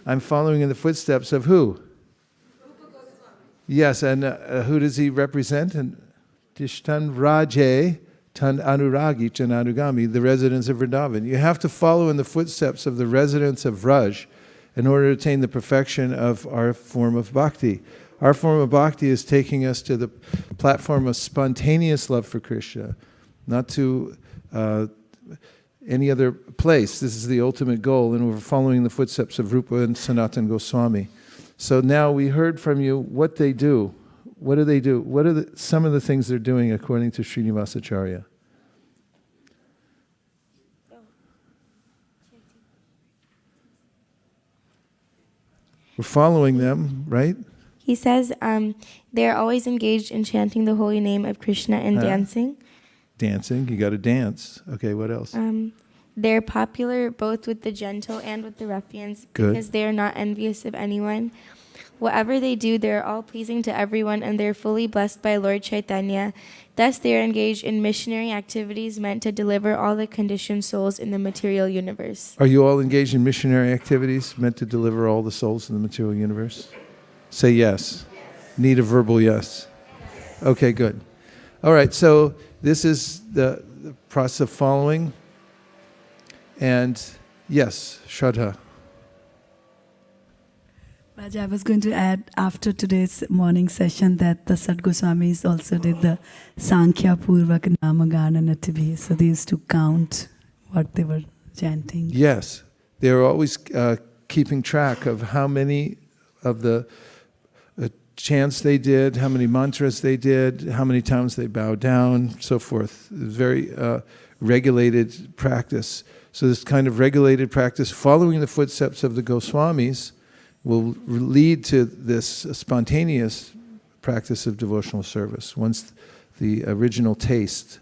I'm following in the footsteps of who? Yes, and who does he represent? And Tishtan Raje Tan Anuragi Chananugami, the residents of Vrindavan. You have to follow in the footsteps of the residents of Vraj in order to attain the perfection of our form of bhakti. Our form of bhakti is taking us to the platform of spontaneous love for Krishna, not to any other place. This is the ultimate goal, and we're following the footsteps of Rupa and Sanatana Goswami. So now we heard from you what they do. What do they do? What are some of the things they're doing according to Srinivasacharya? We're following them, right? He says they're always engaged in chanting the holy name of Krishna and dancing. Dancing, you got to dance. Okay, what else? They're popular both with the gentle and with the ruffians because they are not envious of anyone. Whatever they do, they're all pleasing to everyone, and they're fully blessed by Lord Chaitanya. Thus, they are engaged in missionary activities meant to deliver all the conditioned souls in the material universe. Are you all engaged in missionary activities meant to deliver all the souls in the material universe? Say yes. Need a verbal yes. Okay, good. All right, so this is the process of following. And yes, Shraddha. Raj, I was going to add after today's morning session that the Sad Goswamis also did the Sankhya Purvak Namagana Nativi. So they used to count what they were chanting. Yes, they were always keeping track of how many of the chants they did, how many mantras they did, how many times they bowed down, so forth. It was very regulated practice. So this kind of regulated practice, following the footsteps of the Goswamis, will lead to this spontaneous practice of devotional service once the original taste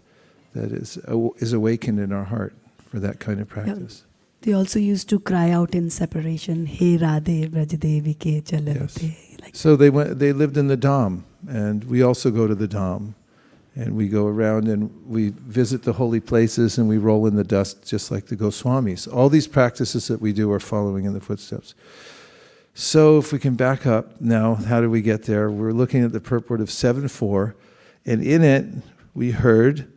that is awakened in our heart for that kind of practice. They also used to cry out in separation, He Radhe Vrajadevi ke Chalate. So they lived in the Dham, and we also go to the Dham. And we go around and we visit the holy places and we roll in the dust just like the Goswamis. All these practices that we do are following in the footsteps. So if we can back up now, how do we get there? We're looking at the purport of 7.4, and in it we heard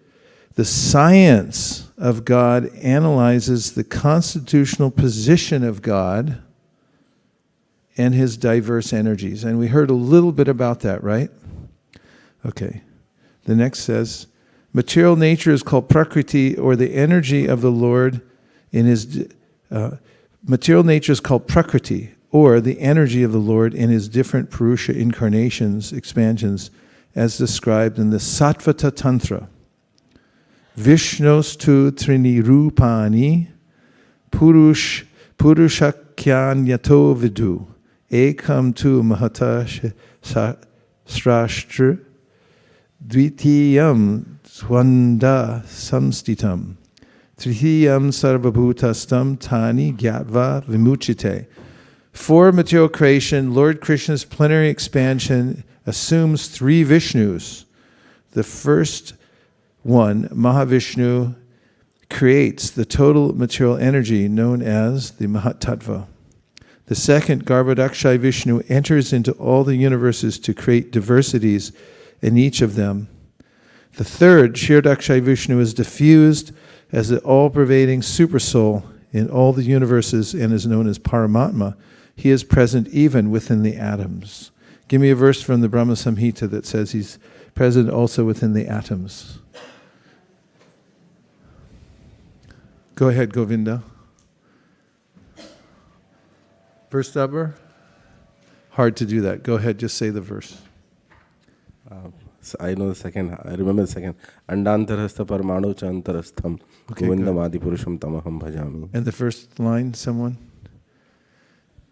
the science of God analyzes the constitutional position of God and his diverse energies. And we heard a little bit about that, right? Okay. The next says, material nature is called Prakriti, or the energy of the Lord in his... material nature is called Prakriti, or the energy of the Lord in his different Purusha incarnations, expansions, as described in the Sattvata Tantra. Vishnostu trini rupani purushakyanyato vidu ekam tu mahata srashtra dvitiyam swanda samstitam trithiyam sarvabhutastam tani gyatva vimuchite. For material creation, Lord Krishna's plenary expansion assumes three Vishnus. The first one, Mahavishnu, creates the total material energy known as the Mahatattva. The second, Garbhodakshay Vishnu, enters into all the universes to create diversities in each of them. The third, Kshirodakshay Vishnu, is diffused as the all-pervading supersoul in all the universes and is known as Paramatma. He is present even within the atoms. Give me a verse from the Brahma Samhita that says he's present also within the atoms. Go ahead, Govinda. Verse number? Hard to do that. Go ahead, just say the verse. I know the second. I remember the second. Andantarastha parmanu chantarastham govindam adi purusham tamaham bhajami. And the first line, someone?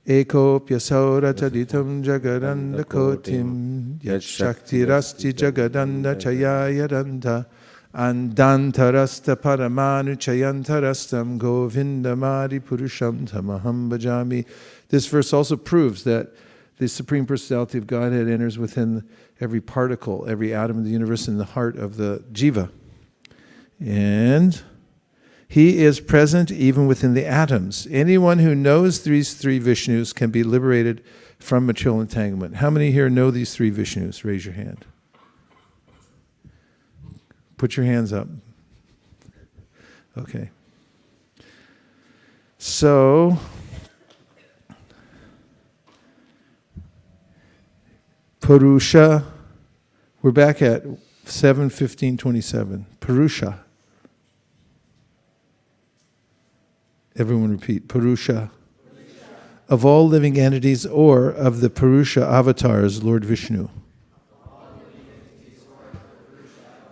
Eko pyasaura chaditam jagadanda kotim yat shaktirasti jagadanda chayayadanta andantarasta paramanu chayantarastam govindamadi purusham tamaham bhajami. This verse also proves that the Supreme Personality of Godhead enters within every particle, every atom of the universe, in the heart of the jiva. And he is present even within the atoms. Anyone who knows these three Vishnus can be liberated from material entanglement. How many here know these three Vishnus? Raise your hand. Put your hands up. Okay. So, Purusha, we're back at 7:15:27. Purusha. Everyone repeat. Purusha. Of all living entities or of the Purusha avatars, Lord Vishnu.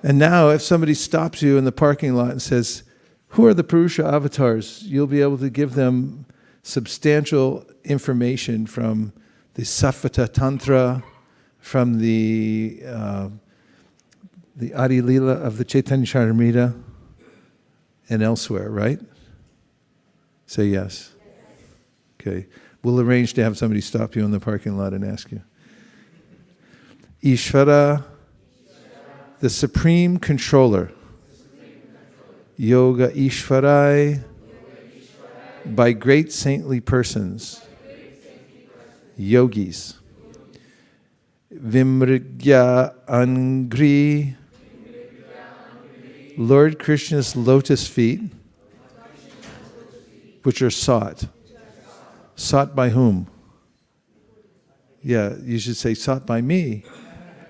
And now if somebody stops you in the parking lot and says, who are the Purusha avatars? You'll be able to give them substantial information from the Satvata Tantra, from the Adi Lila of the Chaitanya Charitamrita, and elsewhere, right? Say yes. Okay. We'll arrange to have somebody stop you in the parking lot and ask you. Ishvara, the Supreme Controller. Yoga Ishvarai, by great saintly persons. Yogis. Vimrigya Angri, Lord Krishna's lotus feet, which are sought. Sought by whom? Yeah, you should say sought by me.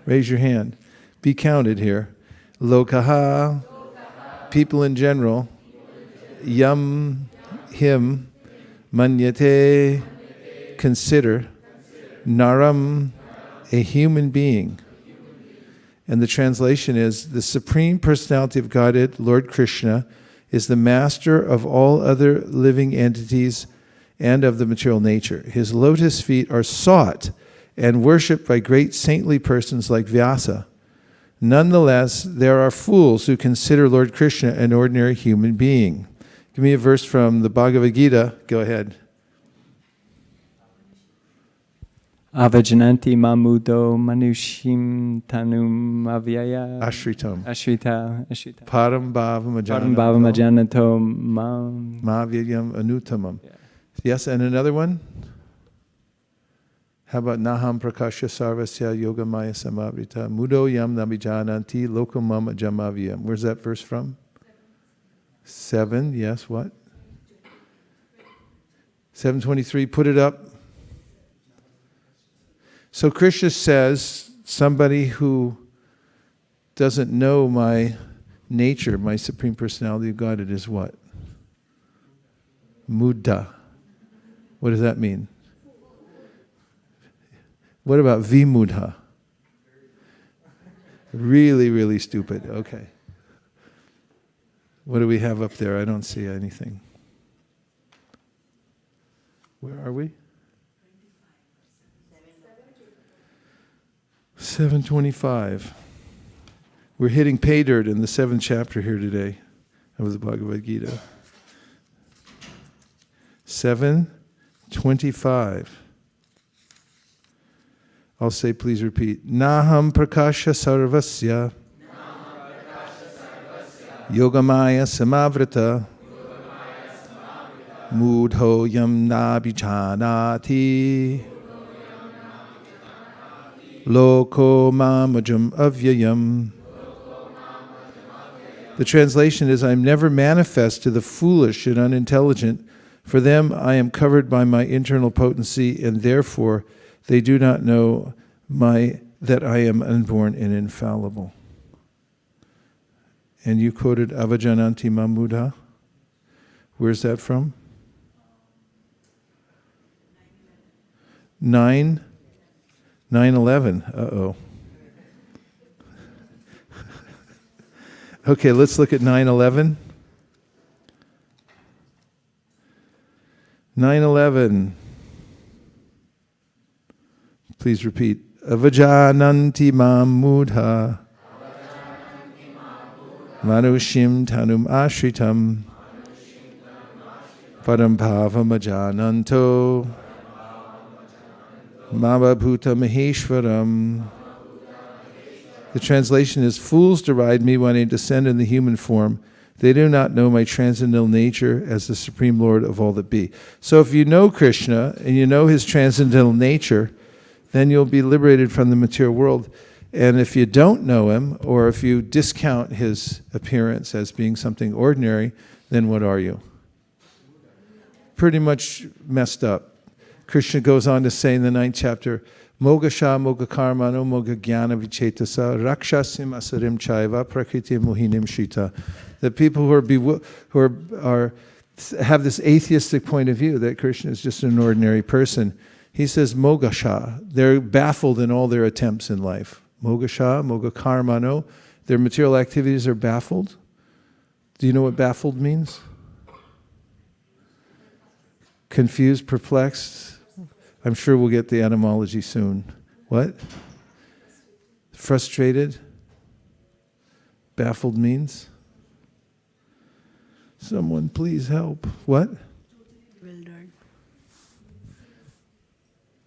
Raise your hand. Be counted here. Lokaha, people in general. Yam, him. Manyate, consider. Naram, a human being. And the translation is, the Supreme Personality of Godhead, Lord Krishna, is the master of all other living entities and of the material nature. His lotus feet are sought and worshipped by great saintly persons like Vyasa. Nonetheless, there are fools who consider Lord Krishna an ordinary human being. Give me a verse from the Bhagavad Gita. Go ahead. Avajananti mamudo manushim tanum avyaya Ashritam. Ashrita. Param bhavam ajanato mavyayam anutamam. Yes, and another one? How about Naham Prakasha Sarvasya Yoga Maya Samavrita Mudo Yam Nabijananti Lokamam Jamavyam. Where's that verse from? 7, yes, what? 723, put it up. So Krishna says, somebody who doesn't know my nature, my Supreme Personality of God, it is what? Muddha. What does that mean? What about vimudha? Really, really stupid. Okay. What do we have up there? I don't see anything. Where are we? 725. We're hitting pay dirt in the 7th chapter here today of the Bhagavad Gita. 7:25. I'll say, please repeat. Naham prakasha sarvasya yogamaya samavrita mudho yam nabhijanati loko mamajam avyayam. The translation is, I am never manifest to the foolish and unintelligent. For them I am covered by my internal potency, and therefore they do not know that I am unborn and infallible. And you quoted Avajananti Mamudha. Where's that from? 9:11. Uh-oh. Okay, let's look at 9:11. 9:11. Please repeat. Avajananti Mamudha Manushim Tanum Ashritam Padam Bhavam Ajananto Mabhabhuta Maheshwaram. The translation is, fools deride me when I descend in the human form. They do not know my transcendental nature as the Supreme Lord of all that be. So if you know Krishna and you know his transcendental nature, then you'll be liberated from the material world. And if you don't know him, or if you discount his appearance as being something ordinary, then what are you? Pretty much messed up. Krishna goes on to say in the 9th chapter, Mogasha moga karmano moga jnana vichetasa rakshasim asarim chaiva prakriti mohinim shita. The people who have this atheistic point of view that Krishna is just an ordinary person. He says mogasha. They're baffled in all their attempts in life. Mogasha, moga karmano. Their material activities are baffled. Do you know what baffled means? Confused, perplexed. I'm sure we'll get the etymology soon. What? Frustrated? Baffled means? Someone please help. What? Bewildered.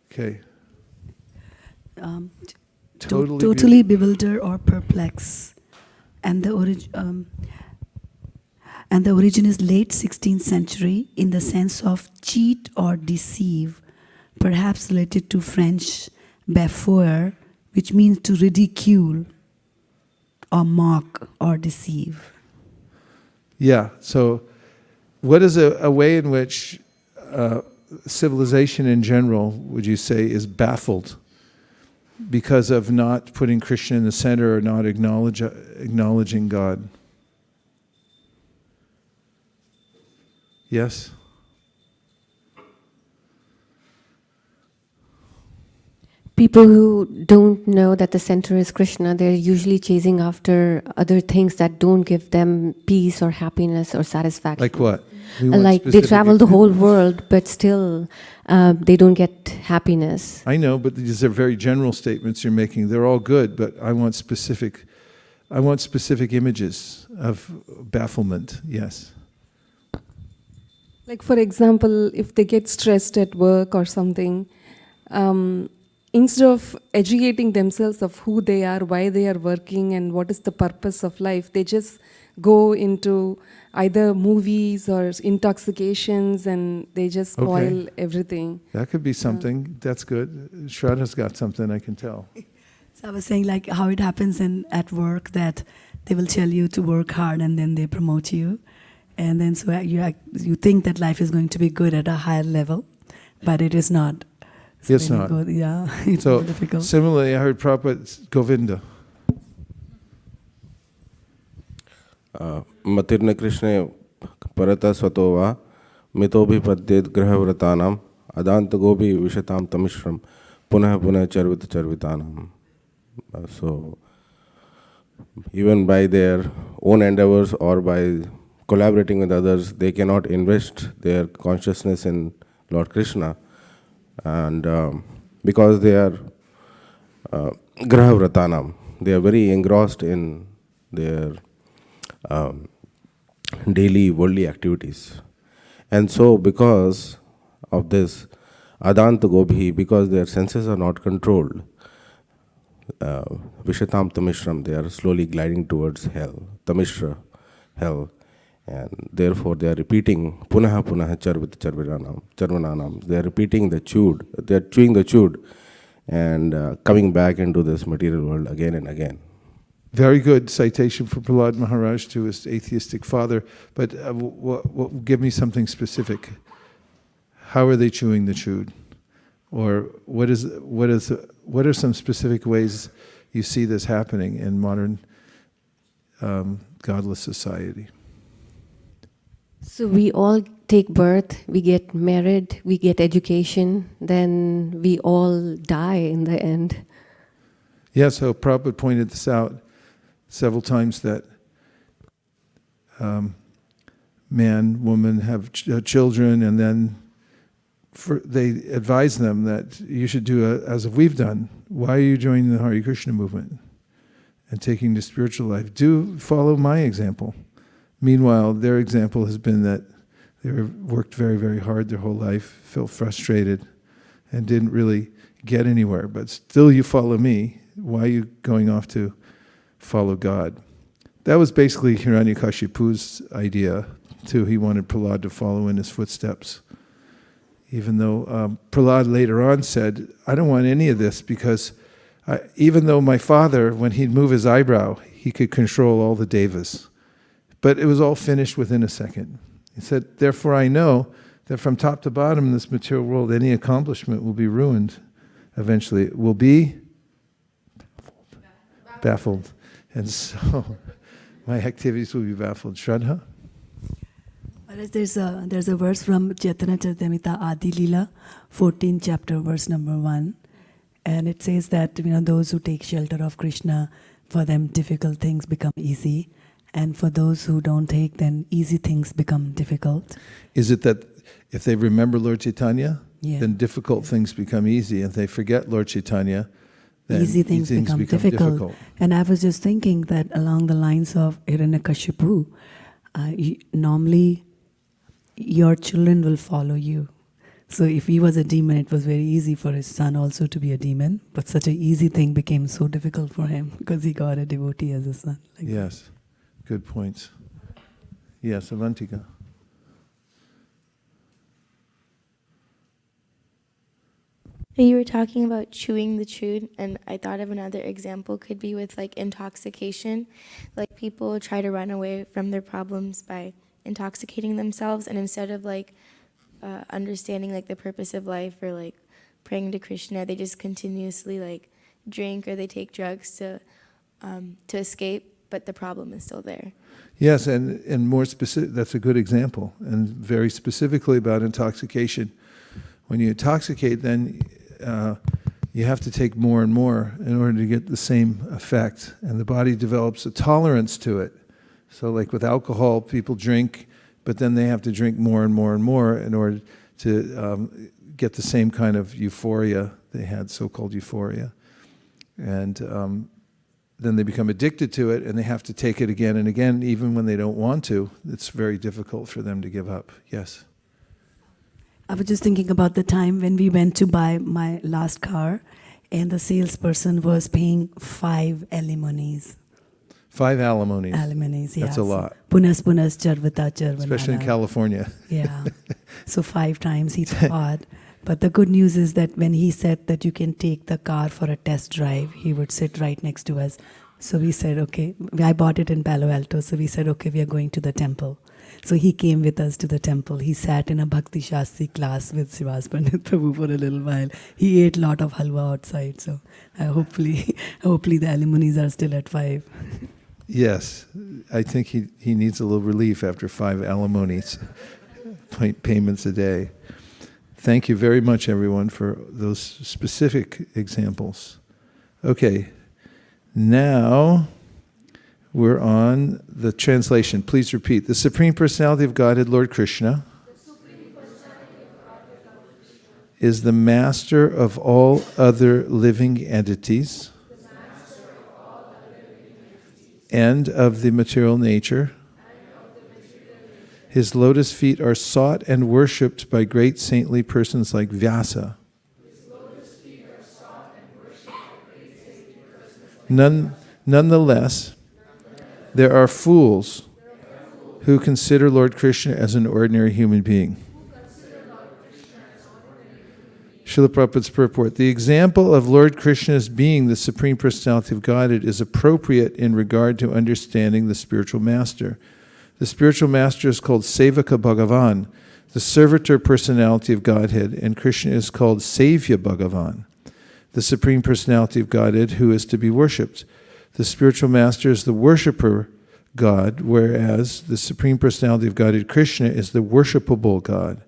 Okay. Totally bewildered or perplexed. And the origin is late 16th century in the sense of cheat or deceive, perhaps related to French bafouer, which means to ridicule or mock or deceive. Yeah, so what is a way in which civilization in general, would you say, is baffled because of not putting Krishna in the center or not acknowledging God? Yes? People who don't know that the center is Krishna, they're usually chasing after other things that don't give them peace or happiness or satisfaction. Like what? Like they travel the whole world, but still they don't get happiness. I know, but these are very general statements you're making. They're all good, but I want specific images of bafflement. Yes. Like for example, if they get stressed at work or something, instead of educating themselves of who they are, why they are working, and what is the purpose of life, they just go into either movies or intoxications, and they just spoil everything. That could be something. That's good. Shraddha's got something, I can tell. So I was saying like how it happens at work, that they will tell you to work hard and then they promote you. And then so you think that life is going to be good at a higher level, but it is not. It's not. Yeah, it's so more difficult. Similarly, I heard Prabhupada Govinda. Matirna Krishna parata swatova mitobhi padyed grahavratanam adanta gobi vishatam tamishram punah punah charvita charvitanam. So even by their own endeavors or by collaborating with others, they cannot invest their consciousness in Lord Krishna. And because they are grahavratanam, they are very engrossed in their daily worldly activities. And so because of this adanta gobhi, because their senses are not controlled, vishatam tamishram, they are slowly gliding towards hell, tamishra, hell. And therefore they are repeating punaha punaha charvit charvananam. They are repeating the chewed, they are chewing the chewed and coming back into this material world again and again. Very good citation for Prahlad Maharaj to his atheistic father, but give me something specific. How are they chewing the chewed? Or what are some specific ways you see this happening in modern godless society? So we all take birth, we get married, we get education, then we all die in the end. Yeah, so Prabhupada pointed this out several times that man, woman have children, and then they advise them that you should do as we've done. Why are you joining the Hare Krishna movement and taking the spiritual life? Do follow my example. Meanwhile, their example has been that they worked very, very hard their whole life, felt frustrated, and didn't really get anywhere. But still you follow me. Why are you going off to follow God? That was basically Hiranyakashipu's idea, too. He wanted Prahlad to follow in his footsteps. Even though Prahlad later on said, I don't want any of this because even though my father, when he'd move his eyebrow, he could control all the devas. But it was all finished within a second. He said, therefore I know that from top to bottom in this material world, any accomplishment will be ruined eventually. It will be baffled. And so my activities will be baffled. Shraddha? There's a verse from Chaitanya Charitamrita Adi Leela, 14th chapter, verse number 1. And it says that, those who take shelter of Krishna, for them difficult things become easy. And for those who don't take, then easy things become difficult. Is it that if they remember Lord Chaitanya, then difficult things become easy? If they forget Lord Chaitanya, then easy things become difficult. And I was just thinking that along the lines of Hiranyakashipu, normally your children will follow you. So if he was a demon, it was very easy for his son also to be a demon. But such an easy thing became so difficult for him because he got a devotee as a son. Yes. Good points. Yes, Avantika. You were talking about chewing the chewed, and I thought of another example could be with intoxication. People try to run away from their problems by intoxicating themselves, and instead of understanding the purpose of life or praying to Krishna, they just continuously drink or they take drugs to escape. But the problem is still there. Yes, and more specific, that's a good example. And very specifically about intoxication. When you intoxicate, then you have to take more and more in order to get the same effect. And the body develops a tolerance to it. So with alcohol, people drink, but then they have to drink more and more and more in order to get the same kind of euphoria. They had so-called euphoria. And then they become addicted to it, and they have to take it again and again, even when they don't want to. It's very difficult for them to give up. Yes? I was just thinking about the time when we went to buy my last car, and the salesperson was paying 5 alimonies. 5 alimonies? Alimonies, yeah. That's a lot. Punas charvata charvanana. Especially in California. Yeah. So 5 times he thought. But the good news is that when he said that you can take the car for a test drive, he would sit right next to us. So we said, okay, I bought it in Palo Alto. So we said, okay, we are going to the temple. So he came with us to the temple. He sat in a Bhakti Shastri class with Srivas Pandit Prabhu for a little while. He ate a lot of halwa outside. So hopefully the alimonies are still at 5. Yes, I think he needs a little relief after 5 alimonies payments a day. Thank you very much, everyone, for those specific examples. Okay, now We're on the translation. Please repeat. The Supreme Personality of Godhead, Lord Krishna, is the master of all other living entities and of the material nature. His lotus feet are sought and worshipped by great saintly persons like Vyasa. Nonetheless, there are fools who consider Lord Krishna as an ordinary human being. Srila Prabhupada's purport. The example of Lord Krishna's being the Supreme Personality of Godhead is appropriate in regard to understanding the spiritual master. The spiritual master is called Sevaka Bhagavan, the servitor personality of Godhead, and Krishna is called Savya Bhagavan, the Supreme Personality of Godhead who is to be worshipped. The spiritual master is the worshipper God, whereas the Supreme Personality of Godhead, Krishna, is the worshipable God.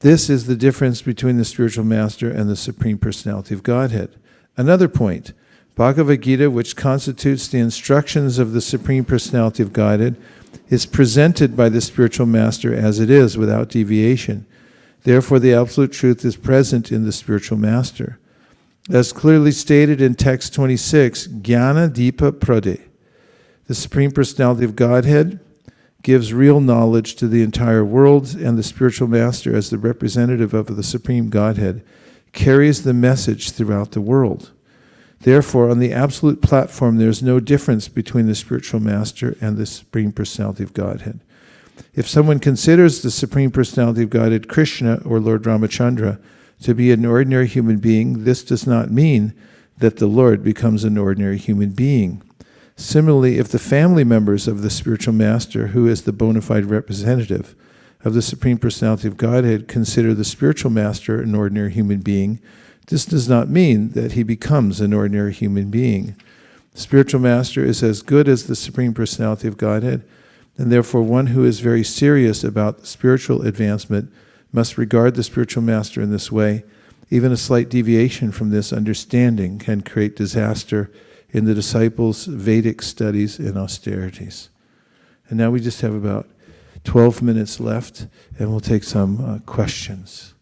This is the difference between the spiritual master and the Supreme Personality of Godhead. Another point, Bhagavad Gita, which constitutes the instructions of the Supreme Personality of Godhead, is presented by the spiritual master as it is, without deviation. Therefore, the absolute truth is present in the spiritual master. As clearly stated in text 26, Jnana Dipa Prade, the Supreme Personality of Godhead gives real knowledge to the entire world, and the spiritual master, as the representative of the Supreme Godhead, carries the message throughout the world. Therefore, on the absolute platform, there is no difference between the spiritual master and the Supreme Personality of Godhead. If someone considers the Supreme Personality of Godhead, Krishna or Lord Ramachandra, to be an ordinary human being, this does not mean that the Lord becomes an ordinary human being. Similarly, if the family members of the spiritual master, who is the bona fide representative of the Supreme Personality of Godhead, consider the spiritual master an ordinary human being, this does not mean that he becomes an ordinary human being. The spiritual master is as good as the Supreme Personality of Godhead, and therefore one who is very serious about spiritual advancement must regard the spiritual master in this way. Even a slight deviation from this understanding can create disaster in the disciples' Vedic studies and austerities. And now we just have about 12 minutes left, and we'll take some questions.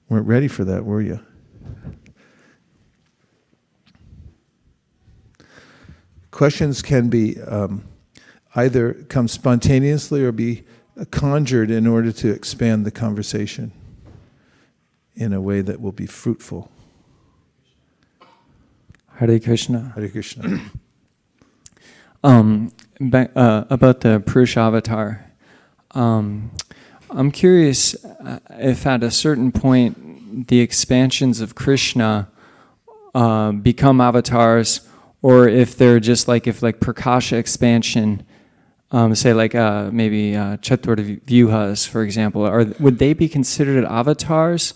Weren't ready for that, were you? Questions can be either come spontaneously or be conjured in order to expand the conversation in a way that will be fruitful. Hare Krishna. Hare Krishna. About the Purusha avatar. I'm curious if at a certain point the expansions of Krishna become avatars, or if they're just like, if like Prakasha expansion, say like maybe Chaturvya Vyuhas, for example, would they be considered avatars?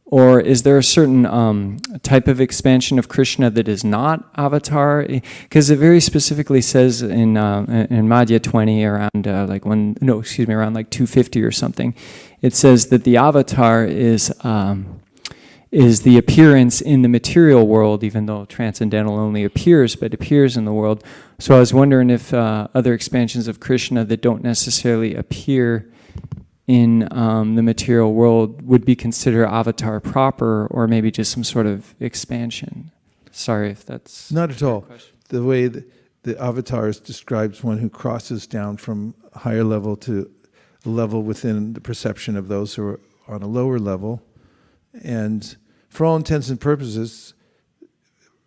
Or is there a certain type of expansion of Krishna that is not avatar? Because it very specifically says in Madhya 20 around around like 250 or something, it says that the avatar is the appearance in the material world, even though transcendental only appears, but appears in the world. So I was wondering if other expansions of Krishna that don't necessarily appear in the material world would be considered avatar proper, or maybe just some sort of expansion. Sorry if that's... Not at all. The way the avatars describes one who crosses down from a higher level to a level within the perception of those who are on a lower level. And for all intents and purposes,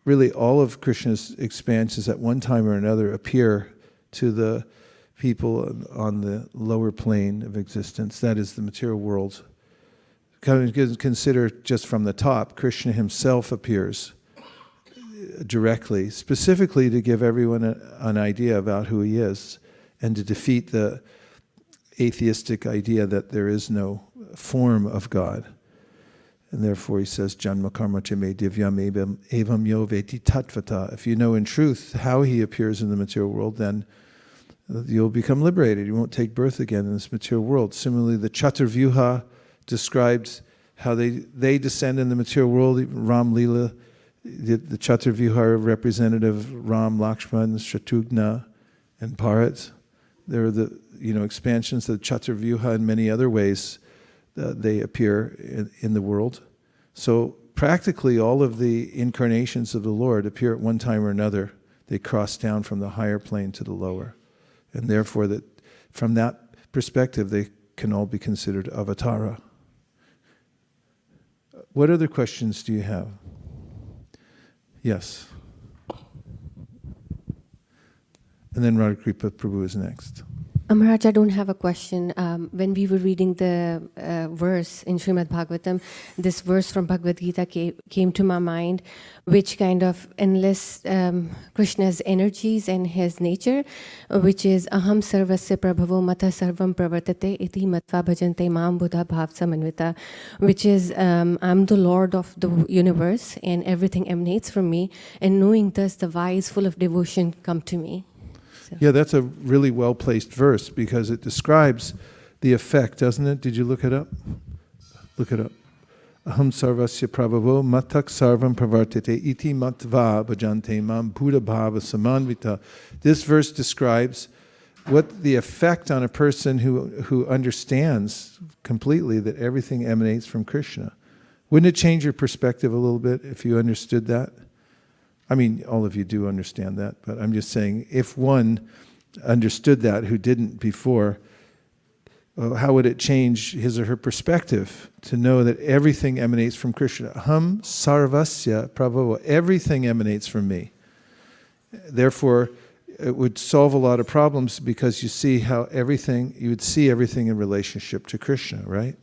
really all of Krishna's expansions at one time or another appear to the people on the lower plane of existence, that is the material world. Consider just from the top, Krishna himself appears directly, specifically to give everyone an idea about who he is, and to defeat the atheistic idea that there is no form of God. And therefore he says, Janma karma che me divyam evam yo veti tattvata. If you know in truth how he appears in the material world, then you'll become liberated. You won't take birth again in this material world. Similarly, the Chaturvyuha describes how they descend in the material world. Ram Lila The Chaturvyuha representative Ram, Lakshman, Shatrughna, and Bharat. They're the expansions of Chaturvyuha in many other ways. They appear in the world. So practically all of the incarnations of the Lord appear at one time or another. They cross down from the higher plane to the lower. And therefore, from that perspective, they can all be considered avatara. What other questions do you have? Yes. And then Radhakripa Prabhu is next. Maharaj, I don't have a question. When we were reading the verse in Srimad Bhagavatam, this verse from Bhagavad Gita came to my mind, which kind of enlists Krishna's energies and his nature, which is Aham sarvasya prabhavo mata sarvam pravartate iti matva bhajante mam buddha bhav samanvita, which is I'm the Lord of the universe and everything emanates from me, and knowing thus the wise full of devotion come to me. Yeah, that's a really well-placed verse because it describes the effect, doesn't it? Did you look it up? Look it up. Aham sarvasya prabhavo matak sarvam pravartate iti matva bhajante mam buddha bhava samanvita. This verse describes what the effect on a person who understands completely that everything emanates from Krishna. Wouldn't it change your perspective a little bit if you understood that? I mean, all of you do understand that, but I'm just saying, if one understood that who didn't before, how would it change his or her perspective to know that everything emanates from Krishna? Aham sarvasya prabhava, everything emanates from me. Therefore, it would solve a lot of problems because you would see everything in relationship to Krishna, right?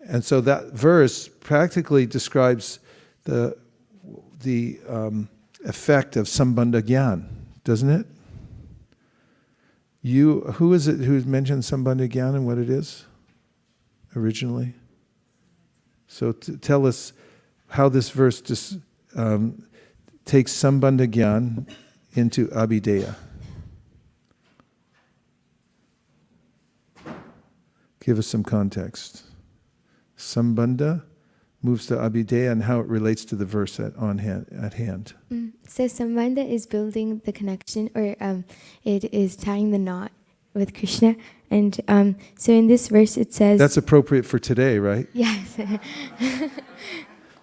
And so that verse practically describes the effect of sambandha gyan, doesn't it? Who is it who mentioned sambandha gyan and what it is originally? So tell us how this verse takes sambandha gyan into abhideya. Give us some context. Sambandha moves to abhideya and how it relates to the verse at hand. So sambandha is building the connection, or it is tying the knot with Krishna. And so in this verse it says... That's appropriate for today, right? Yes.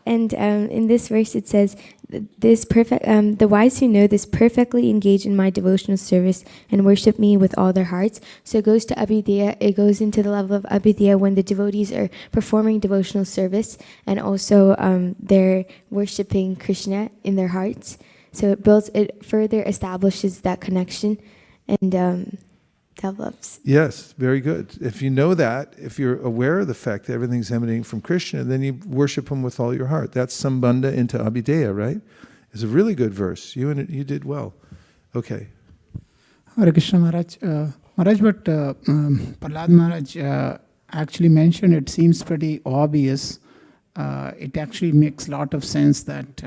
And in this verse it says, the wise who know this perfectly engage in my devotional service and worship me with all their hearts. So it goes to abhideya. It goes into the level of abhideya when the devotees are performing devotional service and also they're worshiping Krishna in their hearts. So it further establishes that connection and develops. Yes, very good. If you know that, if you're aware of the fact that everything's emanating from Krishna, then you worship him with all your heart. That's sambandha into abhideya, right? It's a really good verse. You did well. Okay. Hare Krishna Maharaj. Maharaj, but Prahlad Maharaj actually mentioned, it seems pretty obvious. It actually makes a lot of sense that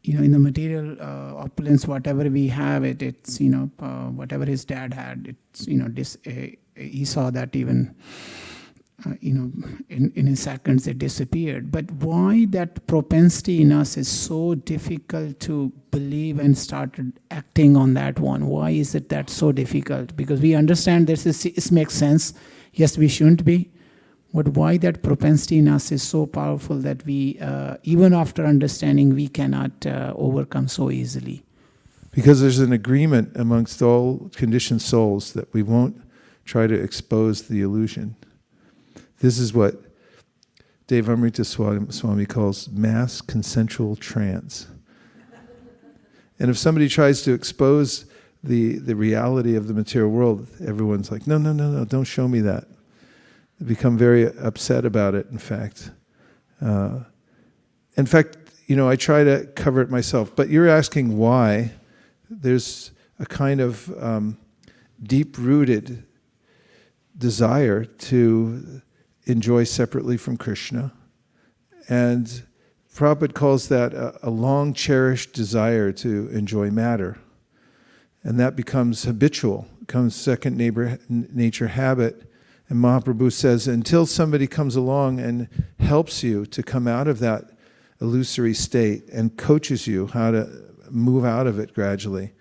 in the material opulence, whatever we have, it's whatever his dad had, it's he saw that even in seconds it disappeared. But why that propensity in us is so difficult to believe and started acting on that one? Why is it that so difficult? Because we understand this makes sense. Yes, we shouldn't be. But why that propensity in us is so powerful that we, even after understanding, we cannot overcome so easily? Because there's an agreement amongst all conditioned souls that we won't try to expose the illusion. This is what Devamrita Swami calls mass consensual trance. And if somebody tries to expose the reality of the material world, everyone's like, no, don't show me that. They become very upset about it, in fact. I try to cover it myself. But you're asking why. There's a kind of deep-rooted desire to enjoy separately from Krishna. And Prabhupada calls that a long-cherished desire to enjoy matter. And that becomes habitual, becomes second nature habit. And Mahaprabhu says, until somebody comes along and helps you to come out of that illusory state and coaches you how to move out of it gradually.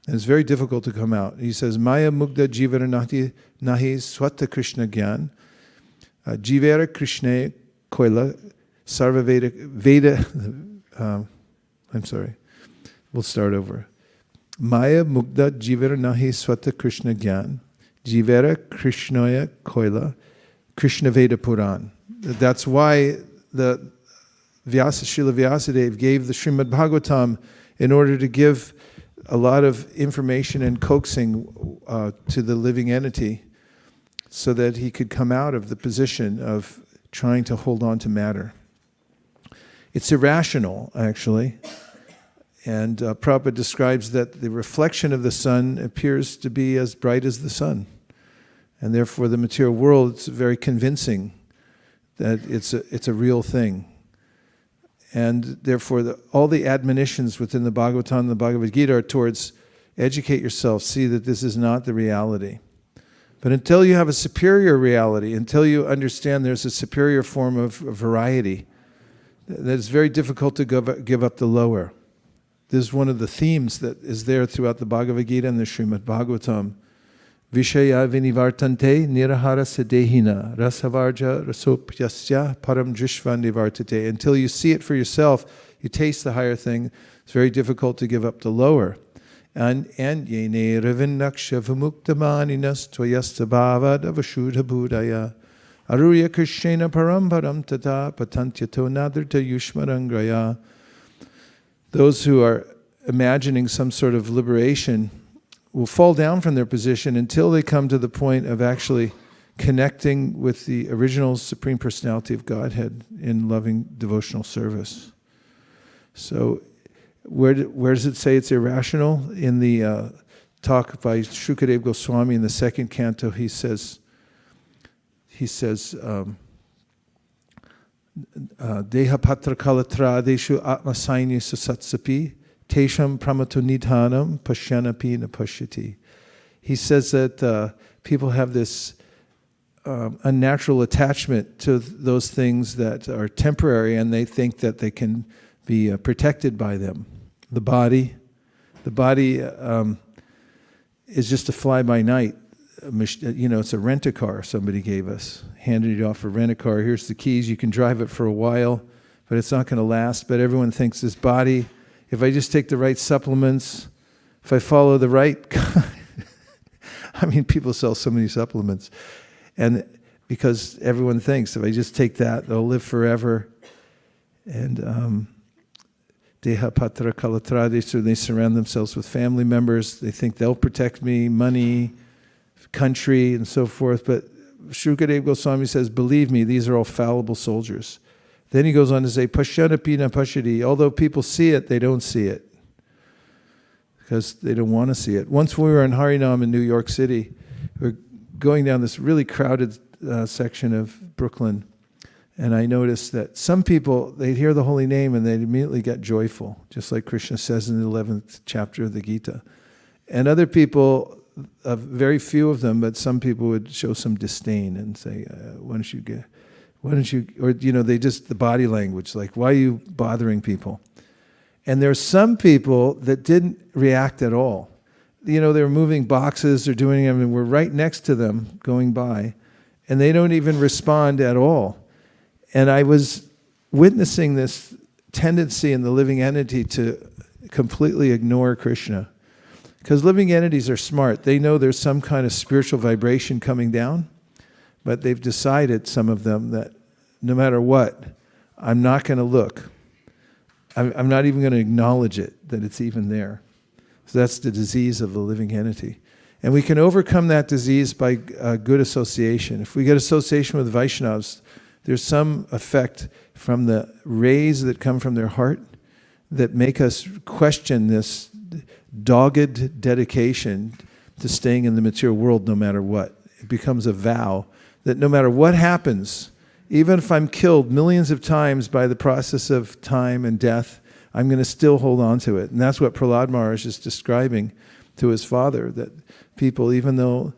And it's very difficult to come out. He says, Maya mugda jivara nahi swata Krishna gyan, jivara Krishna koila sarva Veda, I'm sorry, we'll start over. Maya mugda jivara nahi swata Krishna gyan, jivara Krishnaya koila Krishna Veda Puran. That's why the Srila Vyasadeva gave the Srimad Bhagavatam in order to give a lot of information and coaxing to the living entity so that he could come out of the position of trying to hold on to matter. It's irrational, actually. And Prabhupada describes that the reflection of the sun appears to be as bright as the sun. And therefore the material world is very convincing that it's a real thing. And therefore all the admonitions within the Bhagavatam and the Bhagavad Gita are towards educate yourself, see that this is not the reality. But until you have a superior reality, until you understand there's a superior form of variety, that it's very difficult to give up the lower. This is one of the themes that is there throughout the Bhagavad Gita and the Srimad Bhagavatam. Vishaya vinivartante nirahara sadehina rasavarja rasopyasya param drishva nivartate. Until you see it for yourself, you taste the higher thing, it's very difficult to give up the lower. And yene ravinnaksha vimuktamaninas tvayastabhavad avashudha budaya aruya krishena param tata patantyato nadrata yushmarangraya. Those who are imagining some sort of liberation will fall down from their position until they come to the point of actually connecting with the original Supreme Personality of Godhead in loving devotional service. So where does it say it's irrational? In the talk by Shukadeva Goswami in the second canto, he says, Deha patra kalatra deshu atma saini susatsapi Tesham pramato nidhanam pashyanapi napashyati. He says that people have this unnatural attachment to those things that are temporary, and they think that they can be protected by them. The body is just a fly-by-night. It's a rent-a-car somebody gave us, handed it off for rent-a-car. Here's the keys. You can drive it for a while, but it's not going to last. But everyone thinks this body, if I just take the right supplements, if I follow the right, I mean, people sell so many supplements. And because everyone thinks if I just take that, they'll live forever. And deha patra kalatradesu, they surround themselves with family members. They think they'll protect me, money, country, and so forth. But Shukadeva Goswami says, believe me, these are all fallible soldiers. Then he goes on to say, Pashyanapi na pashyati. Although people see it, they don't see it. Because they don't want to see it. Once we were in Harinam in New York City, we were going down this really crowded section of Brooklyn. And I noticed that some people, they'd hear the holy name and they'd immediately get joyful. Just like Krishna says in the 11th chapter of the Gita. And other people, very few of them, but some people would show some disdain and say, why don't you, or they just, the body language, like, why are you bothering people? And there's some people that didn't react at all. They were moving boxes or doing them, and we're right next to them going by, and they don't even respond at all. And I was witnessing this tendency in the living entity to completely ignore Krishna. Because living entities are smart. They know there's some kind of spiritual vibration coming down, but they've decided, some of them, that no matter what, I'm not going to look. I'm not even going to acknowledge it, that it's even there. So that's the disease of the living entity. And we can overcome that disease by good association. If we get association with Vaishnavas, there's some effect from the rays that come from their heart that make us question this dogged dedication to staying in the material world no matter what. It becomes a vow that no matter what happens, even if I'm killed millions of times by the process of time and death, I'm going to still hold on to it. And that's what Prahlad Maharaj is describing to his father, that people, even though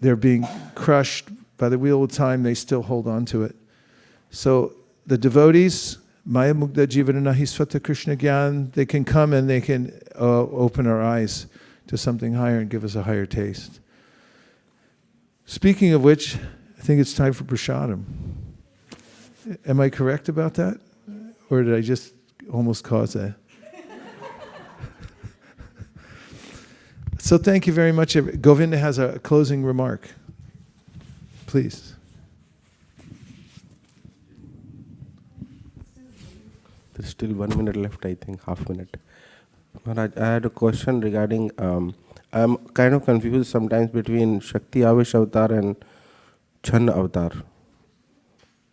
they're being crushed by the wheel of time, they still hold on to it. So the devotees, Maya Mukta Jivananahi Swata Krishna Gyan, they can come and they can open our eyes to something higher and give us a higher taste. Speaking of which, I think it's time for prasadam. Am I correct about that? Or did I just almost cause a... So thank you very much. Govinda has a closing remark. Please. There's still 1 minute left, I think, half minute. Maharaj, I had a question regarding, I'm kind of confused sometimes between Shakti Avish Avatar and Chan Avatar.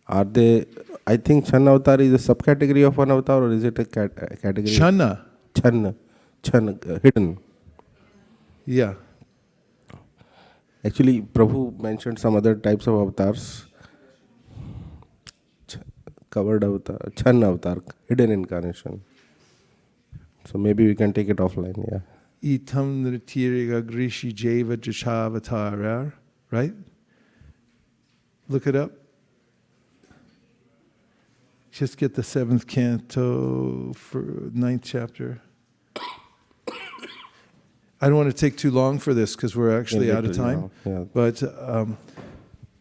Are they, I think Chan Avatar is a subcategory of one avatar, or is it a category? Channa. Chan, hidden. Yeah. Actually, Prabhu mentioned some other types of avatars. Covered avatar, Chan avatar, hidden incarnation. So maybe we can take it offline, yeah. Itam Nritiriga Grishi Jeva Jashavatar, right? Look it up. Just get the 7th canto for 9th chapter. I don't want to take too long for this because we're actually out of time. Yeah. But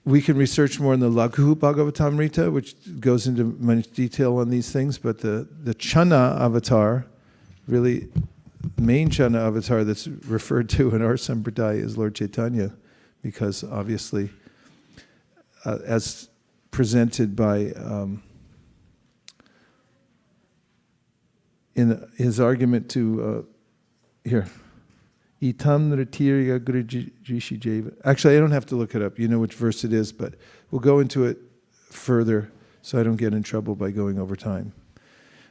we can research more in the Laghu Bhagavatamrita, which goes into much detail on these things. But the Channa avatar, really main Channa avatar that's referred to in our Sampradaya is Lord Chaitanya, because obviously, as presented by in his argument to here. Itam Nritiriya Grishi Jeva. Actually, I don't have to look it up. You know which verse it is, but we'll go into it further so I don't get in trouble by going over time.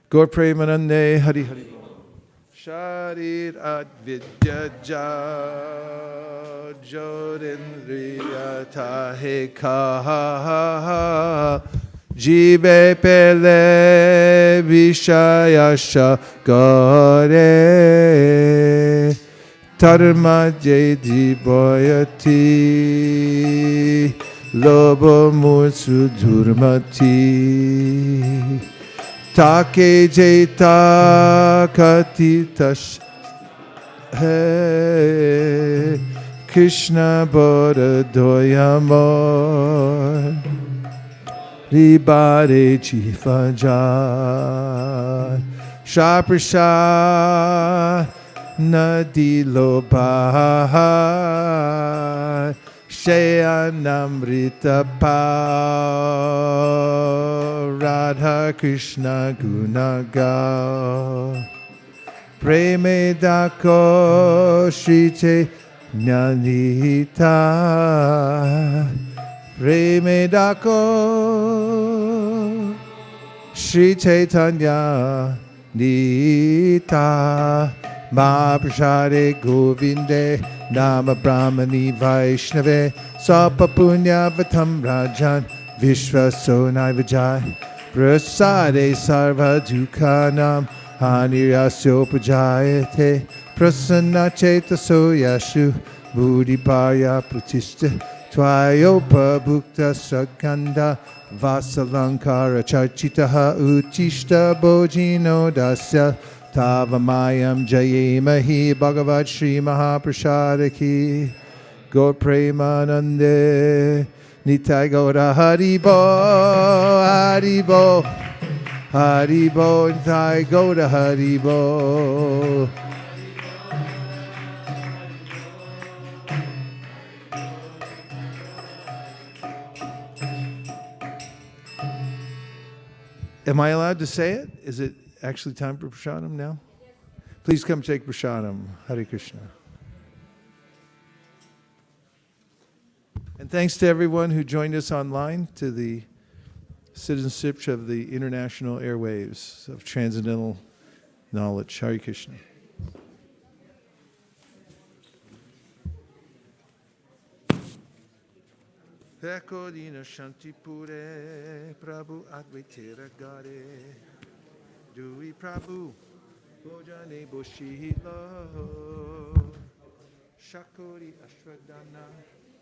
Gaur Premanande Hari Hari. Sharir Advidya Jodindriya Tahe Kaha Jibe Pele Vishayasha Gore Dharma Jedi Boyati Lobo Mursu Durmati Take Jeta Katitash He Krishna Bodha Doyamor Ribare Chifajar Shaprasha Nadilo Bahar Shayanamrita Pao Radha Krishna Gunagao Preme Dako Shri Chaitanya Preme Dako Shri Chaitanya Nita Mahaprasade Govinde Nama Brahmani Vaishnave Sapa Punya Vatam Rajan Vishvaso Naivajai Prasade Sarva Dukhanam Hanirasyo Pujayate Prasanna Chetaso Yashu Buddhipaya Pratishta Tvayopa Bhukta Sakanda Vasalankara Charchitaha Utishta Bojino Dasya Tavamayam Jayemahi Bhagavad Shri Mahaprasadaki Gaur Premanande Nitai Gaura Haribo Haribo Haribo Nitai Gaura Haribo. Am I allowed to say it? Is it actually time for prasadam now? Please come take prasadam. Hare Krishna. And thanks to everyone who joined us online, to the citizenship of the international airwaves of transcendental knowledge. Hare Krishna. Eko dina shanti pure, Prabhu advaitera gare, Dui Prabhu, Bojane Boshihilo, Shakori Ashwadana.